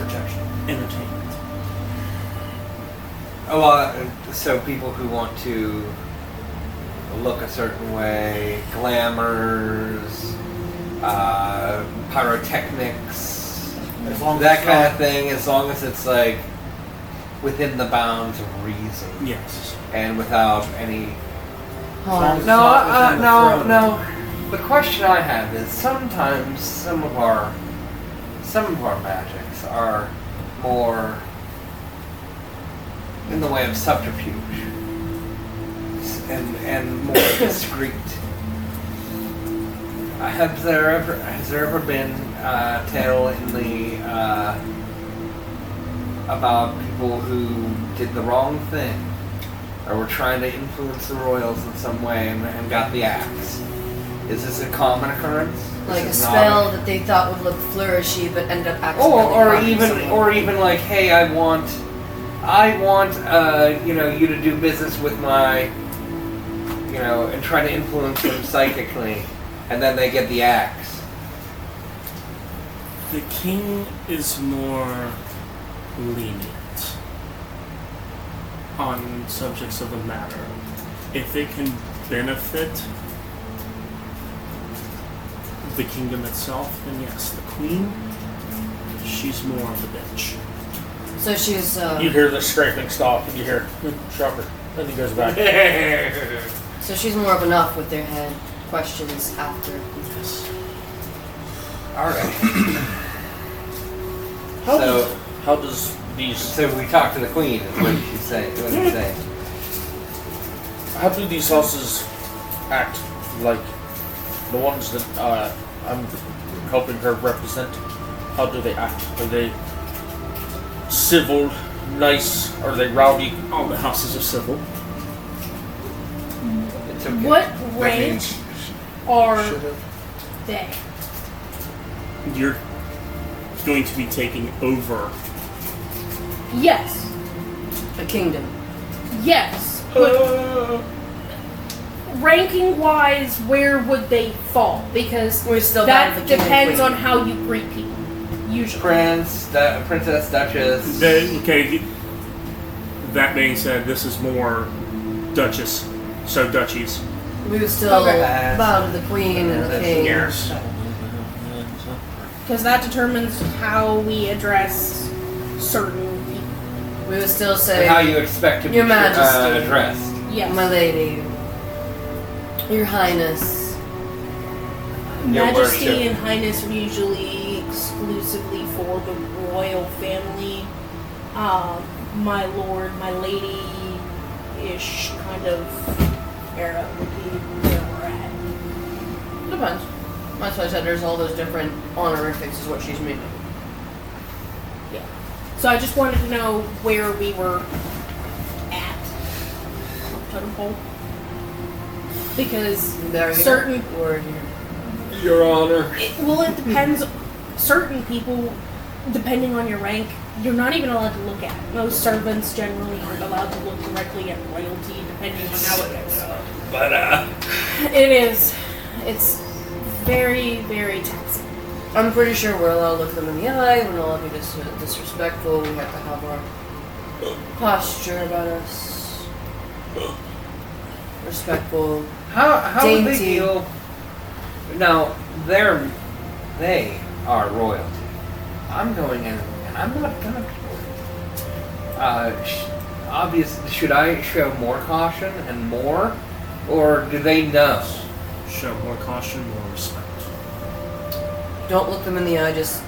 Protection. entertainment. So people who want to look a certain way, glamours, pyrotechnics, As long as that it's kind not- of thing, as long as it's like within the bounds of reason Yes. and without any. long as it's No, not within the no, throne. no. The question I have is sometimes some of our magics are more in the way of subterfuge and more discreet. Has there ever been a tale in the about people who did the wrong thing or were trying to influence the royals in some way and got the axe? Is this a common occurrence? Like a This is not spell that they thought would look flourishy, but end up accidentally or even like, hey, I want you to do business with my, and try to influence them psychically, and then they get the axe. The king is more lenient on subjects of the matter. If it can benefit the kingdom itself, then yes. The queen, she's more of a bitch. So she's You hear the scraping stop, and you hear shocker. Then he goes back. so she's more of enough with their head questions after. Yes. Alright. How does these? So we talked to the queen, is what you say. What did you say? How do these houses act like the ones that I'm helping her represent? How do they act? Are they civil, nice? Are they rowdy? All the houses are civil. It's okay. What That rank means are should've. they? You're going to be taking over. Yes. A kingdom. Yes. But ranking wise, where would they fall? Because We're still that down to the king and depends queen. on how you greet people. Usually. Princess, Duchess. Okay. That being said, this is more duchess, so duchies. We would still Okay. bow to the queen and the king. Yes. Because that determines how we address certain people. We would still say, How you expect to be Your Majesty. addressed. Yes. my lady, your highness. Your Majesty worship. and Highness are usually exclusively for the royal family. My lord, my lady-ish kind of era would be where we're at. Depends. That's why I said there's all those different honorifics is what she's meaning. Yeah. So I just wanted to know where we were at. Totem pole. Because There you certain go. Word here. Your Honor. it depends. Certain people, depending on your rank, you're not even allowed to look at. Most servants generally aren't allowed to look directly at royalty, depending on how it goes. But It is. It's very, very taxing. I'm pretty sure we're allowed to look them in the eye. We're not allowed to be disrespectful. We have to have our posture about us. Respectful. how would they Dainty. deal? Now they are royalty. I'm going in, and I'm not gonna be royalty. Obviously, should I show more caution and more, or do they know? Show more caution, more respect. Don't look them in the eye. Just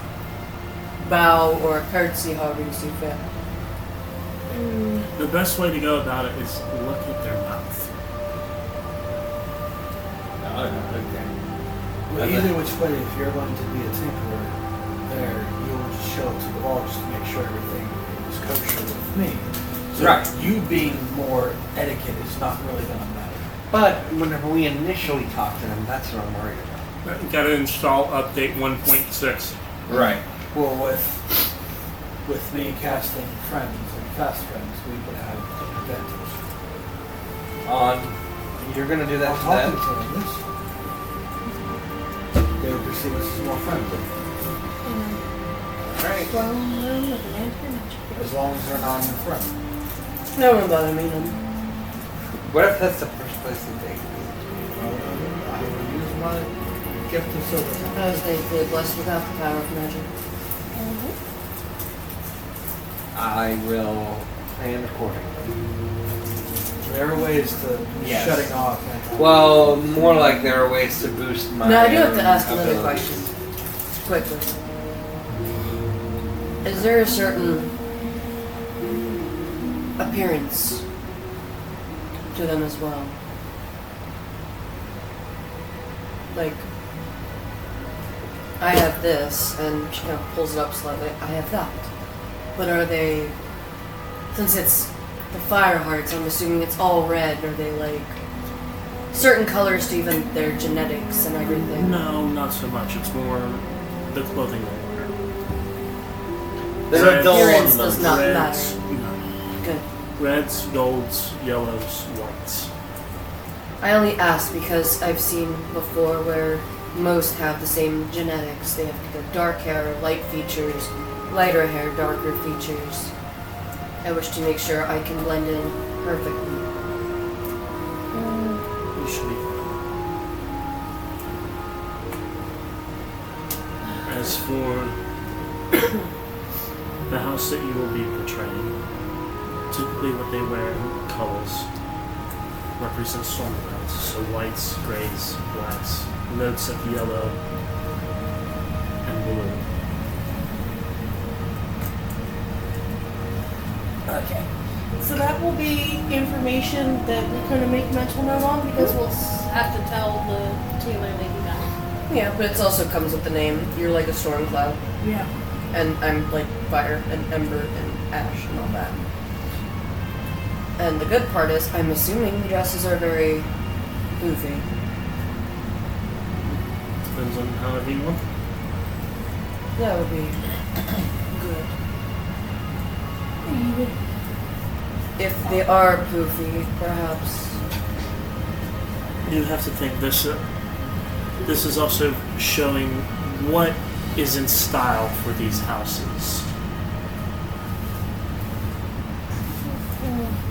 bow or curtsy, however you see fit. The best way to go about it is look at their mouth. Well, either which way, if you're going to be a tinkerer there, you'll show it to the ball just to make sure everything is kosher with me. So Right. you being more etiquette is not really going to matter. But whenever we initially talk to them, that's what I'm worried about. You gotta install update 1.6. Right. Well, with me casting friends and fast friends, we would have an advantage. You're gonna do that I'm to talking them? to them, yes. They would perceive us as more friendly. Right. As long as they're not in front. No one bother me. What if that's the first place that they go? I will use my gift of silver. I was thankfully blessed without the power of magic. I will plan accordingly. There are ways to Yes. shutting off. Well, more like there are ways to boost my. Now I do have to ask another abilities. question. Quickly. Is there a certain appearance to them as well? Like, I have this, and she kind of pulls it up slightly. I have that. But are they, since it's the fire hearts, I'm assuming it's all red. Are they like certain colors to even their genetics and everything? No, not so much. It's more the clothing they wear. They're dull on Appearance them. does not Reds, matter. no. Good. Reds, golds, yellows, whites. I only ask because I've seen before where most have the same genetics. They have either dark hair, light features, lighter hair, darker features. I wish to make sure I can blend in perfectly. You should be fine. As for the house that you will be portraying, typically what they wear in colors represents storm clouds. So whites, grays, blacks, notes of yellow and blue. Okay. So that will be information that we kind of make mental note on because we'll have to tell the tailor lady that. Yeah, but it also comes with the name. You're like a storm cloud, Yeah. and I'm like fire and ember and ash and all that. And the good part is, I'm assuming the dresses are very goofy. Depends on however you want them. That would be good. If they are poofy, perhaps. You have to think this. This is also showing what is in style for these houses.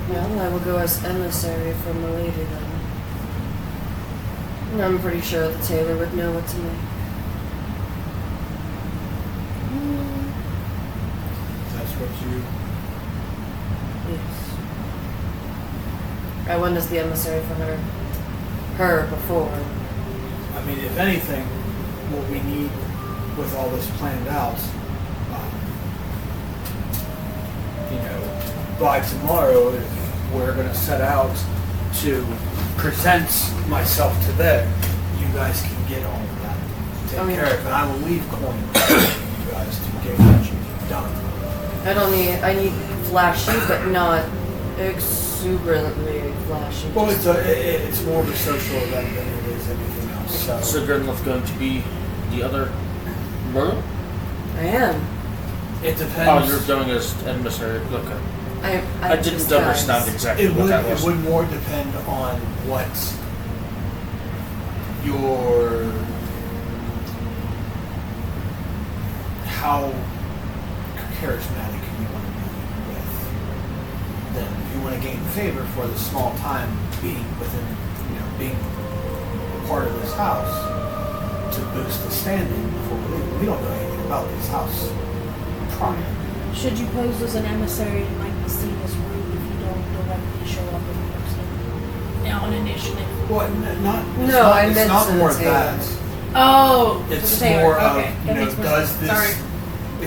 Well, I will go as emissary from the lady then. And I'm pretty sure the tailor would know what to make. That's what you. Yes. I went as the emissary for her. Her before. I mean, if anything, what we need with all this planned out, by tomorrow, we're going to set out to present myself to them. You guys can get all of that taken care of, and I will leave coin for you guys to get what you need done. I need flashy, but not exuberantly flashy. Well, it's more of a social event than it is anything else. So Grimloth's going to be the other room? I am. It depends. Oh, you're going as emissary. Okay. I didn't disguise. understand exactly It what would, that was. it would more depend on what your how charismatic you want to be with them. If you want to gain favor for the small time being within, being part of this house to boost the standing before we leave. We don't know anything about this house prior. Should you pose as an emissary, it might be seen as rude if you don't directly show up in person. Now, on initiative. Well, I it's meant not to more of say that. Oh, It's the tailor. more of, Okay, that makes more does sense. this, Sorry.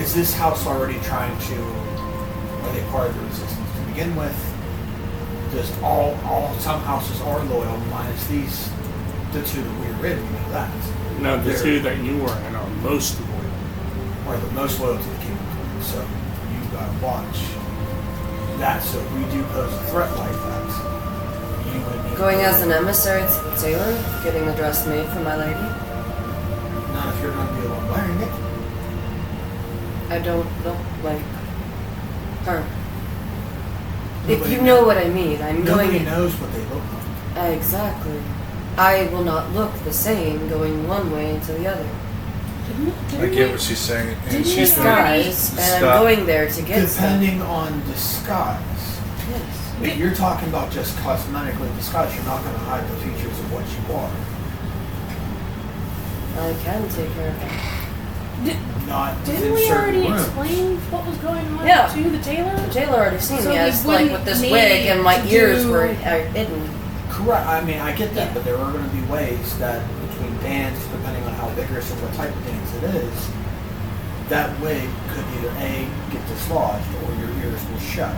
is this house already trying to, are they part of the resistance to begin with? Just some houses are loyal, minus the two that we were in, we know that. No, the They're- two that you were in are most loyal. are the most loyal to the kingdom. So you gotta watch that. So if we do pose a threat like that, you would need Going to as an emissary to the tailor, getting the dress made for my lady. Not if you're going to be the one wearing it. I don't look like her. If Nobody you know what I mean, I'm Nobody going. knows what they look like. Exactly. I will not look the same going one way to the other. I get what she's saying. And Didn't she's we gonna Disguise, and I'm Stop. going there to get stuff. Depending on disguise. Yes. If you're talking about just cosmetically disguise, you're not going to hide the features of what you are. I can take care of that. Not Didn't within we certain already rooms. explain what was going on Yeah. to the tailor? The tailor already seen So me we as like wouldn't with this need wig and my to ears do- were hidden. Correct. I mean, I get that, Yeah. but there are going to be ways that between dance, depending on how vigorous or what type of dance it is, that wig could either A, get dislodged, or your ears will shut.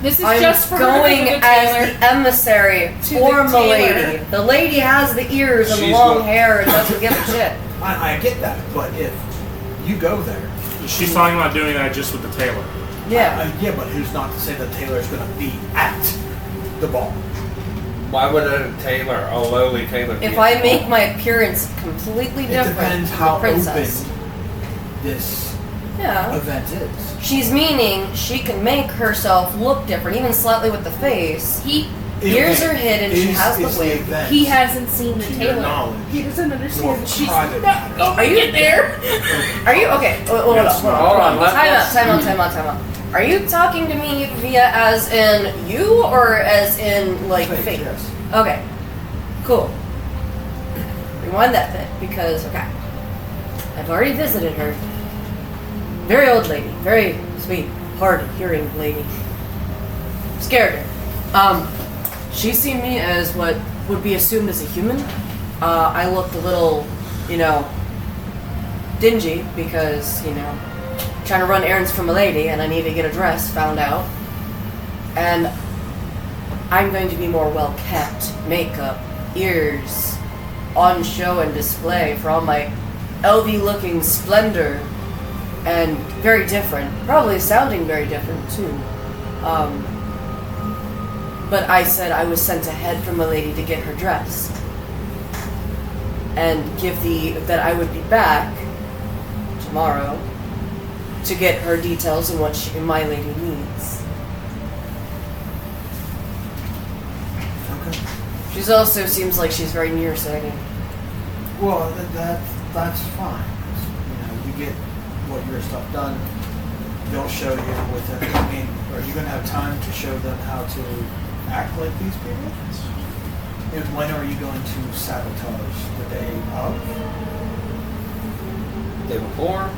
This is I'm just for going her to the as tailor. the emissary To for the the tailor. lady. The lady has the ears and the She's long what- hair and doesn't give a shit. I get that, but if you go there, She's talking about doing that just with the tailor. Yeah. yeah, but who's not to say that Taylor's going to be at the ball? Why would a tailor, a lowly tailor, be If at I the make ball? my appearance completely It different depends from how the princess. open this Yeah. event is. She's meaning she can make herself look different, even slightly with the face. Ears are hidden, she has the wig. event, He hasn't seen the to your tailor. knowledge, He doesn't more understand that she's private not matter. going Are you- in there. Are you okay? Hold on. Hold on, Time out. Are you talking to me via as in you or as in like fake? Yes. Okay. Cool. Rewind that bit because okay. I've already visited her. Very old lady, very sweet, hard hearing lady. Scared her. She's seen me as what would be assumed as a human. I looked a little, dingy because, trying to run errands for my lady and I need to get a dress found out. And I'm going to be more well kept, makeup, ears, on show and display for all my LV looking splendor. And very different, probably sounding very different too. But I said I was sent ahead from a lady to get her dress. And that I would be back tomorrow to get her details and what my lady needs. Okay. She's also seems like she's very nearsighted. Well, that's fine. You get what your stuff done. They'll show you within. I mean, are you going to have time to show them how to act like these people? And when are you going to sabotage the day of? Day before?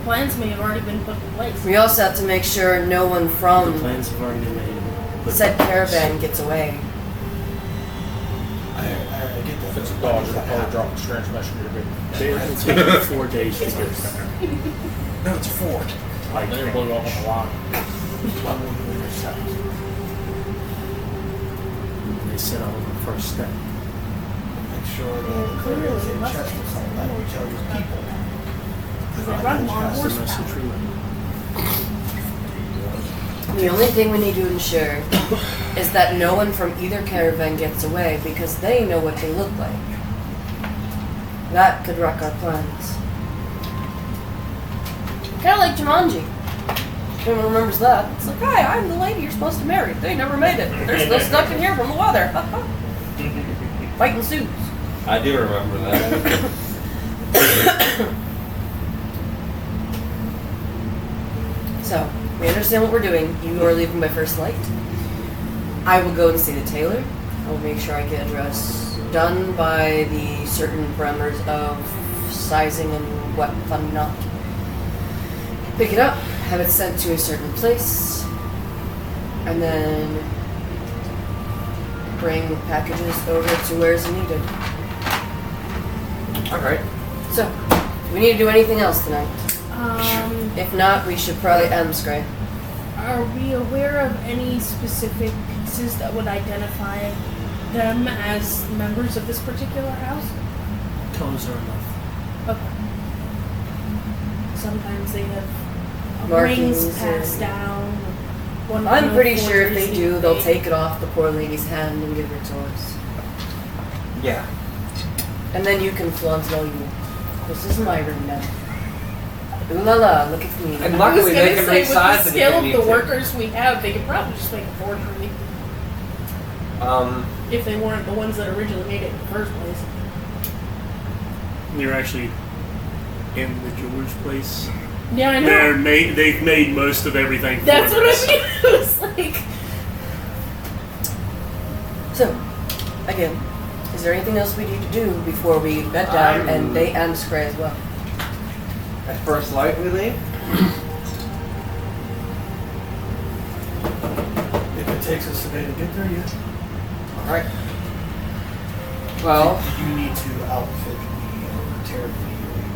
Plans may have already been put in place. We also have to make sure no one from The plans have already been made. said caravan gets away. I get that. If it's a dog, it'll probably drop its transmission to your big. It'll take you 4 days to get there. No, it's Ford. Like, Then it'll blow you off on the line. When will you intercept? they said on the first step. Make sure that the clear is in chest or something that you tell your people. They run on That's the horsepower. message we went. The only thing we need to ensure is that no one from either caravan gets away because they know what they look like. That could wreck our plans. Kind of like Jumanji. Everyone remembers that. It's like, hi, I'm the lady you're supposed to marry. They never made it. They're still stuck in here from the weather. Fighting suits. I do remember that. So, we understand what we're doing. You are leaving by first light. I will go and see the tailor. I will make sure I get a dress done by the certain parameters of sizing and what fun not. Pick it up, have it sent to a certain place, and then bring packages over to where's needed. Alright. So, do we need to do anything else tonight? If not, we should probably end Scray. Are we aware of any specific pieces that would identify them as members of this particular house? Colors are enough. Okay. sometimes they have Markings rings passed and- down. One I'm pretty for sure if they Disney do, they'll made. take it off the poor lady's hand and give it to us. Yeah. And then you can flaunt it all you want. This is my room now. Ooh la la, look at me. And I was luckily gonna they can say, with the resize it if scale they of need the to. workers we have, they could probably just make a forgery if they weren't the ones that originally made it in the first place. You're actually in the jeweler's place. Yeah, I know. They've made most of everything. That's for what this. I mean. It was like, So, again, is there anything else we need to do before we bed down and they and Scray as well? At first light we leave? If it takes us a day to get there, yeah. Alright. Well, You need to outfit me or tear me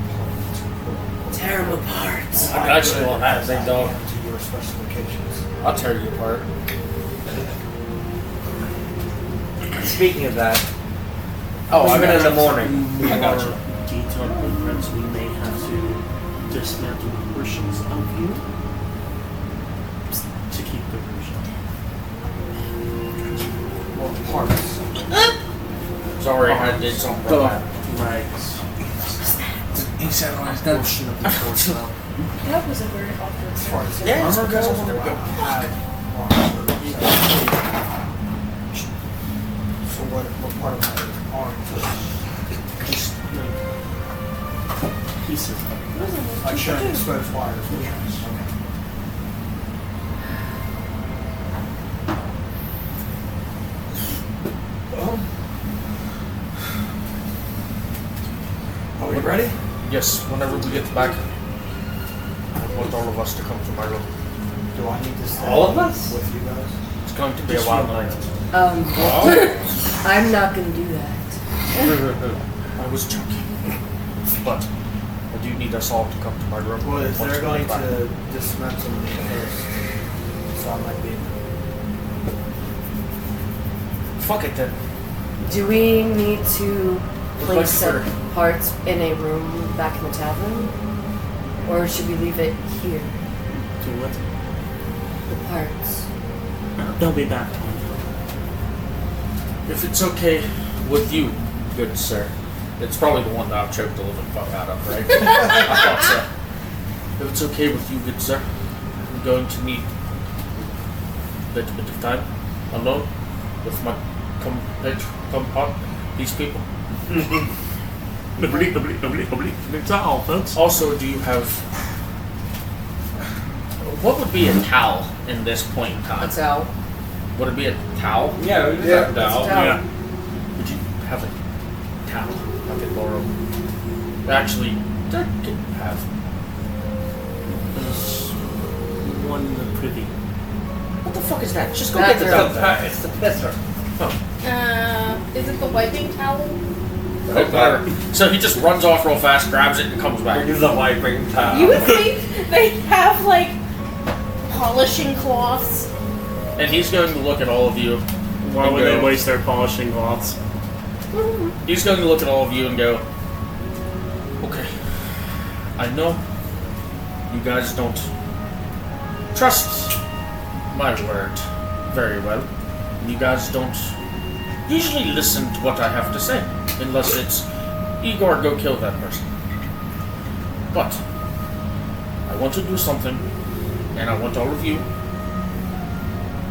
apart. Tear them apart. I got you on that, big dog. To your specifications. I'll tear you apart. speaking of that, Oh, even in the morning. I got you. More detailed blueprints, we may have to dismantle portions of you to keep the version. Well, parts. Sorry, I did something wrong. Right. He said when he's Portion of the torso. that was a very awkward Parts. sentence. Yeah, it's Armor because I goes, wanted to go. So what part of my arm? Just like pieces of it. Like showing exposed wires. Okay. Are we ready? Yes, whenever we get back, I want all of us to come to my room. Do I need to stay All of us? with you guys? It's going to be a wild night. I'm not gonna do that. I was joking. But I do need us all to come to my room. Well, if once they're we going get back. to dismantle me first, so I might be. Fuck it then. Do we need to place like some for- parts in a room back in the tavern? Or should we leave it here? To what? The parts. They'll be back. If it's okay with you, good sir. It's probably the one that I've choked the living fuck out of, right? I thought so. If it's okay with you, good sir, I'm going to need a little bit of time alone with my these people. It's all, folks. Also, do you have... What would be a towel in this point in time? That's how. Would it be a towel? Yeah, we just Yeah, have that's down. down. Yeah. Would you have a towel I could borrow? Actually, I could have. There's one in the privy. What the fuck is that? Just go That's get the right. towel. It's the pisser. Is it the wiping towel? So he just runs off real fast, grabs it, and comes back. Use a wiping towel. You would think they have like polishing cloths. And he's going to look at all of you. Why and would they go- waste their polishing cloths? He's going to look at all of you and go, okay, I know you guys don't trust my word very well. You guys don't usually listen to what I have to say, unless it's, Igor, go kill that person. But I want to do something, and I want all of you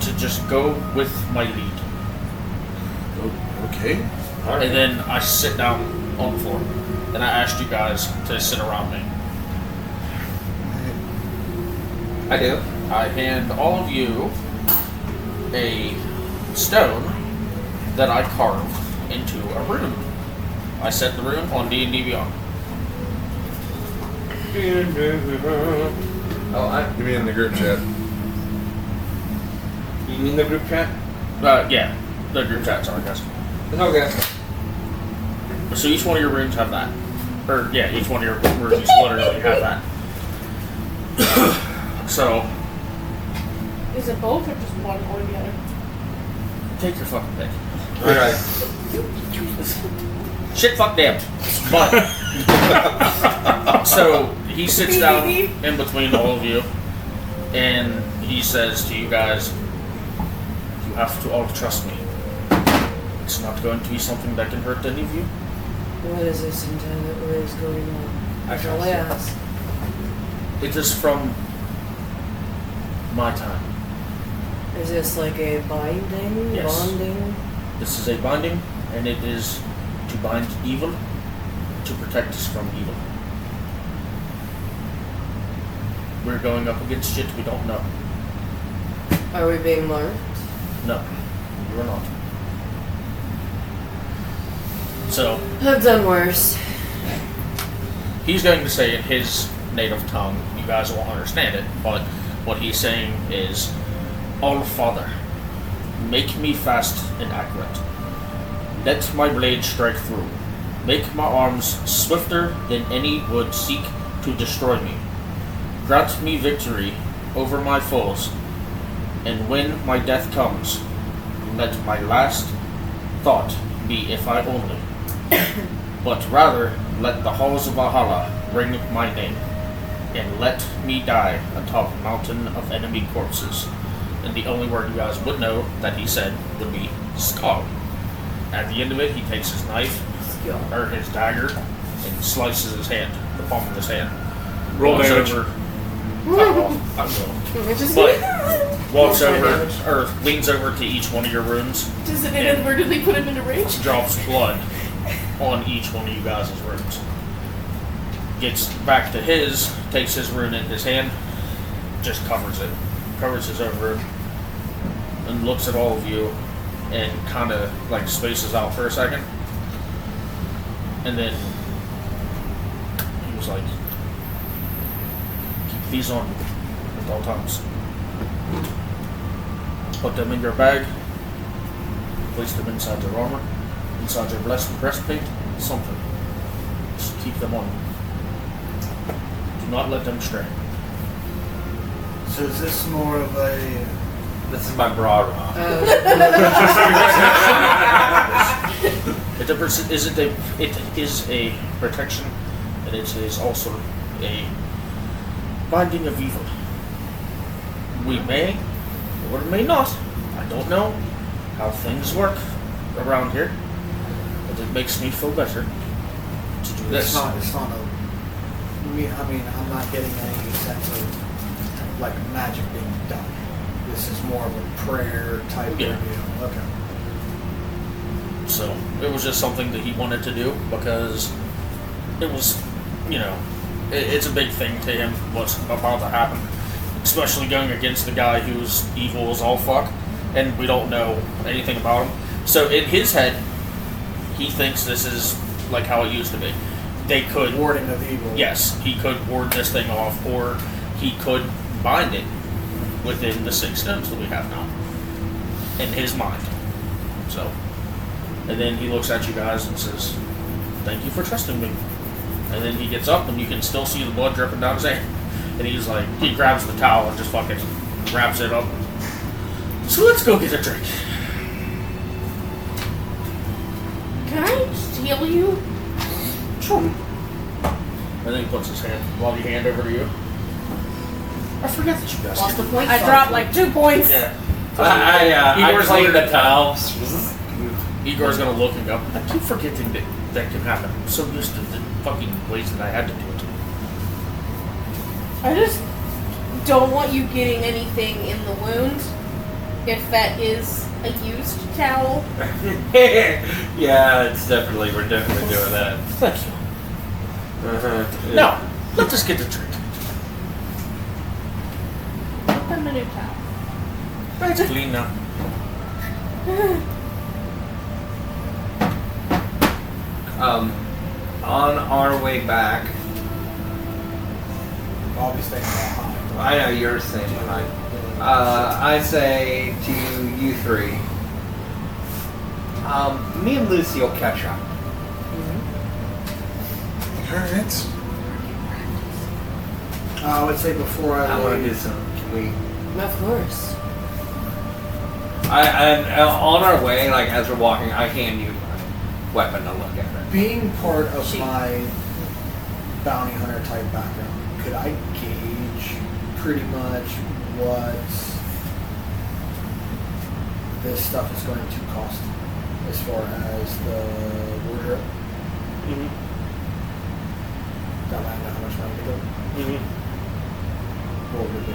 to just go with my lead. Okay. And then I sit down on the floor, and I asked you guys to sit around me. I do. I hand all of you a stone that I carved into a rune. I set the rune on D&D Beyond. Oh, You mean in the group chat? you mean the group chat? Yeah, the group chat, sorry guys. It's okay. So each one of your runes have that. Or, yeah, each one of your runes literally have that. So, Is it both or just one or the other? take your fucking pick. Alright. Shit, fuck, damn. But so he sits down in between all of you, and he says to you guys, "You have to all trust me. It's not going to be something that can hurt any of you." What is this intended? What is going on? I All I ask. It is from my time. Is this like a binding? Yes. Bonding? This is a binding, and it is to bind evil, to protect us from evil. We're going up against shit we don't know. Are we being marked? No, you are not. So, I've done worse. he's going to say in his native tongue, you guys won't understand it, but what he's saying is, All Father, make me fast and accurate. Let my blade strike through. Make my arms swifter than any would seek to destroy me. Grant me victory over my foes, and when my death comes, let my last thought be if I only, but rather let the halls of Valhalla ring my name, and let me die atop a mountain of enemy corpses. And the only word you guys would know that he said would be Skull. At the end of it, he takes his knife, or his dagger, and slices his hand, the palm of his hand. Roll Walks damage. over. I will. But walks over, or leans over to each one of your wounds, Does it and inadvertently put him into rage? drops blood on each one of you guys' wounds. Gets back to his, takes his rune in his hand, just covers it. Covers his over, and looks at all of you, and kind of like spaces out for a second. And then he was like, keep these on at all times. Put them in your bag. Place them inside your armor, inside your breastplate, something. Just keep them on. Do not let them stray. So is this more of a... This is my bra rock. It is a protection, and it is also a binding of evil. We may, or may not, I don't know how things work around here, but it makes me feel better to do this. It's not a... I mean, I'm not getting any sense of like magic being done. This is more of a prayer type Yeah. deal. Okay. So it was just something that he wanted to do because it was, it's a big thing to him what's about to happen, especially going against the guy who's evil as all fuck, and we don't know anything about him. So in his head, he thinks this is like how it used to be. They could Warding of evil. Yes, he could ward this thing off, or he could bind it within the 6 stones that we have now, in his mind. So, and then he looks at you guys and says, "Thank you for trusting me." And then he gets up, and you can still see the blood dripping down his hand. And he's like, he grabs the towel and just fucking wraps it up. So let's go get a drink. Can I steal you? Sure. And then he puts his bloody hand over to you. I forget that you guys Lost can- the point. I dropped like 2 points. Yeah. I Igor's cleaned like- the towels. Igor's gonna look and go, I keep forgetting that can happen. I'm so used to the fucking ways that I had to do it. I just don't want you getting anything in the wound. If that is a used towel. Yeah, we're definitely doing that. Thank you. Uh-huh. Now, let us get the drink. I'm a new towel. It's clean now. On our way back, I'll be staying behind. I know you're staying behind. I say to you three, me and Lucy will catch up. Alright. I would say before I I want to do leave, some. Can we? Of course. On our way, like as we're walking, I hand you my weapon to look at it. being part of She- my bounty hunter type background, could I gauge pretty much what this stuff is going to cost as far as the wardrobe? Mm-hmm. That way I know how much money to go. Mm-hmm. What would it be?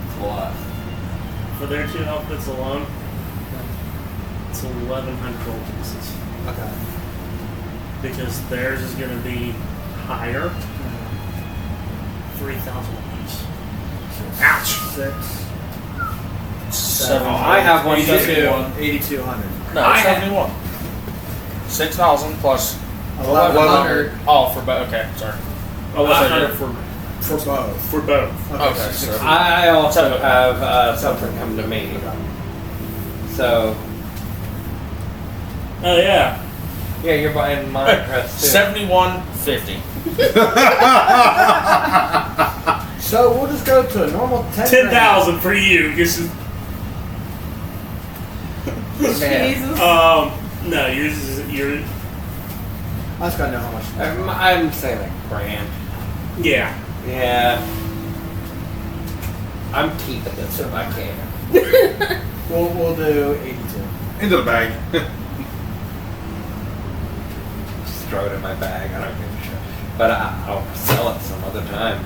It's a lot. For their 2 outfits alone, it's 1,100 gold pieces. Okay. Because theirs is going to be higher, 3,000 apiece. Ouch. 7. I have one too. 8,200. No, I 71. 6,000 plus 1,100 Oh, for both. Okay, sorry. 1,100 for both. for both. Okay, so so- I also have something come to me. So, Oh yeah. yeah, you're buying my dress too. 71.50. So we'll just go to a normal 10,000 for you. This is, Jesus. no, yours is your. I just gotta know how much. I'm saying like grand. Yeah. Yeah. I'm keeping this if I can. We'll do 82. Into the bag. Just throw it in my bag. I don't give a shit. But I'll sell it some other time.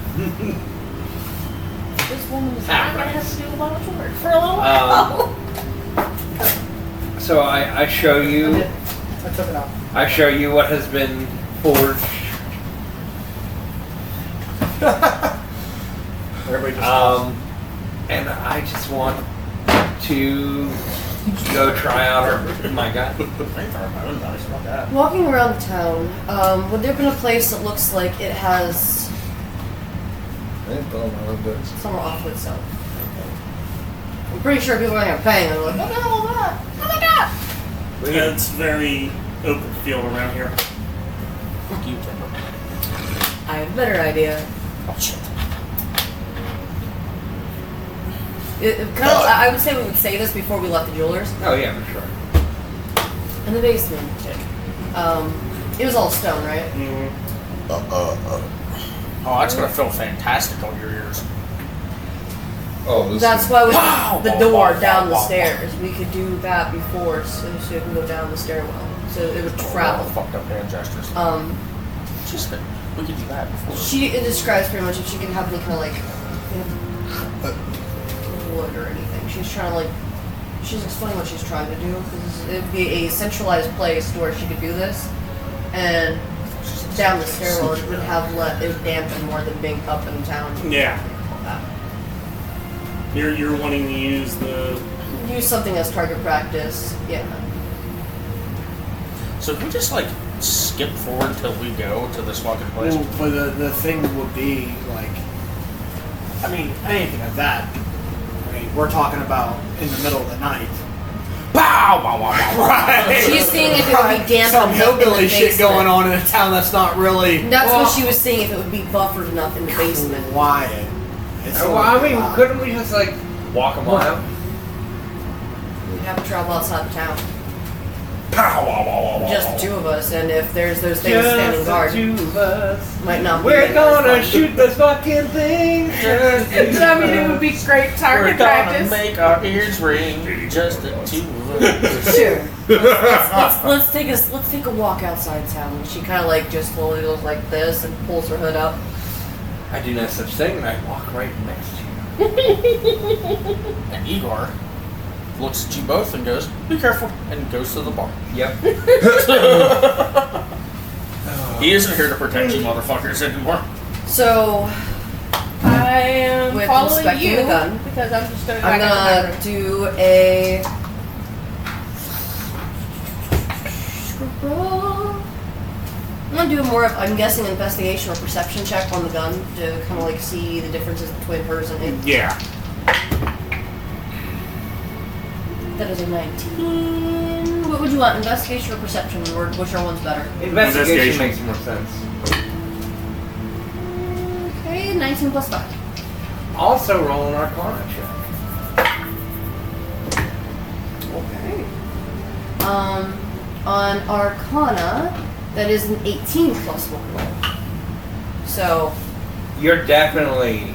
This woman is Half not going to have price. to do a lot of work for a little while. So I show I you. did. I took it out. I show you what has been forged. Everybody just And I just want to go try out my gun. Walking around town, would there have been a place that looks like it has I didn't put on my own books. somewhere off to itself? I'm pretty sure people are going to bang and they're like, what the hell is that? Oh my god! It's very open field around here. Fuck you, Timber. I have a better idea. Oh, shit. I would say we would say this before we left the jewelers. Oh yeah, for sure. In the basement, it was all stone, right? Mm-hmm. Oh, that's going to feel fantastic on your ears. Oh, this That's is, why we Wow! the Wow, door wow, down wow, the wow, stairs. We could do that before, so it can go down the stairwell, so it would travel. Fucked up hand gestures. Just that we could do that before. It describes pretty much if she can have any kind of like wood or anything. She's trying to like, she's explaining what she's trying to do because it'd be a centralized place where she could do this, and down the stairwell it would have it would dampen more than being up in town. Yeah. You're wanting to use the. Use something as target practice. Yeah. So if we just like skip forward till we go to this fucking place. Well, but the thing would be like, I mean, anything like that. I mean, we're talking about in the middle of the night. Pow! Wow! Wow! Wow! Right. She's seeing if it would be dampened Some up in hillbilly the shit basement. going on in a town that's not really That's what she was seeing, if it would be buffered enough in the basement. quiet. It's Well, I mean, couldn't we just like walk a mile? We'd have to travel outside the town. Pow! Wow! Wow! Wow! Just the two of us, and if there's those things standing guard, two of us. might not be. We're as gonna fun. shoot this fucking thing. Just I mean, it would be great We're target gonna practice. make our ears ring. Just the two of us. Sure. Let's take a walk outside town. And she kind of like just slowly goes like this and pulls her hood up. I do no such thing, and I walk right next to you. And Igor looks at you both and goes, "Be careful," and goes to the bar. Yep. He isn't here to protect you, motherfuckers, anymore. So I am With following inspecting you the gun, because I'm just going to I'm back up my gonna room. do a. I'm gonna do more of, I'm guessing, investigation or perception check on the gun to kind of like see the differences between hers and it. Yeah. That is a 19. What would you want, investigation or perception? Or which are one's better? Investigation makes more sense. Okay, 19 plus 5. Also, roll an Arcana check. Okay. On Arcana, That is an 18 plus 1 roll. So, You definitely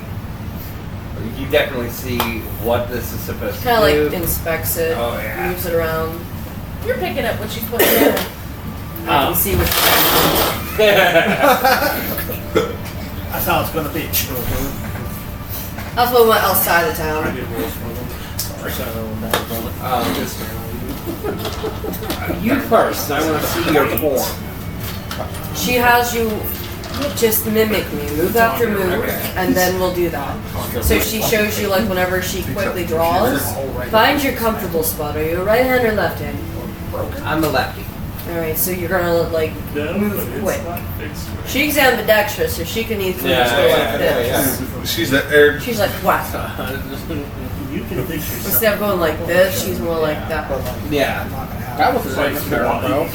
see what this is supposed to kind of do. like inspects it, Oh, yeah. moves it around. You're picking up what she's putting down. I can see what. That's how it's gonna be. That's what we went outside of town. You first. I want to see your form. She has you just mimic me, move after move, and then we'll do that. So she shows you, like, whenever she quickly draws, find your comfortable spot. Are you a right hand or left hand? I'm a lefty. Alright, so you're gonna, like, move quick. She's ambidextrous, so she can easily just go like this. She's the air. She's like, whack. You can think yourself. Instead of going like this, she's more like that. Yeah. That was a nice barrel, bro. Or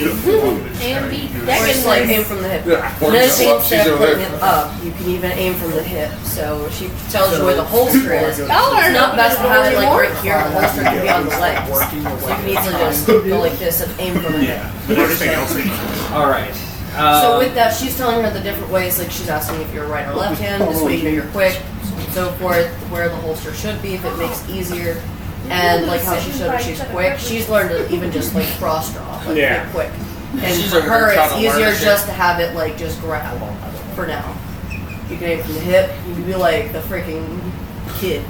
just like aim from the hip. Another thing, instead of putting it up, you can even aim from the hip. So she tells you where the holster is. It's not best to have it like right here. The holster can be on the legs. So you can easily just go like this and aim from the hip. But everything else is All right. So with that, she's telling her the different ways. Like she's asking if you're right or left hand. This way you know you're quick. So forth, where the holster should be if it makes it easier. And like how she showed her she's quick, she's learned to even just like cross draw, like Yeah. quick. And She's for over her, there trying it's to learn easier this shit. just to have it like just grab for now. You can aim from the hip. You can be like the freaking kid.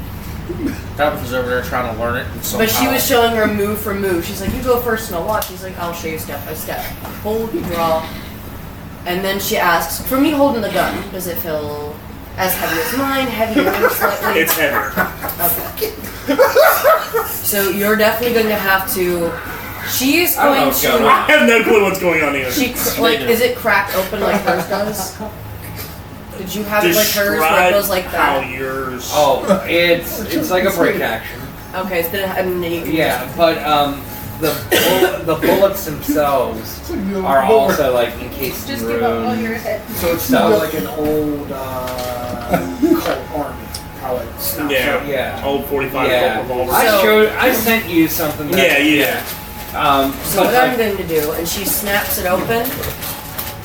Tabitha's over there trying to learn it. And But she somehow- was showing her move for move. She's like, you go first and I'll watch. She's like, I'll show you step by step. Hold, draw. And then she asks, for me holding the gun, does it feel as heavy as mine? Heavier slightly? It's heavier. Okay. So you're definitely going to have to. She's I don't know going what's going to. I have no clue what's going on here. She like is it cracked open like hers does? Did you have it like hers where it goes like how that? yours. Oh, it's like a break action. Okay, so then and then you can Yeah, but the bullets themselves are also like encased in Just give up all room. your head. So it's So- more like an old Colt Army. How it snaps Yeah. up. Yeah. Old 45 Yeah. revolver. I sent you something. That, Yeah, you did. So what I'm going to do, and she snaps it open,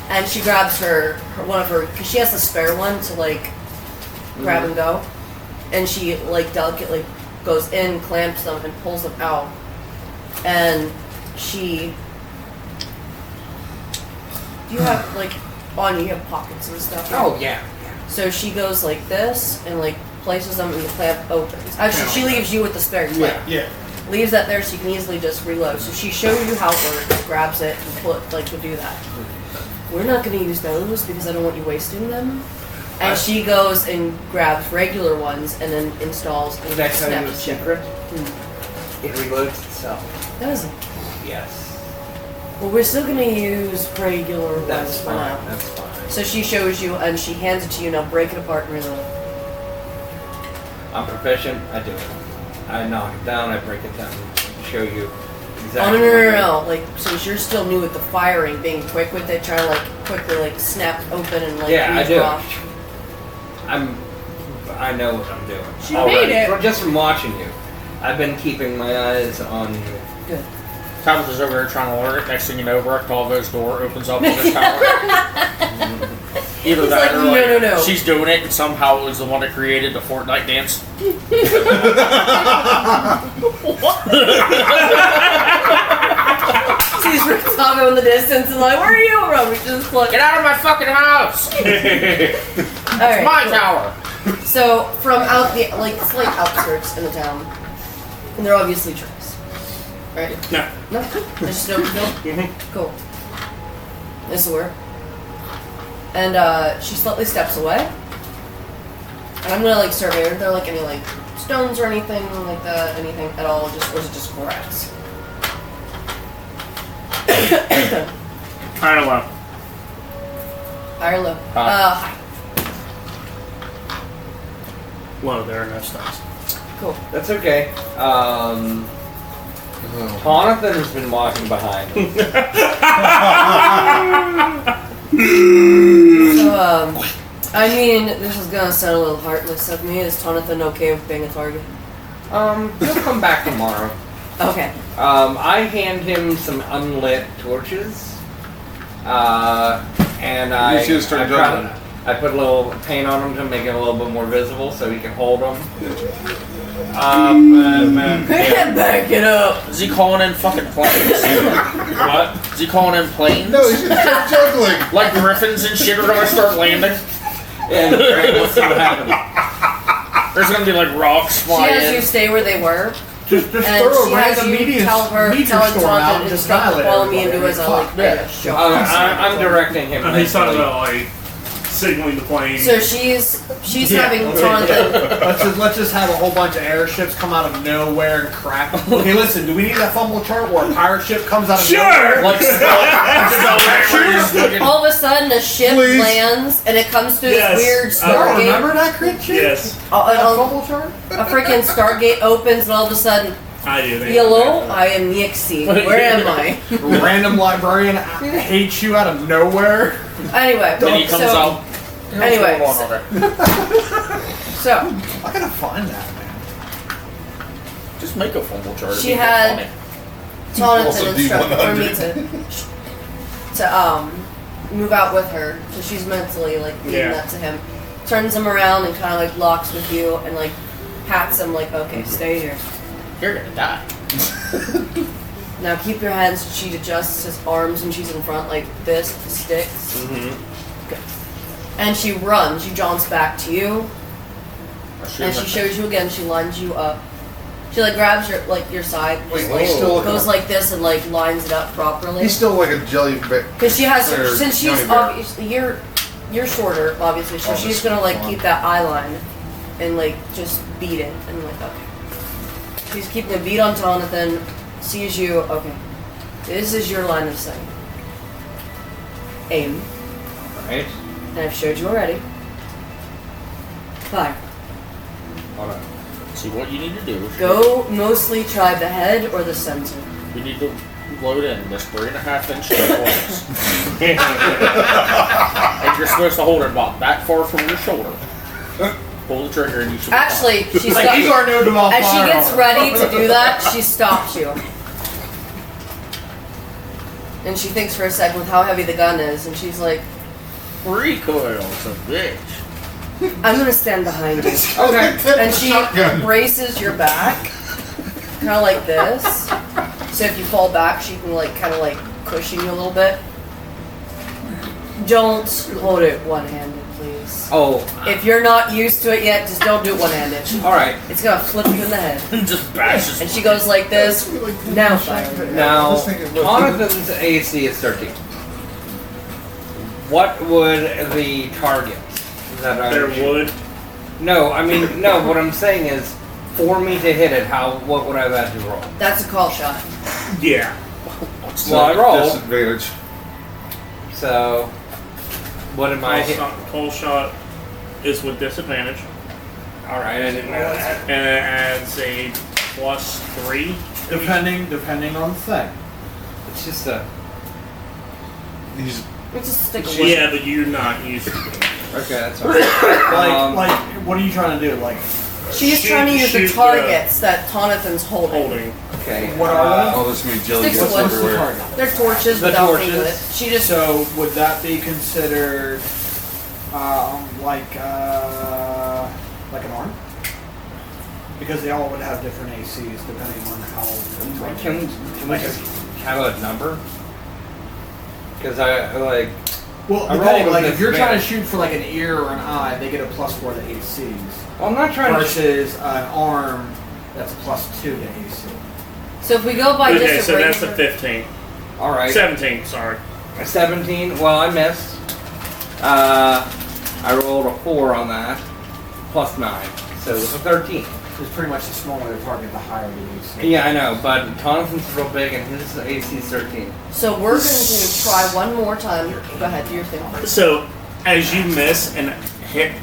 and she grabs her one of her, because she has a spare one to like grab and go, and she like delicately goes in, clamps them, and pulls them out, and she. Do you have like on you have pockets and stuff? right? Oh yeah. So she goes like this and like places them, and the clamp opens. Actually, she leaves you with the spare clamp. Yeah. Leaves that there so you can easily just reload. So she shows you how it works, grabs it, and to do that. We're not going to use those because I don't want you wasting them. And she goes and grabs regular ones and then installs and Did I tell you a snaps it. secret? It reloads itself. Does it? Yes. Well, we're still going to use regular ones That's for fine. now. That's fine. So she shows you and she hands it to you. Now break it apart and reload. I'm proficient. I do it. I knock it down. I break it down. Show you Oh exactly. no! Like since you're still new with the firing, being quick with it, try to like quickly like snap open and like Yeah, I reach do. off. I know what I'm doing. She Already. made it. Just from watching you. I've been keeping my eyes on you. Good. Tabitha's over there trying to learn it. Next thing you know, Talvo's door opens up on his tower. Either He's that like, or like no. she's doing it and somehow it was the one that created the Fortnite dance. Sees Ricardo in the distance and like, where are you from? We just look. Get out of my fucking house! All right. My cool. tower! So from out the like slight outskirts in the town, and they're obviously trees, right? No. No, there's just no. Cool. This will work. And she slightly steps away. And I'm gonna like survey. Are there like any like stones or anything like that? Anything at all? Just or is it just grass? High or low? High or low? High. High. Low, there are no stones. Cool. That's okay. Jonathan has been walking behind me. So, I mean, this is gonna sound a little heartless of me. Is Jonathan okay with being a target? He'll come back tomorrow. Okay. I hand him some unlit torches. And You should start juggling. I put a little paint on him to make it a little bit more visible so he can hold them. Back it up. Is he calling in fucking planes? What? Is he calling in planes? No, you should start juggling. Like griffins and shit are gonna start landing? And let's see what happens. There's gonna be like rocks She flying. has you stay where they were. Just And throw she a has random you meteor tell her storm out and just annihilate follow me everybody. into his like Yeah. show. I'm directing him. He's talking mentally. about like signaling the plane. So she's having okay. Jonathan. Let's just have a whole bunch of airships come out of nowhere and crack. Okay, listen, do we need that fumble chart where a pirate ship comes out of nowhere? Like, All of a sudden, a ship Please. lands and it comes through Yes. this weird Oh, Stargate. remember that crit shit? Yes, That fumble chart? A freaking Stargate opens and all of a sudden, I do. hello, I am Nixie. Where am I? Random librarian hates you out of nowhere. Anyway, Then he comes so, out. Anyway, What's going on over there? so I gotta find that, man. Just make a fumble chart. She It'd be had- funny. Also Jonathan instructed for me D100. to move out with her, so she's mentally like being Yeah. that to him. Turns him around and kind of like locks with you and like pats him like, okay, stay here. You're gonna die. Now keep your hands. She adjusts his arms and she's in front like this, the sticks. Okay. And she runs. She jaunts back to you, and she shows you again. She lines you up. She like grabs your side, Wait, like, he's still looking goes like this and like lines it up properly. He's still like a jelly bear. Because she has, Or since she's gummy bear. obviously you're shorter, obviously, so Oh, she's this gonna like one. keep that eye line and like just beat it and like okay. She's keeping a beat on Jonathan. Sees you. Okay, this is your line of sight. Aim. Right? And I've showed you already. Fire. Hold on. See what you need to do. Go mostly try the head or the center. You need to load in this 3.5-inch points. And you're supposed to hold it about that far from your shoulder. Pull the trigger and you should be Actually, she Like, stops. these are new to my As she gets firearm. ready to do that, she stops you. And she thinks for a second with how heavy the gun is, and she's like, fine. Recoil, it's a bitch. I'm gonna stand behind you. Okay. And she Shotgun. braces your back, kind of like this. So if you fall back, she can like kind of like cushion you a little bit. Don't hold it one-handed, please. Oh. If you're not used to it yet, just don't do it one-handed. All right. It's gonna flip you in the head. Just bashes. And she goes like this. Now fire. Now, Let's think of- Jonathan's AC is 13. What would the target that I There would. No, I mean no. What I'm saying is, for me to hit it, what would I have had to roll? That's a call shot. Yeah. Well, I rolled. Disadvantage. So, what am I hit? Cold shot is with disadvantage, All right, I didn't know that. and it adds a +3. Depending on the thing. It's just a. He's It's just stick with Yeah, but you're not used to it. Okay, that's all right. Like, what are you trying to do? Like, She's Shoot- trying to use the shoot, targets that Jonathan's holding. Holding. Okay. what are oh, this may jelly Sticks guts of wood. what's the everywhere. target? They're torches The without torches. any wood. She just So would that be considered like an arm? Because they all would have different ACs depending on how. Can we just have a number? Because I like. Well, I depending, roll with like if you're trying to disadvantage. shoot for like an ear or an eye, they get a +4 to ACs. Well, I'm not trying to. Versus an arm, that's a +2 to AC. so if we go by Okay, just so a that's a regular, 15. All right. 17, sorry. A 17. Well, I missed. I rolled a 4 on that, +9, so it was a 13. It's pretty much the smaller the target, the higher the AC. Yeah, I know, but Jonathan's real big and his AC is 13. so we're going to try one more time. Go ahead, do your thing. So, as you miss and hit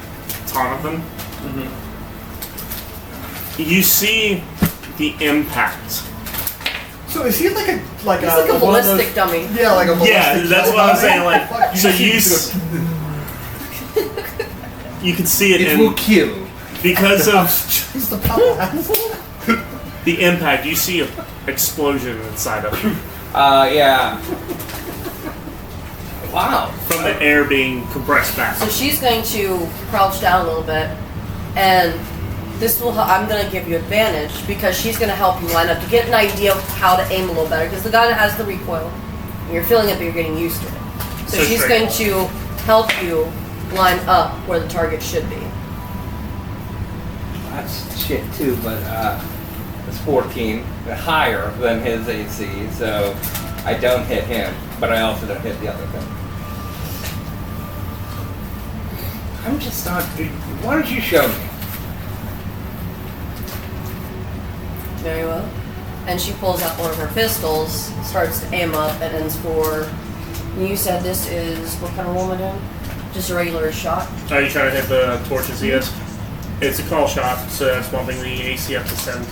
Jonathan, you see the impact. So is he like a He's like a one of those- ballistic dummy. Yeah, like a ballistic. Yeah, that's what I'm saying. Like, so you you can see it It will in kill. because of He's the powerhouse. the impact. You see an explosion inside of him. Yeah. Wow. from the air being compressed back. So she's going to crouch down a little bit, and this will. I'm going to give you advantage because she's going to help you line up to get an idea of how to aim a little better. Because the gun has the recoil, and you're feeling it, but you're getting used to it. So she's going to help you line up where the target should be. That's shit too, but it's 14, higher than his AC, so I don't hit him, but I also don't hit the other thing. I'm just not. Why don't you show me? Very well. And she pulls out one of her pistols, starts to aim up, and ends for. You said this is what kind of roll am I doing? Just a regular shot. Are you trying to hit the torches he has? It's a call shot, so that's bumping the AC up to 7.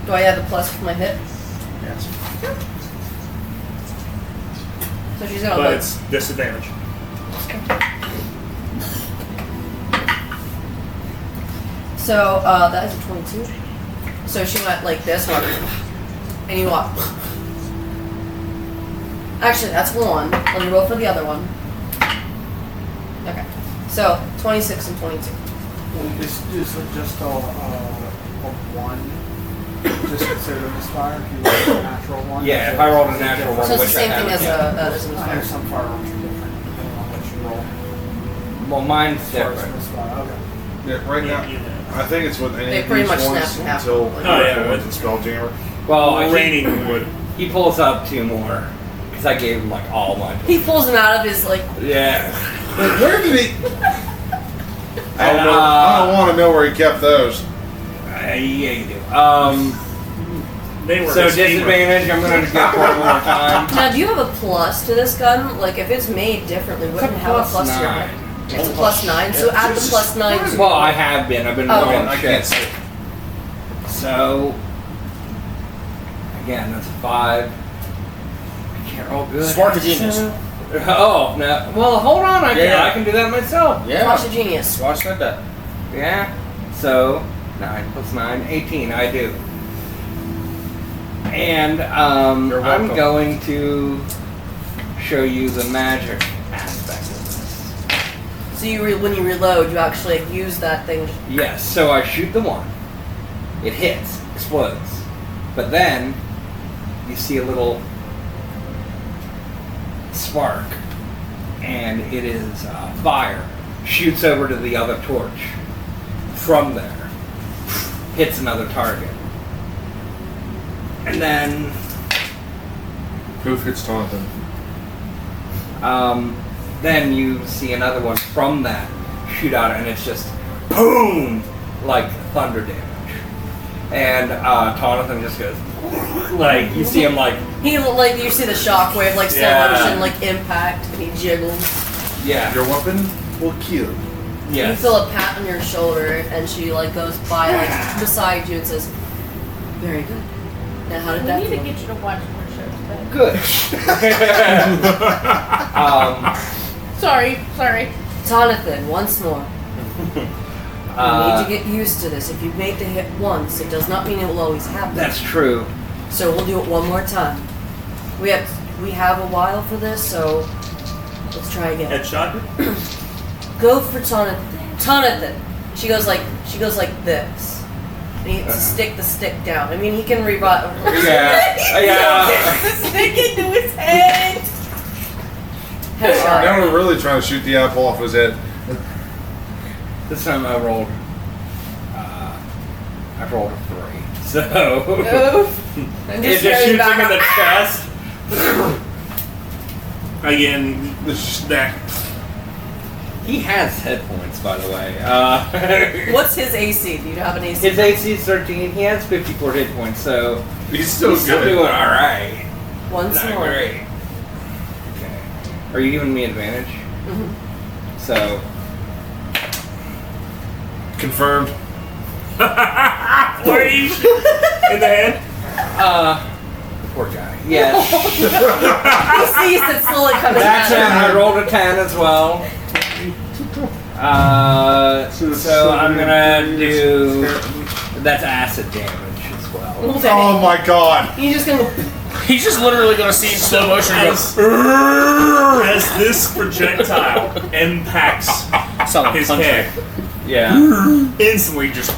Do I have a plus for my hit? Yes. So she's gonna. But Like, it's disadvantage. So that is a 22. So she went like this one, and you walk. Actually, that's one. Let me roll for the other one. Okay. So 26 and 22. Is it just a one? Just considered a misfire if you roll a natural one? Yeah, if I rolled a natural one, So it's the which same I thing as haven't a as a I know misfire. some firearms are different depending on what you roll. yet. Well, mine's As far as different. misfire, okay. Yeah, right now, I think it's with any They of pretty these much ones snap in half. until Oh, yeah. with the Spelljammer. Well, Raining would. he pulls up 2 more because I gave him like all my. He pulls them out of his like. Yeah. Like, where did he? I And, don't want to know where he kept those. Yeah, you do. They were So his favorite. disadvantage. I'm gonna go for it one more time. Now, do you have a plus to this gun? Like, if it's made differently, wouldn't it have a plus to your +9. It's a +9. So add the +9 to. Well, I have been. I've been Oh. rolling I can't shit. see. So again, that's a 5. I can't roll good. Spark of genius. Oh no! Well, hold on. I Yeah. can do that myself. Yeah. Watch the genius. Watch that. Yeah. So 9 + 9, 18. I do. And You're I'm welcome. going to show you the magic aspect of this. So when you reload, you actually use that thing. Yes. So I shoot the one. It hits, explodes, but then you see a little spark, and it is fire. Shoots over to the other torch. From there, hits another target. And then Proof hits Taunton. then you see another one from that shoot out, and it's just boom, like thunder damage. And Jonathan just goes, like, you see him like, He like you see the shockwave, like slow Yeah. motion, like impact, and he jiggles. yeah, Your weapon will kill. You yes. feel a pat on your shoulder, and she like goes by like beside you and says, "Very good." Now, how did We that need to feel? get you to watch more shows. But Good. sorry. Jonathan, once more. You Uh, need to get used to this. If you've made the hit once, it does not mean it will always happen. that's true. So we'll do it one more time. We have a while for this, so let's try again. Headshot. Go for Jonathan. She goes like this. And he needs to stick the stick down. I mean, he can revive. Yeah, yeah. Stick it to his head. Headshot. Now we're really trying to shoot the apple off his head. This time I rolled a 3. So Oof. I'm it just just hearing shoots him in about the chest. Again, that. He has hit points, by the way. What's his AC? Do you have an AC? His AC is 13. He has 54 hit points, so He's still he's still good. doing all right. Once Not more. great. Okay. Are you giving me advantage? Mhm. So Confirmed. Where are you? In the head? the poor guy. Yes. He sees it slowly coming That's it. down. I rolled a 10 as well. So I'm gonna do. That's acid damage as well. Okay. Oh my god. You're just gonna go. He's just literally gonna see in slow motion As this projectile impacts Sound like his punching. head, Yeah. instantly just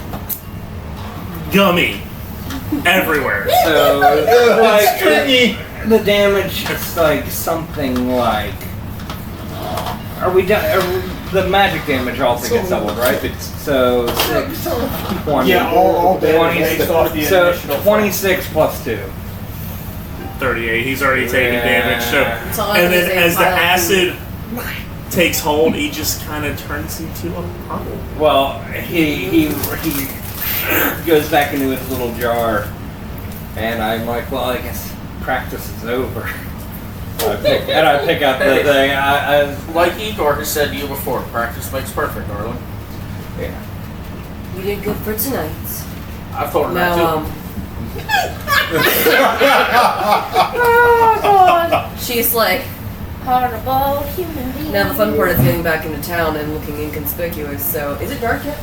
gummy everywhere. So, like, the damage is like something like. Are we done? The magic damage also gets doubled, right? So 6, 20. Yeah, all damage 20, based off the so initial 26 plus 2. 38. He's already taking damage. It's all And then in as the pile. acid takes hold, he just kind of turns into a puddle. Well, he goes back into his little jar, and I'm like, well, I guess practice is over. And I pick up the thing. Like Igor has said to you before, practice makes perfect, darling. Yeah. We did good for tonight. I've told her that Now, too. Oh god. she's like, Horrible human being. now the fun part is getting back into town and looking inconspicuous. So, is it dark yet?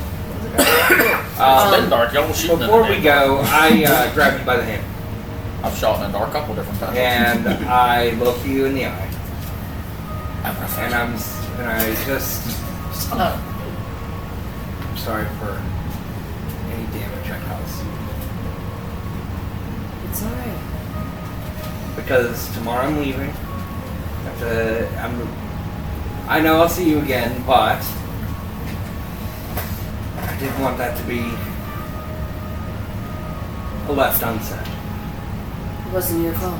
It's been dark. Y'all will shoot in the Before we day. go, I grab you by the hand, I've shot in the dark a couple different times. and I look you in the eye, and I just. Oh. I'm sorry for any damage I caused. It's alright. Because tomorrow I'm leaving. I know I'll see you again, but I didn't want that to be left unsaid. It wasn't your fault.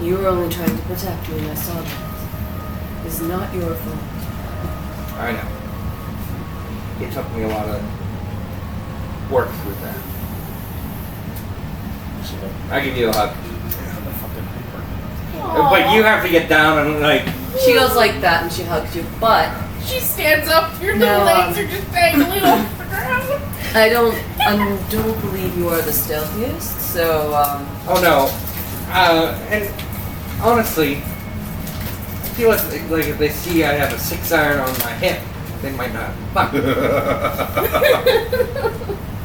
You were only trying to protect me, and I saw that. It's not your fault. I know. It took me a lot of work through that. I'll give you a hug. But you have to get down and like. She goes like that, and she hugs you, but She stands up, your No, legs are just dangling off the ground. I don't believe you are the stealthiest, so, Oh no. And honestly, I feel like if they see I have a 6-iron on my hip, they might not. Fuck.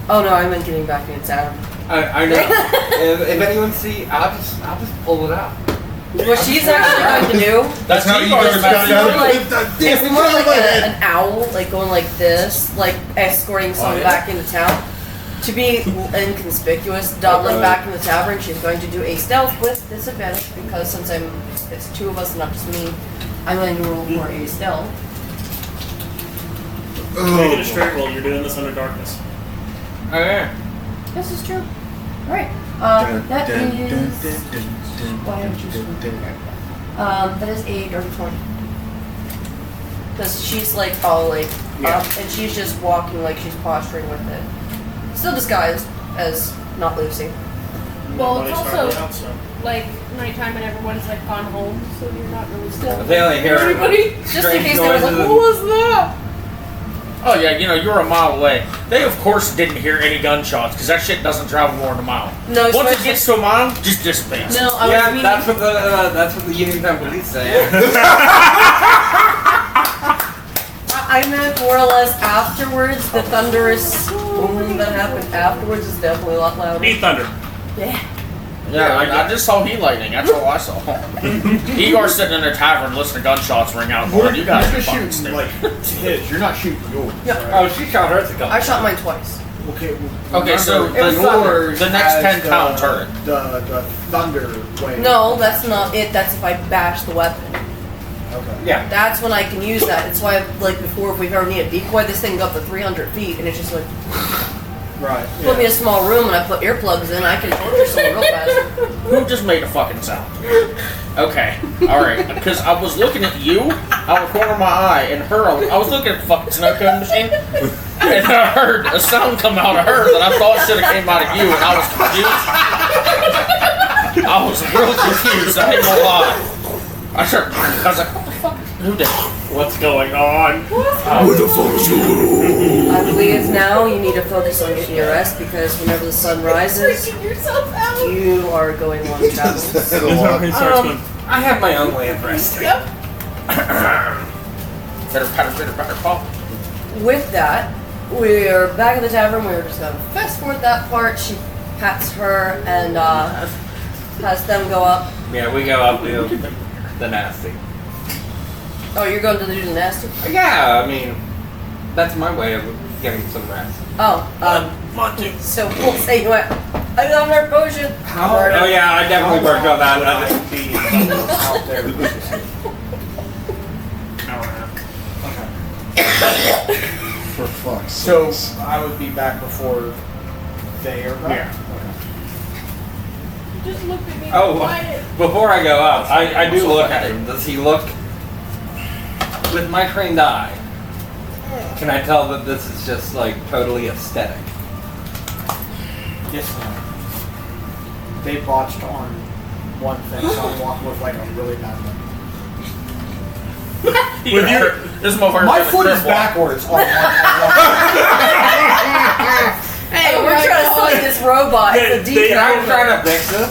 oh no, I meant getting back into town. I know. if anyone see, I'll just pull it out. What she's actually going to do, That's how you Igor's guys got it's more like an owl, like going like this, like escorting someone back into town. To be inconspicuous, dawdling back in the tavern, she's going to do a stealth with disadvantage because since it's 2 of us, not just me, I'm going to roll for a stealth. Make it a straight roll. You're doing this under darkness. Oh yeah. This is true. Alright. That is a dirty 20. Because she's like all like up, and she's just walking like she's posturing with it. Still disguised as not Lucy. Well, it's Nobody's also hardly out, so. like nighttime and everyone's like gone home, so you're not really still. They only hear Everybody. Just in strange case they were like, noises what was that? Oh yeah, you know, you're a mile away. They of course didn't hear any gunshots because that shit doesn't travel more than a mile. No, Once it especially- gets to a mile, just dissipates. No, I was Yeah, meaning. that's what the Uniontown police say. I meant more or less afterwards. The thunderous boom that happened afterwards is definitely a lot louder. Beat thunder. Yeah. Yeah, I just saw heat lightning. That's all I saw. Igor's sitting in a tavern listening to gunshots ring out. Boy, you guys are You're fucking shooting stupid. like his. You're not shooting yours. Yeah. Oh, she shot hers a couple. I shot mine twice. Okay. Okay, so remember, yours the next has 10-pound turret. The thunder wave. No, that's not it. That's if I bash the weapon. Okay. Yeah. That's when I can use that. It's why, like before, if we've ever needed a decoy, this thing got up to 300 feet, and it's just like, Right. put me in a small room and I put earplugs in, I can torture someone real fast. Who just made a fucking sound? Okay, alright. Because I was looking at you out of the corner of my eye, and her, I was looking at the fucking snow cone machine, and I heard a sound come out of her that I thought should have came out of you, and I was confused. I was real confused, I ain't gonna lie. I was like, what the fuck? Who did? What's going on? I believe now you need to focus on getting your rest because whenever the sun rises, yourself out. you are going on travels. He starts going, I have my own way of resting. Pitter patter pop. With that, we're back at the tavern. We were just going to fast forward that part. She pats her and has them go up. Yeah, we go up to the nasty. Oh, you're going to do the nasty? Yeah, I mean, that's my way of getting some rest. Oh, so we'll say you went, I got another potion. Oh yeah, I definitely worked on that. Out there. For fuck's So sakes. I would be back before they are back? Yeah. Just look at me. Oh, quiet. before I go up, I do look at him. Does he look, with my trained eye, can I tell that this is just like totally aesthetic? Yes, ma'am. They botched on one thing, so I'm walking with like a really bad one. This motherfucker. My foot is backwards on one. Hey, we're trying to sell you this robot. It's a They- I'm deep trying to fix this.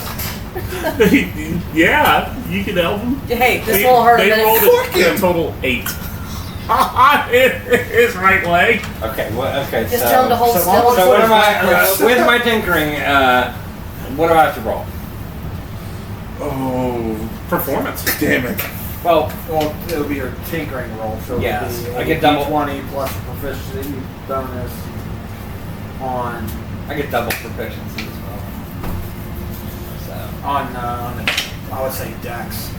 Yeah, you can help him. Hey, this won't hurt a They rolled minute. a total 8. His right leg. Okay, well, okay, Just so... tell him to hold so still. So what am I, with my tinkering, what do I have to roll? Oh, Performance. damn it. Well, Well, it'll be your tinkering roll. So Yes, it'll be I get double. 20 plus a proficiency bonus on I get double proficiency as well. So, I would say dex.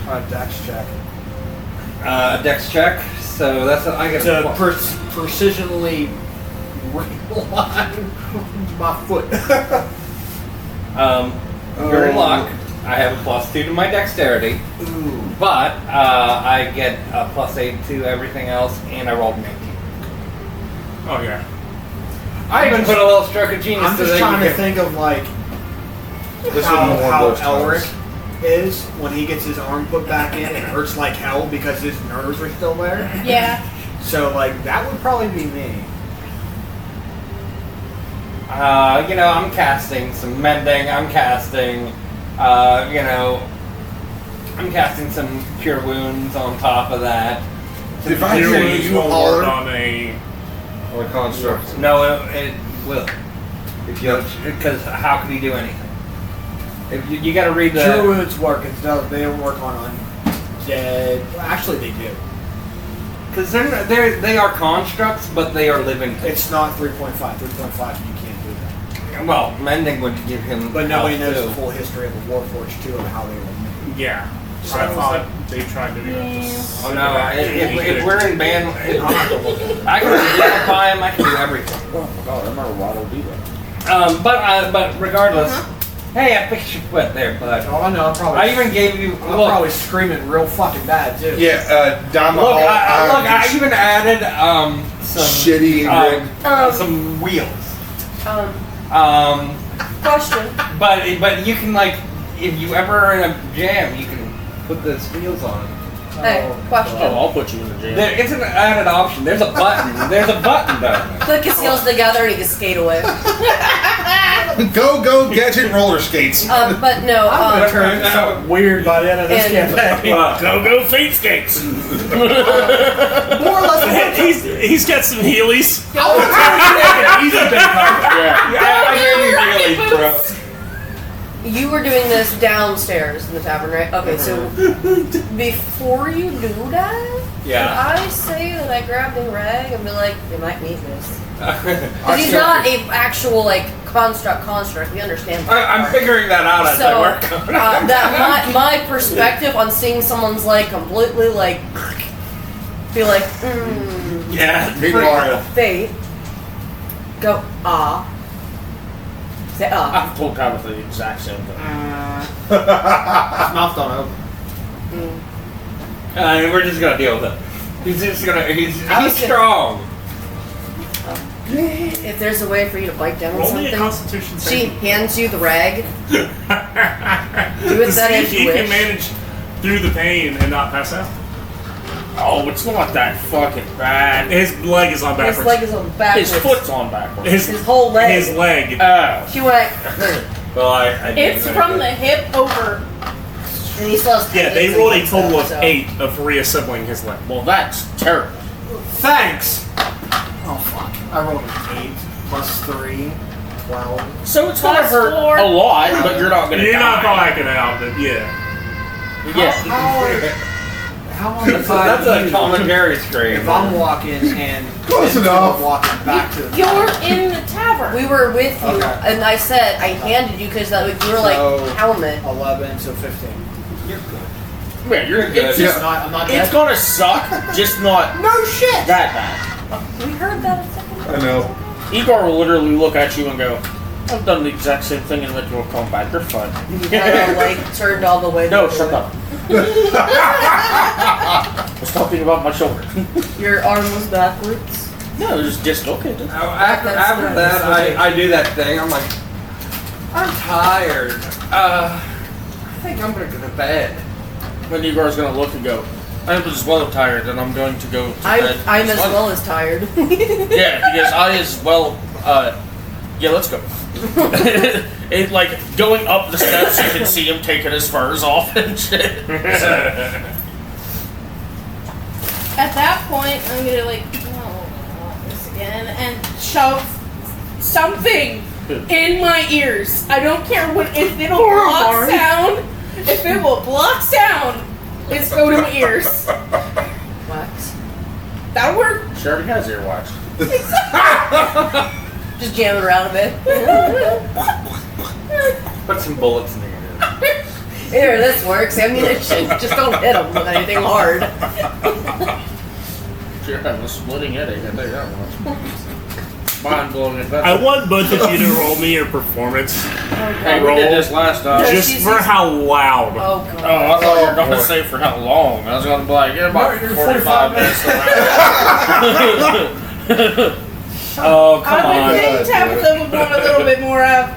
On a dex check. dex check, so that's, I get a To plus. precisionally realign my foot. You're in luck. I have a +2 to my dexterity, Ooh. but I get a +8 to everything else, and I rolled an 18. Oh yeah. I even put a little stroke of genius I'm so just that trying you to think of like This how is one of those Elric times. is when he gets his arm put back in. It hurts like hell because his nerves are still there. Yeah. So like that would probably be me. You know, I'm casting some mending. I'm casting, you know, I'm casting some cure wounds on top of that. If I Your hear wounds you will work holler on a. on a construct, No, it will. If you, because how could he do anything? If you got to read the. Druids work. They don't work on undead. Well, actually, they do. Because they are constructs, but they are living things. It's not 3.5. 3.5. You can't do that. Well, mending would give him. But nobody health, knows too. the full history of the Warforged too and how they were made. Yeah. So I is thought they tried to do that. Oh no! If we're in band, I can identify him. I can do everything. Oh my god! I remember Waddle do that. But regardless, hey, I fixed your foot there, bud. Oh, I know. I'm probably. I even gave you. I'm Look, probably screaming real fucking bad too. yeah, down the look, hall. I even added some shitty and some wheels. Question. But you can, like, if you ever are in a jam, you can put those wheels on. Hey, question. Oh, I'll put you in the jam. It's an added option. There's a button. There's a button down there. Click his heels together and he can skate away. go gadget roller skates. But no, I'm gonna turn into something weird by the end of this And- campaign. Go feet skates. More or less. He's got some Heelys. I want to easy big I gave you really, bro. you were doing this downstairs in the tavern, right? Okay, so before you do that, Yeah. I say that I grab the rag and be like, you might need this. I, Because he's not a actual like construct. We understand that. I'm figuring that out as I So work on it. that my perspective on seeing someone's like completely like be like, Yeah. Meanwhile, fate. Go say I've told Tabitha the exact same thing. His mouth don't open. We're just gonna deal with it. He's just gonna. He's I was gonna- strong. If there's a way for you to bite down on Roll me a something, Constitution she saving. hands you the rag. Do it that if he you can wish. manage through the pain and not pass out. Oh, it's not that fucking bad. His leg is on backwards. His leg is on backwards. His foot's on backwards. His whole leg. His leg. Oh. She went, Well, I It's from the hip over. and he still has Yeah, they pains rolled a and total of stuff, so. 8 of reassembling his leg. Well, that's terrible. Thanks. Oh fuck! I rolled an 8 plus 3, 12. So it's gonna Plus hurt 4. a lot, but you're not gonna You're not die. blacking out, but yeah. How long if That's a Tom and Jerry scream. if I'm walking and Close then enough. I'm walking back to the You're in the tavern. We were with you, Okay. and I said I handed you because that you were like So- helmet. 11, so 15. You're good. Yeah, you're good. it's, It's not, I'm not it's dead. gonna suck, just not No shit! that bad. We heard that a second ago. I know. Igor will literally look at you and go, I've done the exact same thing in Ritual Combat, you're fine. You had a leg turned all the way. No, the shut way. up. I was talking about my shoulder. Your arm was backwards. No, just okay. After that, I do that thing. I'm like, I'm tired. I think I'm gonna go to bed. Then Igor's gonna look and go, I'm as well tired and I'm going to go to bed. I'm as well as tired. Yeah, because I as well, yeah, let's go. It, like, going up the steps, you can see him taking his furs off and shit. At that point, I'm gonna like, oh, this again, and shove something in my ears. I don't care if it'll block sound. If it will block sound, it's go to my ears. Wax. That'll work. She already has earwax. Just jamming around a bit. Put some bullets in the air. Here, this works. Ammunition. Just don't hit them with anything hard. She have a splitting headache, I tell you that much. Mind blowing it. I want both of you to roll me your performance. Hey, we did this last time. Just for how loud. Oh, Oh, God. I thought you were going to say for how long. I was going to be like, you're about 45 minutes around. Oh, come I would on. think Tabitha would want a little bit more of.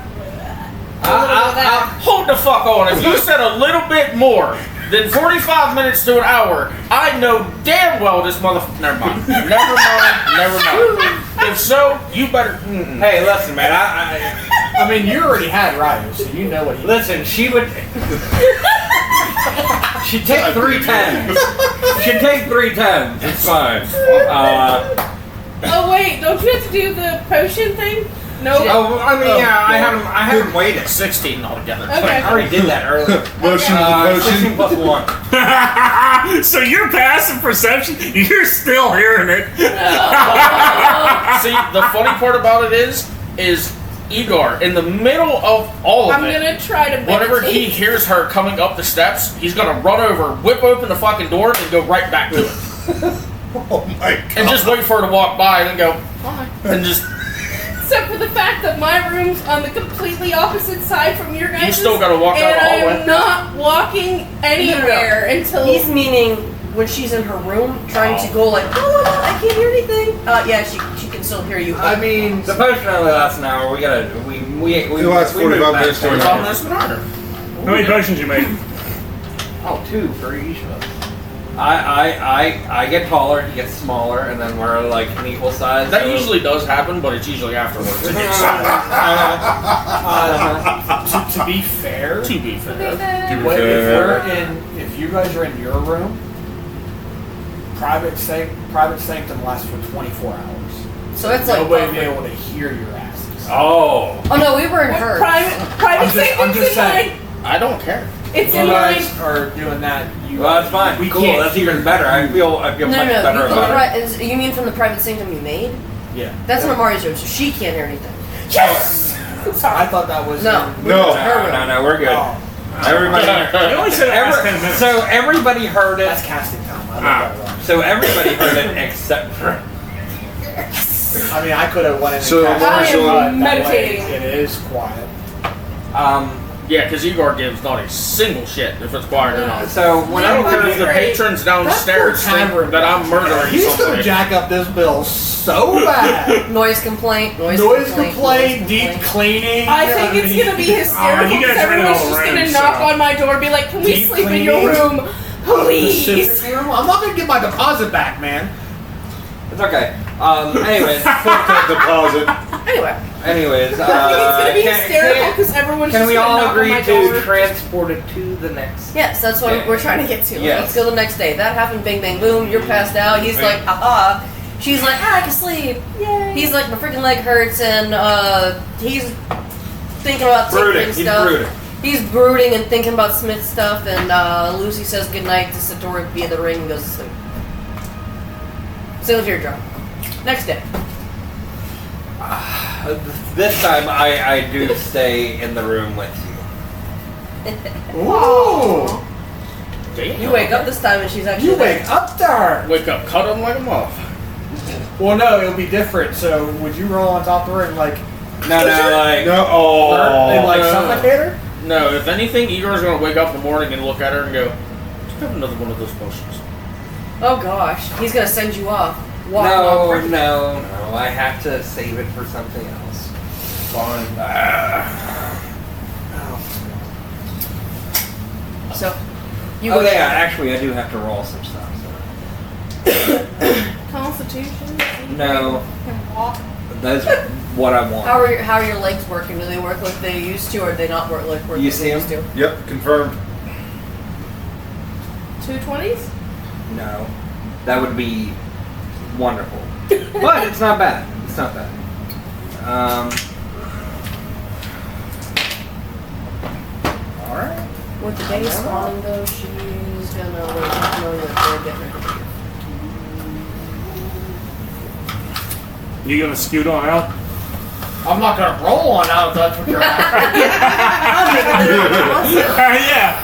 Hold the fuck on. If you said a little bit more than 45 minutes to an hour, I know damn well this motherfucker. Never mind. Never mind. If so, you better. Hey, listen, man. I mean, you already had Ryu, so you know what he Listen, she would. She'd take 3 10s. She'd take 3 10s. It's fine. Oh wait, don't you have to do the potion thing? No. Oh, I mean, yeah, I had him waited. 16 altogether. Okay. I already did that earlier. Motion to 16 potion. plus 1. So your passive perception, you're still hearing it. See, the funny part about it is Igor, in the middle of all of I'm it, gonna try to whenever he meditate. hears her coming up the steps, he's gonna run over, whip open the fucking door, and go right back to it. Oh my god. And just wait for her to walk by, and then go, Fine. and just, Except for the fact that my room's on the completely opposite side from your guys'. you still gotta walk down and the I hallway. am not walking anywhere until. He's meaning when she's in her room trying to go like, oh, I can't hear anything. Yeah, she can still hear you. I mean, the potion only lasts an hour. We It lasts 45 minutes to an hour. How many potions you made? Oh, 2 for each of us. I get taller, he gets smaller, and then we're like an equal size. That so- usually does happen, but it's usually afterwards. To be fair, To be fair. if you guys are in your room, private sanctum lasts for 24 hours. So it's like Nobody will be able to hear your asses. Oh. Oh no, we were in hers. Private I'm sanctum's just in saying. mine. I don't care. It's You in mine. guys are doing that. Well, that's fine. We Cool. can't That's even better. I feel much No, better about it. you mean from the private sanctum you made? Yeah. That's in Amari's room, so she can't hear anything. Yes. I thought that was No. No. No, we're good. Oh, Everybody. You only said it last 10 minutes. So everybody heard it. that's casting time. I love that wrong. So everybody heard it except for. I mean, I could have went in. So, and casted, I am but that way meditating. It is quiet. Yeah, because Igor gives not a single shit if it's quiet or not. So I whenever don't care if the patrons downstairs think that I'm murdering He's gonna somebody. jack up this bill so bad. Noise complaint, Noise complaint, deep cleaning. I think it's gonna be hysterical you because guys ran everyone's all just around, gonna knock so. on my door and be like, "Can we Deep sleep in your cleaning? room, please?" Pacific room? I'm not gonna get my deposit back, man. it's okay. Anyways, Fuck that deposit. Anyway, I think it's gonna be hysterical because everyone's Can just we gonna all knock agree on my to door. transport it to the next? yes, that's what Yeah. we're trying to get to. Yes. Let's go the next day. That happened. Bing, bang, boom. You're passed out. He's like, aha. She's like, I can sleep. Yay. He's like, my freaking leg hurts, and he's thinking about Brooding. tinkering He's stuff. brooding. He's brooding and thinking about Smith stuff, and Lucy says goodnight to Satori via the ring and goes to sleep. Still teardrop. Next day. This time I do stay in the room with you. Ooh. Damn. You wake up this time and she's actually You there. wake up there. Wake up, cut him, like him off. Well, no, it'll be different. So, would you roll on top of her and like, No, like No, oh, and like no. suffocate her? No, if anything, Igor's gonna wake up in the morning and look at her and go, have another one of those potions. Oh gosh, he's gonna send you off. Walk no, along. no. I have to save it for something else. fine. So, you Oh go yeah, down. actually I do have to roll some stuff. Constitution. No. Can walk. That's what I want. How are your legs working? Do they work like they used to, or do they not work like You they see 'em? used to? Yep, confirmed. 2 20s? No. That would be wonderful. But it's not bad. It's not bad. Alright. With the day spawning though, she's gonna wait until that they're getting ready to leave. You gonna scoot on out? I'm not gonna roll on out if that's what you're asking. Yeah.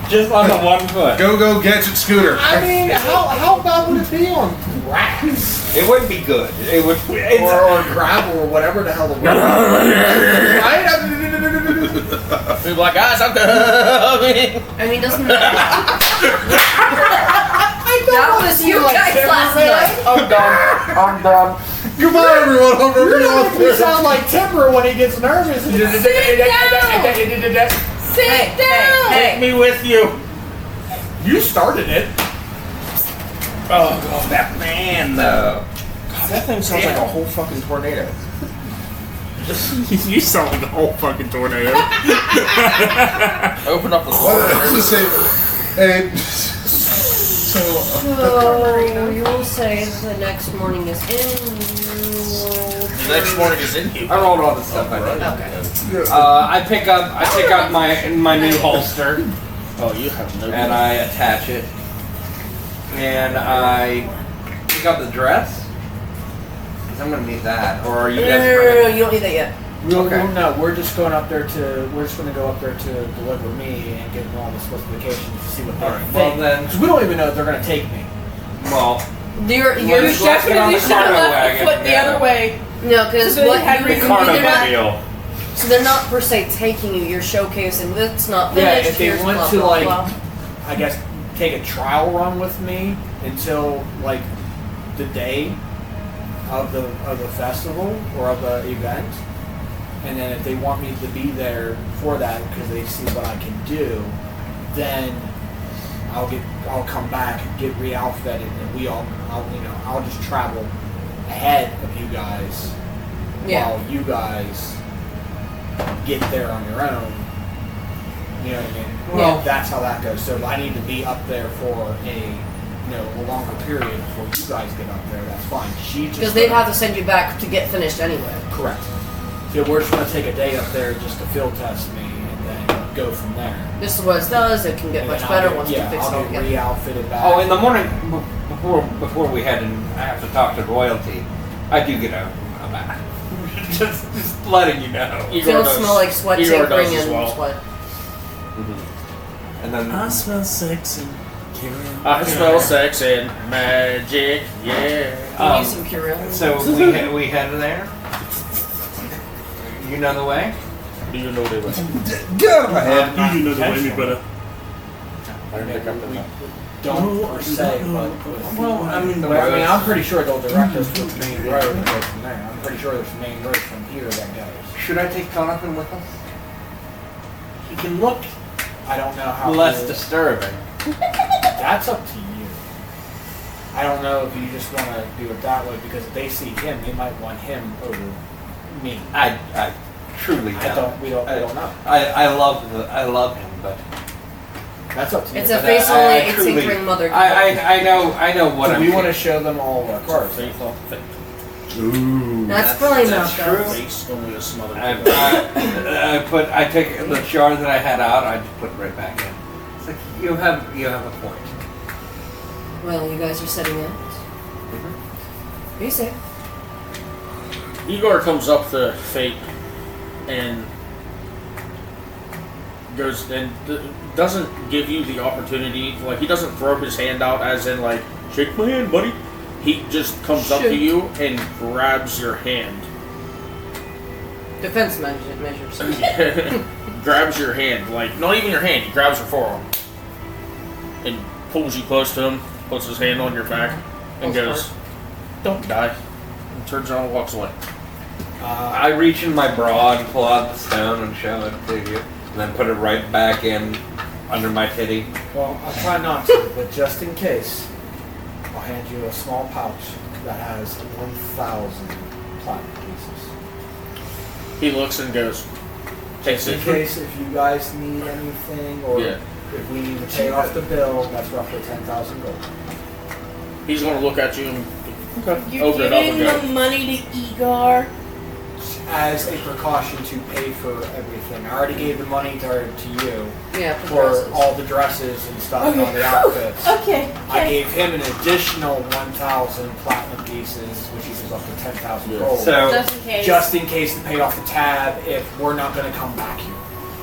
Just on the 1 foot. Go, gadget scooter. I mean, how bad would it be on grass? It wouldn't be good. It would. Or gravel or whatever the hell the word is. People like, guys, I'm coming. I mean, doesn't that was you guys last night. I'm done. Goodbye, everyone. I'm You're really gonna off make me there. sound like Timber when he gets nervous. Sit down! Take me with you. You started it. Oh, God. That man, though. God, that thing sounds like a whole fucking tornado. You sound like a whole fucking tornado. Open up the Well, door. let's just say, and so So you will say that the next morning is in. The next morning is in you. I rolled all the stuff I did. Okay. I pick up my new holster Oh, you have no and I attach it, and I pick up the dress. Cause I'm gonna need that. Or are you guys? No, you don't need that yet. Okay. No, we're just going up there to. We're just going to go up there to deliver me and get all the specifications to see what they Alright, think. well then- because we don't even know if they're going to take me. Well, You're You Let's get on definitely the should have cargo left the wagon, foot the yeah. other way. no, because So they what had you reason the to they're not, deal. so they're not per se taking you. You're showcasing that's not Yeah, finished. if they here's want blah, to blah, like, blah. I guess take a trial run with me until like the day of the festival or of the event, and then if they want me to be there for that because they see what I can do, then I'll come back and get re-outfitted and I'll just travel ahead of you guys while you guys get there on your own. You know what I mean? Well, That's how that goes. So if I need to be up there for a longer period before you guys get up there, that's fine. because they'd have to send you back to get finished anyway. Correct. So we're just going to take a day up there just to field test me and then go from there. This is what it does. It can get And much then better I'll once get, we fix I'll it get again. re-outfitted back. Oh, in the morning before we head and I have to talk to royalty, I do get a bath. just letting you know. If you don't smell like sweat, Igor tinkering does as and well. sweat. And then I smell sex and I smell sex and magic, yeah. You need some Purell. so we head there. You know the way. Do you know they was? get out of my head. You know the way me better. I didn't pick up the phone. Don't per se, but Well, I mean the I'm pretty sure they'll direct us to the main road and go from there. I'm pretty sure there's a main road from here that goes. Should I take Jonathan with us? He can look. I don't know how. Less to- disturbing. That's up to you. I don't know if you just want to do it that way because if they see him, they might want him over me. I truly We don't know. I love him, but That's up to you. It's a But face I only truly- tinkering mother. I know what So I'm. we want to show them all of our cards. Faith off fate. Ooh. That's probably that's not true. that. Face only a smothered. I took the shard that I had out. I just put it right back in. It's like you have a point. Well, you guys are setting out. Be safe. Igor comes up to Fate and goes and doesn't give you the opportunity. Like, he doesn't throw his hand out as in like, shake my hand, buddy. He just comes up to you and grabs your hand. Defense measures. Grabs your hand, like not even your hand. He grabs your forearm and pulls you close to him. Puts his hand on your back and goes, "Don't die." And turns around and walks away. I reach in my bra and pull out the stone and show it to you, and then put it right back in under my titty. Well, I'll try not to, but just in case, I'll hand you a small pouch that has 1,000 platinum pieces. He looks and goes, takes Just in it. case if you guys need anything, or Yeah. if we need to pay off the bill, that's roughly 10,000 gold. He's gonna look at you and You're open it up giving and the go. money to Igor. As a precaution to pay for everything. I already gave the money to you Yeah, for all the dresses and stuff and all the outfits. Okay. I gave him an additional 1,000 platinum pieces, which equals up to 10,000 Yeah. gold. So, Just in case. just in case to pay off the tab if we're not going to come back here.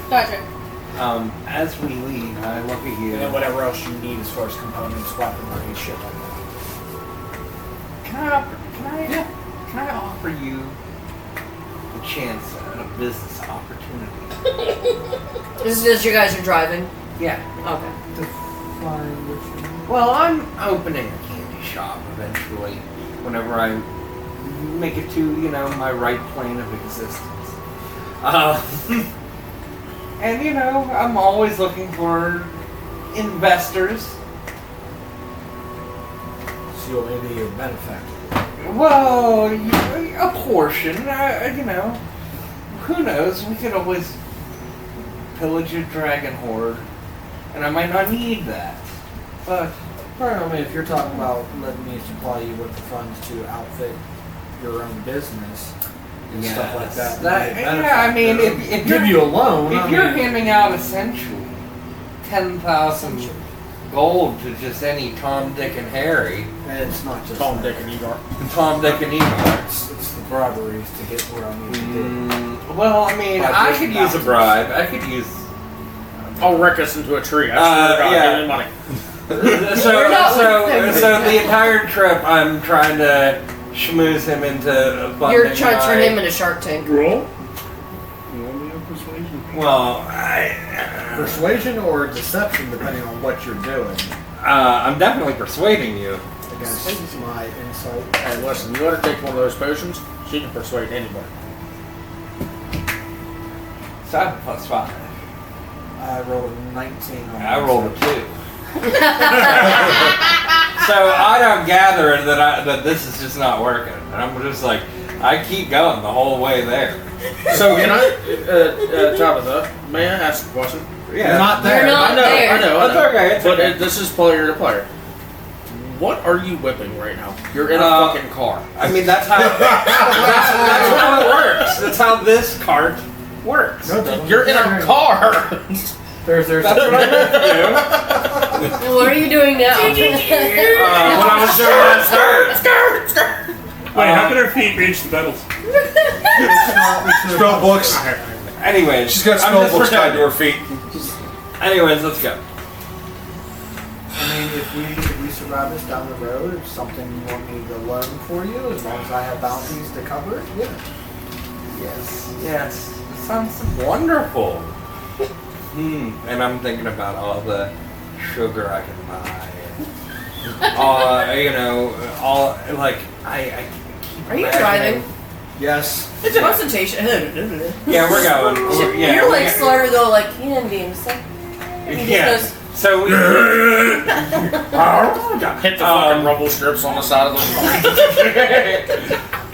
Gotcha. as we leave, I look at you. And then whatever else you need as far as components, weaponry, shit like that. Can I offer you a chance at a business opportunity? This is as you guys are driving. Yeah. Okay. Well, I'm opening a candy shop eventually. Whenever I make it to, my right plane of existence. And I'm always looking for investors. So you'll maybe be a benefactor. Well, a portion. Who knows? We could always pillage a dragon horde, and I might not need that. But I mean, if you're talking about letting me supply you with the funds to outfit your own business and stuff like that. I mean, if give you a loan. If you're handing out essentially 10,000 gold to just any Tom, Dick, and Harry, and it's not just Tom, Dick, and Igor. Tom, Dick, and Igor. It's the briberies to get where I need to be. Well, I mean, I could use a bribe. I could use. I'll wreck us into a tree. I swear to God, yeah. give me money. So the entire trip, I'm trying to schmooze him into funding. You're trying to turn him into Shark Tank. Roll. You want me to persuasion? Well, Persuasion or deception, depending on what you're doing. I'm definitely persuading you. Against my insight. Hey, listen, you want to take one of those potions? She can persuade anybody. So I have a +5. I rolled a 19 on I my rolled a insight. 2. So I don't gather that this is just not working. And I'm just like, I keep going the whole way there. So can I, Tabitha, may I ask a question? Yeah. You're not there. You're not I know, there. I know. It's okay, it's but okay. this is player to player. What are you whipping right now? You're in a fucking car. I mean, that's how that's how it works. That's how this cart works. You're in a car. There's That's what I meant to do. What are you doing now? What I was doing last night. Wait, how can her feet reach the pedals? Spell books. Anyways, She's got I'm spell just books tied to pretending. her feet. Anyways, let's go. I mean, if we survive this down the road, if something you want me to learn for you, as long as I have bounties to cover it, yeah. Yes. It sounds wonderful. And I'm thinking about all the sugar I can buy. All like I keep Are you imagining- driving? Yes. It's a concentration. Yeah, we're going. Yeah, You're like we're- Slaughter though, like Canbeams. Yeah. So we Hit the fucking rubble strips on the side of the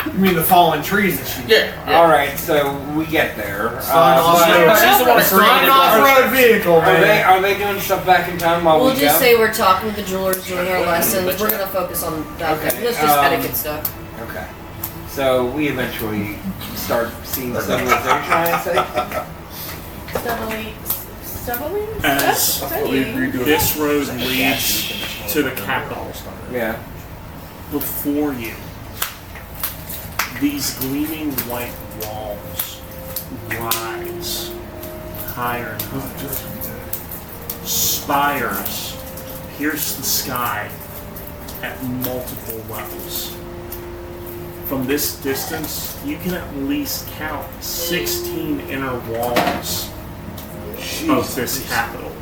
road. You mean the fallen trees that she? Yeah. All right, so we get there. She's the one that created it. off-road vehicle, man. Are they doing stuff back in town while We'll we just go? say we're talking with the jewelers, doing our lessons. We're gonna focus on that. Okay, That's just etiquette stuff. Okay. So we eventually start seeing civilization, I say. As this road leads to the capital, Yeah. before you, these gleaming white walls rise higher and higher. Spires pierce the sky at multiple levels. From this distance, you can at least count 16 inner walls of this capital.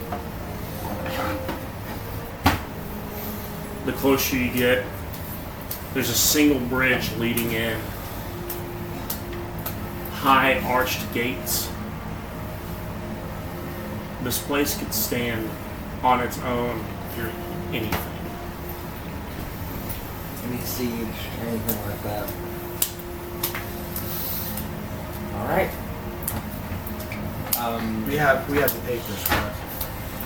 The closer you get, there's a single bridge leading in. High arched gates. This place could stand on its own through anything. Any siege, anything like that. Alright. We have the papers for it.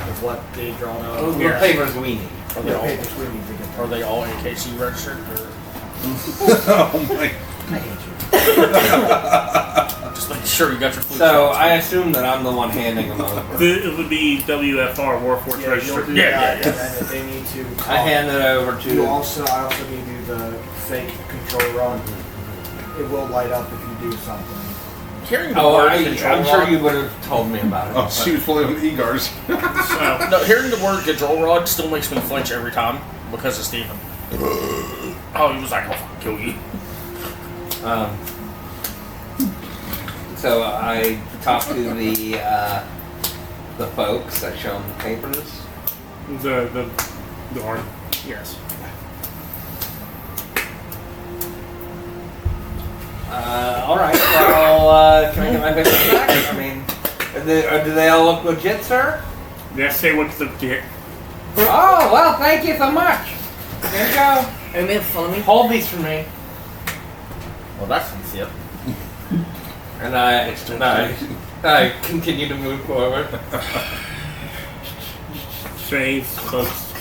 Of what they drawn out. Those are papers we need. Are The they all, papers we need to get. are they all AKC registered? Or Oh my. I hate you. just making sure you got your food. So I assume that I'm the one handing them over. It would be WFR, Warforged Yeah, you'll Registered. do Yeah, that, yeah, and then if they need to. I hand it over to. I also need you the fake control rod. It will light up if you do something. Hearing the Oh, word I'm control sure rod, you would have told me about it. Oh, she was pulling on Egars. So, No, hearing the word control rod still makes me flinch every time because of Steven. Oh, he was like, I'll fucking kill you. So I talked to the folks. I show them the papers. the guard. Yes. All right. Well, can I get my papers back? I mean, do they all look legit, sir? Yes, they look legit. Oh well, thank you so much. Here you go. Are you making fun of me? Hold these for me. Well, that's sincere. And I continue to move forward. Shave, folks.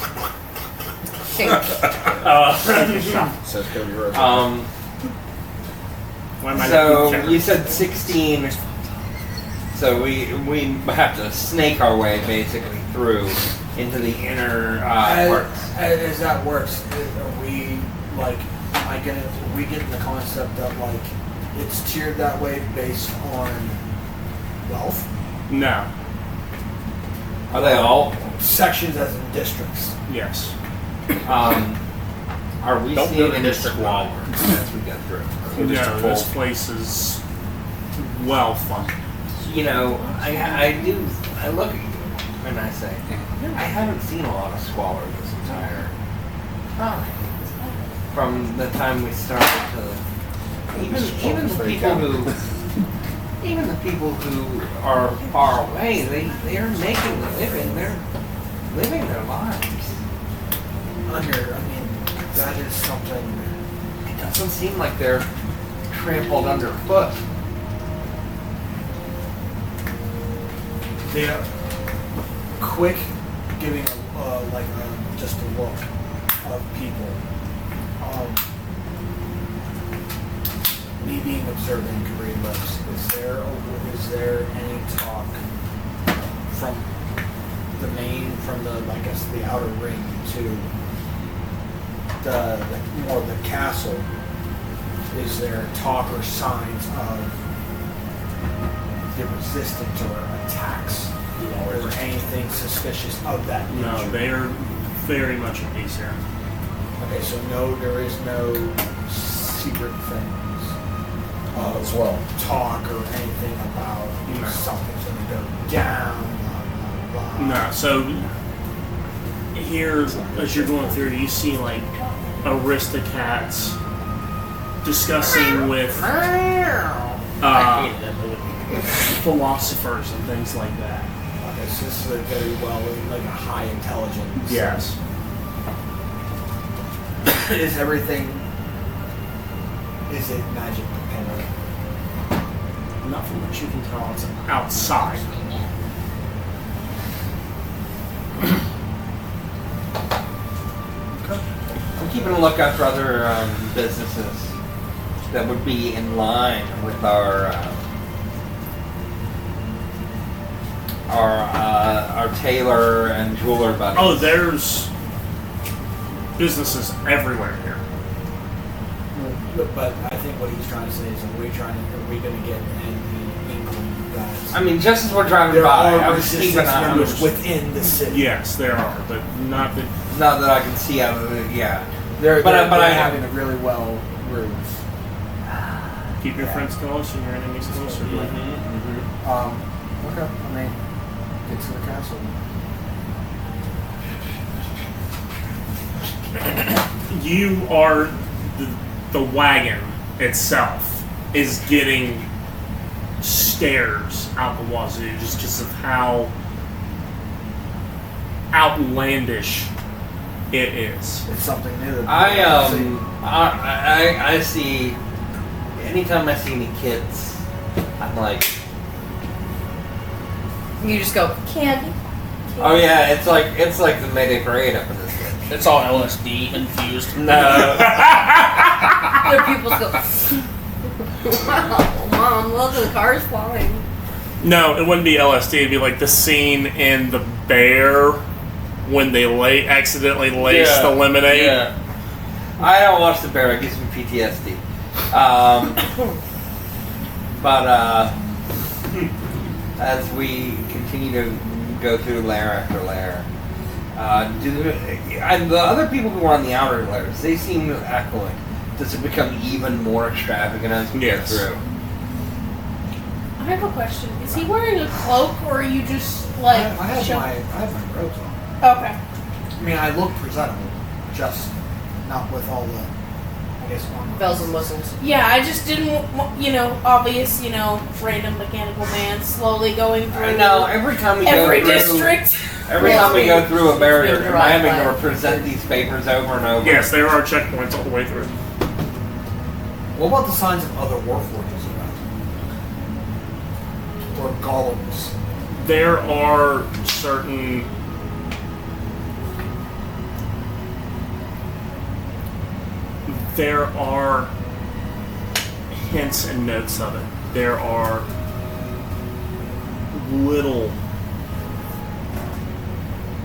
Says Cody Rhodes. Why am I So not you said 16. So we have to snake our way basically through into the inner parts. As that works, are we like? We get the concept of like it's tiered that way based on wealth. No. Are they all? Sections as in districts. Yes. Are we Don't seeing go to any District squalor as we get through? No, this place is well funded. You know, I look at you and I say, I haven't seen a lot of squalor this entire time. From the time we started to even the people who are far away, they are making a living. They're living their lives. I mean, that is something. It doesn't seem like they're trampled underfoot. They are quick giving just a look of people. Me being observing Korean lips, is there any talk from the outer ring to the more of the castle? Is there talk or signs of the resistance or attacks, or is there anything suspicious of that nature? No, they are very much at peace here. Okay, so no, there is no secret things as well. talk or anything about No. something's going to go down. Blah, blah, blah. No, so here, as you're going through, you see like aristocrats discussing with philosophers and things like that. Okay, so this is a very like a high intelligence. Yes. Is everything Is it magic dependent? Not from what you can tell, it's outside. I'm keeping a lookout for other businesses that would be in line with our tailor and jeweler buddies. Oh, there's businesses everywhere here. But I think what he's trying to say is, are we going to get any inkling that I mean, just as we're driving there by, are I was keeping an resistance eye on members within the city? Yes, there are, but not that. Not that I can see out of it. Yeah, They're But having a really well ruse. Keep your friends close and your enemies closer. Okay, I mean, get to the castle. You are the wagon itself is getting stares out the wazoo just because of how outlandish it is. It's something new. That I see. Anytime I see any kids, I'm like, You just go, candy. oh yeah, it's like the Mayday Parade up in this bitch. It's all LSD infused. No. Their pupils go, wow, Mom, look, the car's flying. No, it wouldn't be LSD. It'd be like the scene in The Bear when they accidentally lace the lemonade. Yeah. I don't watch The Bear. It gives me PTSD. But as we continue to go through layer after layer, the other people who are on the outer layers, they seem to act like does it become even more extravagant as we get through? I have a question. Is he wearing a cloak, or are you just like? I have my robes on. Okay. I mean, I look presentable, just not with all the, I guess, armor. Bells and whistles. Yeah, I just didn't, obvious, random mechanical man slowly going through. I know. Every time we every go through, district. every time we go through a barrier, It's been am I having right to by. represent these papers over and over? Yes, there are checkpoints all the way through. What about the signs of other warforges around? Or golems? There are certain hints and notes of it. There are little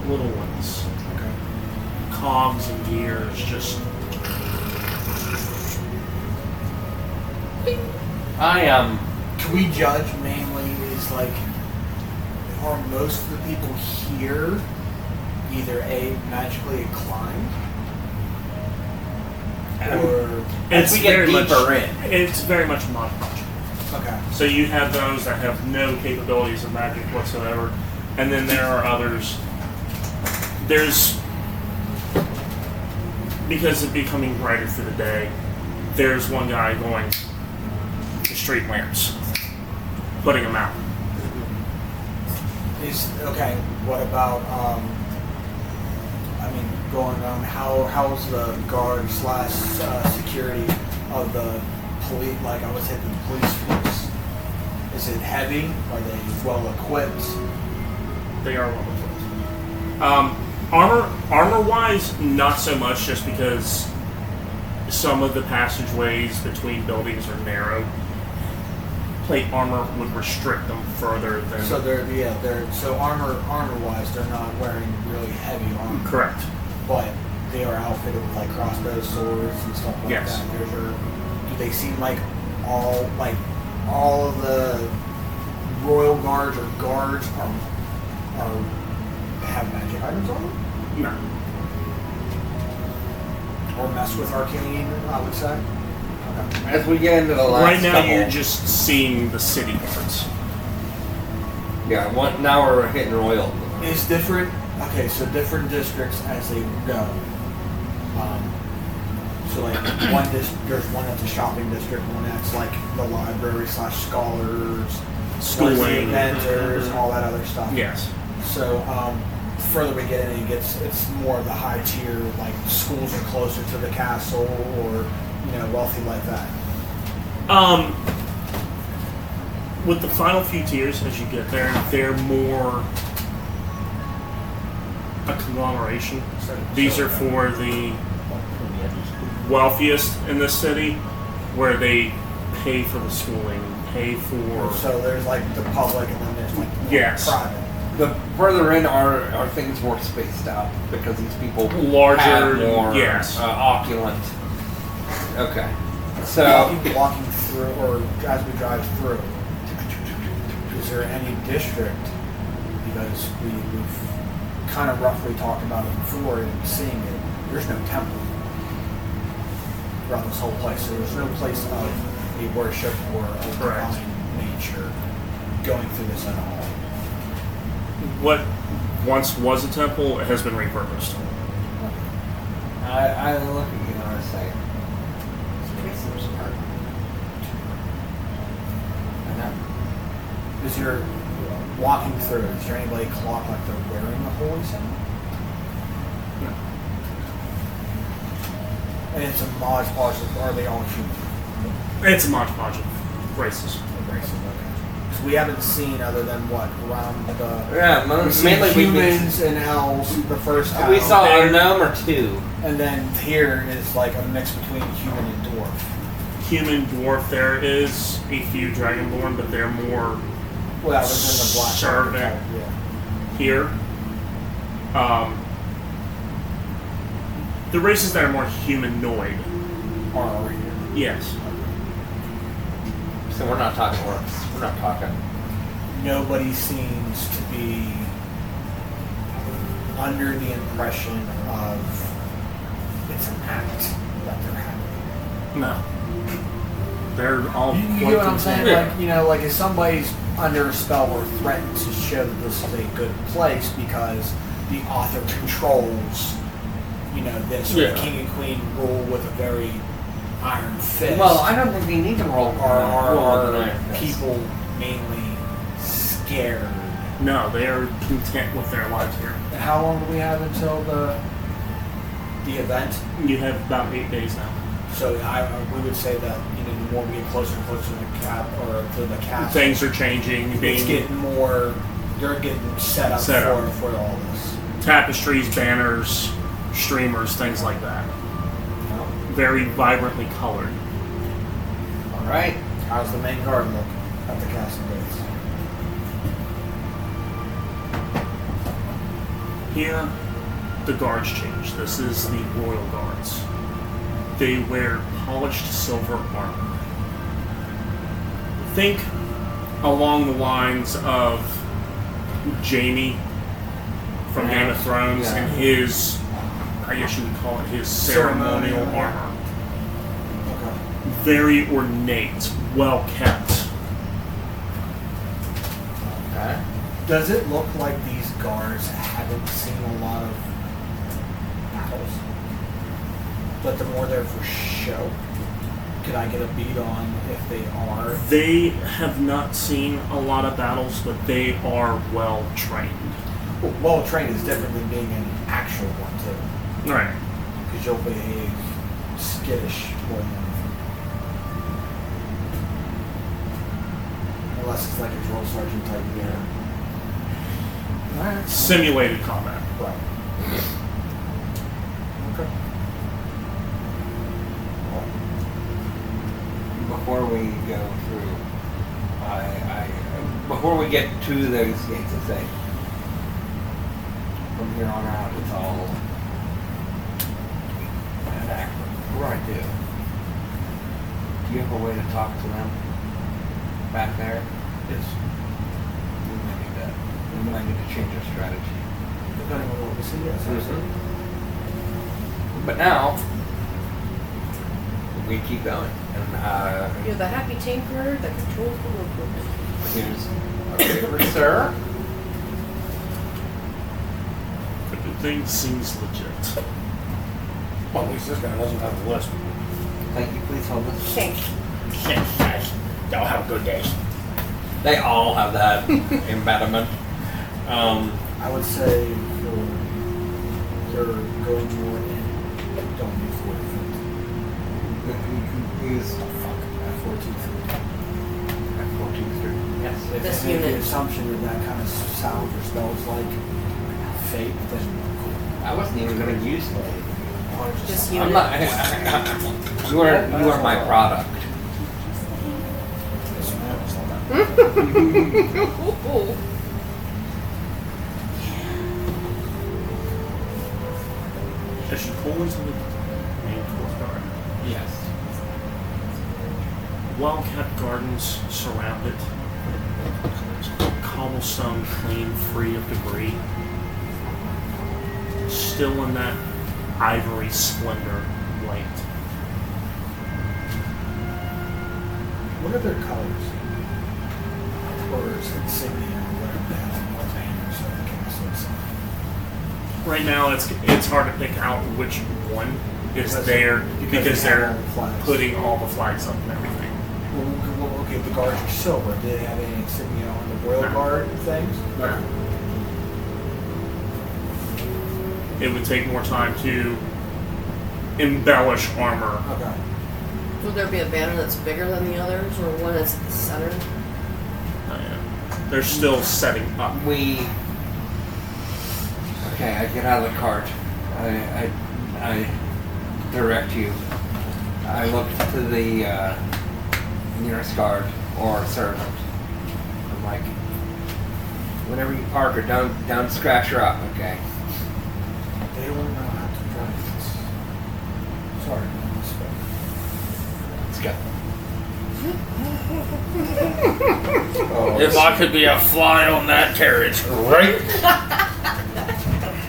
ones. Okay. Cogs and gears just Can we judge mainly is like, are most of the people here either magically inclined? Or As we get deeper in. It's very much montage. okay. So you have those that have no capabilities of magic whatsoever, and then there are others. Because of becoming brighter for the day, there's one guy going to street lamps, putting them out. What about going on? How's the guard / security of the police? Like I would say, the police force. Is it heavy? Are they well equipped? They are well equipped. Armor-wise, not so much, just because some of the passageways between buildings are narrow. Plate armor would restrict them further than. So armor-wise, they're not wearing really heavy armor. Correct. But they are outfitted with like crossbows, swords, and stuff like Yes. that. Do they seem like all of the royal guards or guards are have magic items on them? No. Or mess with arcane, I would say. Okay. As we get into the last Right now, couple, you're just seeing the city guards. yeah. Now we're hitting royal. Is different. Okay, so different districts as they go. So like there's one that's a shopping district, one that's like the library / scholars, Schooling. inventors, and all that other stuff. Yes. So the further we get in, it's more of the high tier, like schools are closer to the castle or wealthy like that. With the final few tiers, as you get there, they're more a conglomeration. These are for the wealthiest in the city, where they pay for the schooling, pay for. So there's like the public, and then there's like Yes. private. The further in are things more spaced out because these people Larger, have more yes. opulent. Okay, so walking through, or as we drive through, is there any district? Because we've kind of roughly talked about it before and seeing it. There's no temple throughout this whole place, so there's no place of a worship or a divine nature going through this at all. What once was a temple has been repurposed. I look at you and I say, "This seems smart." I know. Is there, walking through, is there anybody clocked like they're wearing the holy symbol? No. And it's a Mod Podge, are they all human? It's a Mod Podge of races. Because we haven't seen other than what, around the... Yeah, We've seen mainly humans and elves the first time. we saw a gnome or two. And then here is like a mix between human and dwarf. Human, dwarf, there is a few Dragonborn, but they're more Well, other than the black servant type, yeah. here. The races that are more humanoid. Are over here. Yes. So we're not talking orcs. We're not talking. Nobody seems to be under the impression of it's an act that they're having. No. They're all. You quite get what I'm saying? content. Like, you know, like if somebody's under a spell or threatened to show that this is a good place because the author controls, you know, this, or the king and queen rule with a very iron fist. Well, I don't think we need to roll. Are people mainly scared? No, they are content with their lives here. And how long do we have until the event? You have about 8 days now. So we would say that, you know, the more we get closer and closer to the castle, Things are changing. it's getting more. They're getting set up for all this. Tapestries, banners, streamers, things like that. Very vibrantly colored. All right. How's the main guard look at the castle gates? Here, the guards change. This is the royal guards. They wear polished silver armor. Think along the lines of Jaime from Game of Thrones and his, I guess you would call it his ceremonial armor. Okay. Very ornate, well kept. Okay. Does it look like these guards haven't seen a lot of battles? But they're more there for show? Could I get a beat on if they are? They have not seen a lot of battles, but they are well trained. Well trained is different than being an actual one too. Right. Because you'll behave skittish more than anything. Unless it's like a drill sergeant type gear. Alright. Simulated combat. Right. Okay. Before we go through, before we get to those gates, I say, from here on out, it's all an act. What do I do? Do you have a way to talk to them back there? Yes. We might need to change our strategy. Depending on what we see, yes. Absolutely. But now, we keep going. And You're the happy tinkerer that controls the world. here's our favorite sir. Everything seems legit. Well, at least this guy doesn't have the list. Thank you. Please hold this. Thanks. Thanks, guys. Y'all have a good day. They all have that impediment. I would say you're going more in, don't be 40 feet. He's Fuck. 14th Street. At 14th Street. Yes. If This they make the unit. assumption that that kind of sounds or smells like fate, it doesn't look cool. I wasn't even going to use it. Or just This something- I'm unit. not. You are my product. It smells like that. As you pull into the main courtyard, Yes. well-kept gardens surround it. Cobblestone clean, free of debris. Still in that ivory splendor light. What are their colors? Or is it insignia or whatever they have on the banners of the castles? Right now, it's hard to pick out which one is there because they have they're all the flags. putting all the flags up and everything. Well, okay, the guards are silver. Do they have any insignia on the royal No. guard things? No. It would take more time to embellish armor. Okay. Would there be a banner that's bigger than the others, or one that's at the center? They're still setting up. Okay, I get out of the cart. I direct you. I look to the nearest guard or servant. I'm like, whenever you park her, don't scratch her up, okay? They don't know how to drive this. Sorry, I misspoke. Let's go. If I could be a fly on that carriage. Right?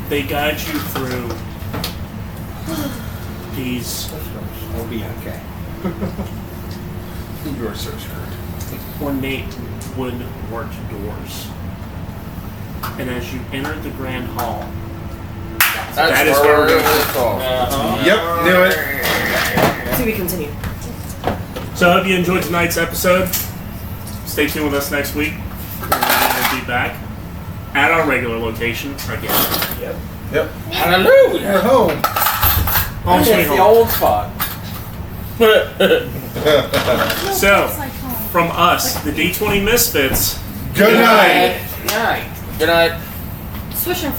They guide you through these I'll be okay. You are so screwed. ornate wood-worked doors. And as you enter the grand hall, That's That is where where we're we're gonna go. Yep, knew it. To be continued. so I hope you enjoyed tonight's episode. Stay tuned with us next week. We'll be back at our regular location again. Yep. Yep. Hallelujah. We're home. Home sweet It's the home. old spot. So, from us, the D20 Misfits. Good night. Night. Good night. Swish and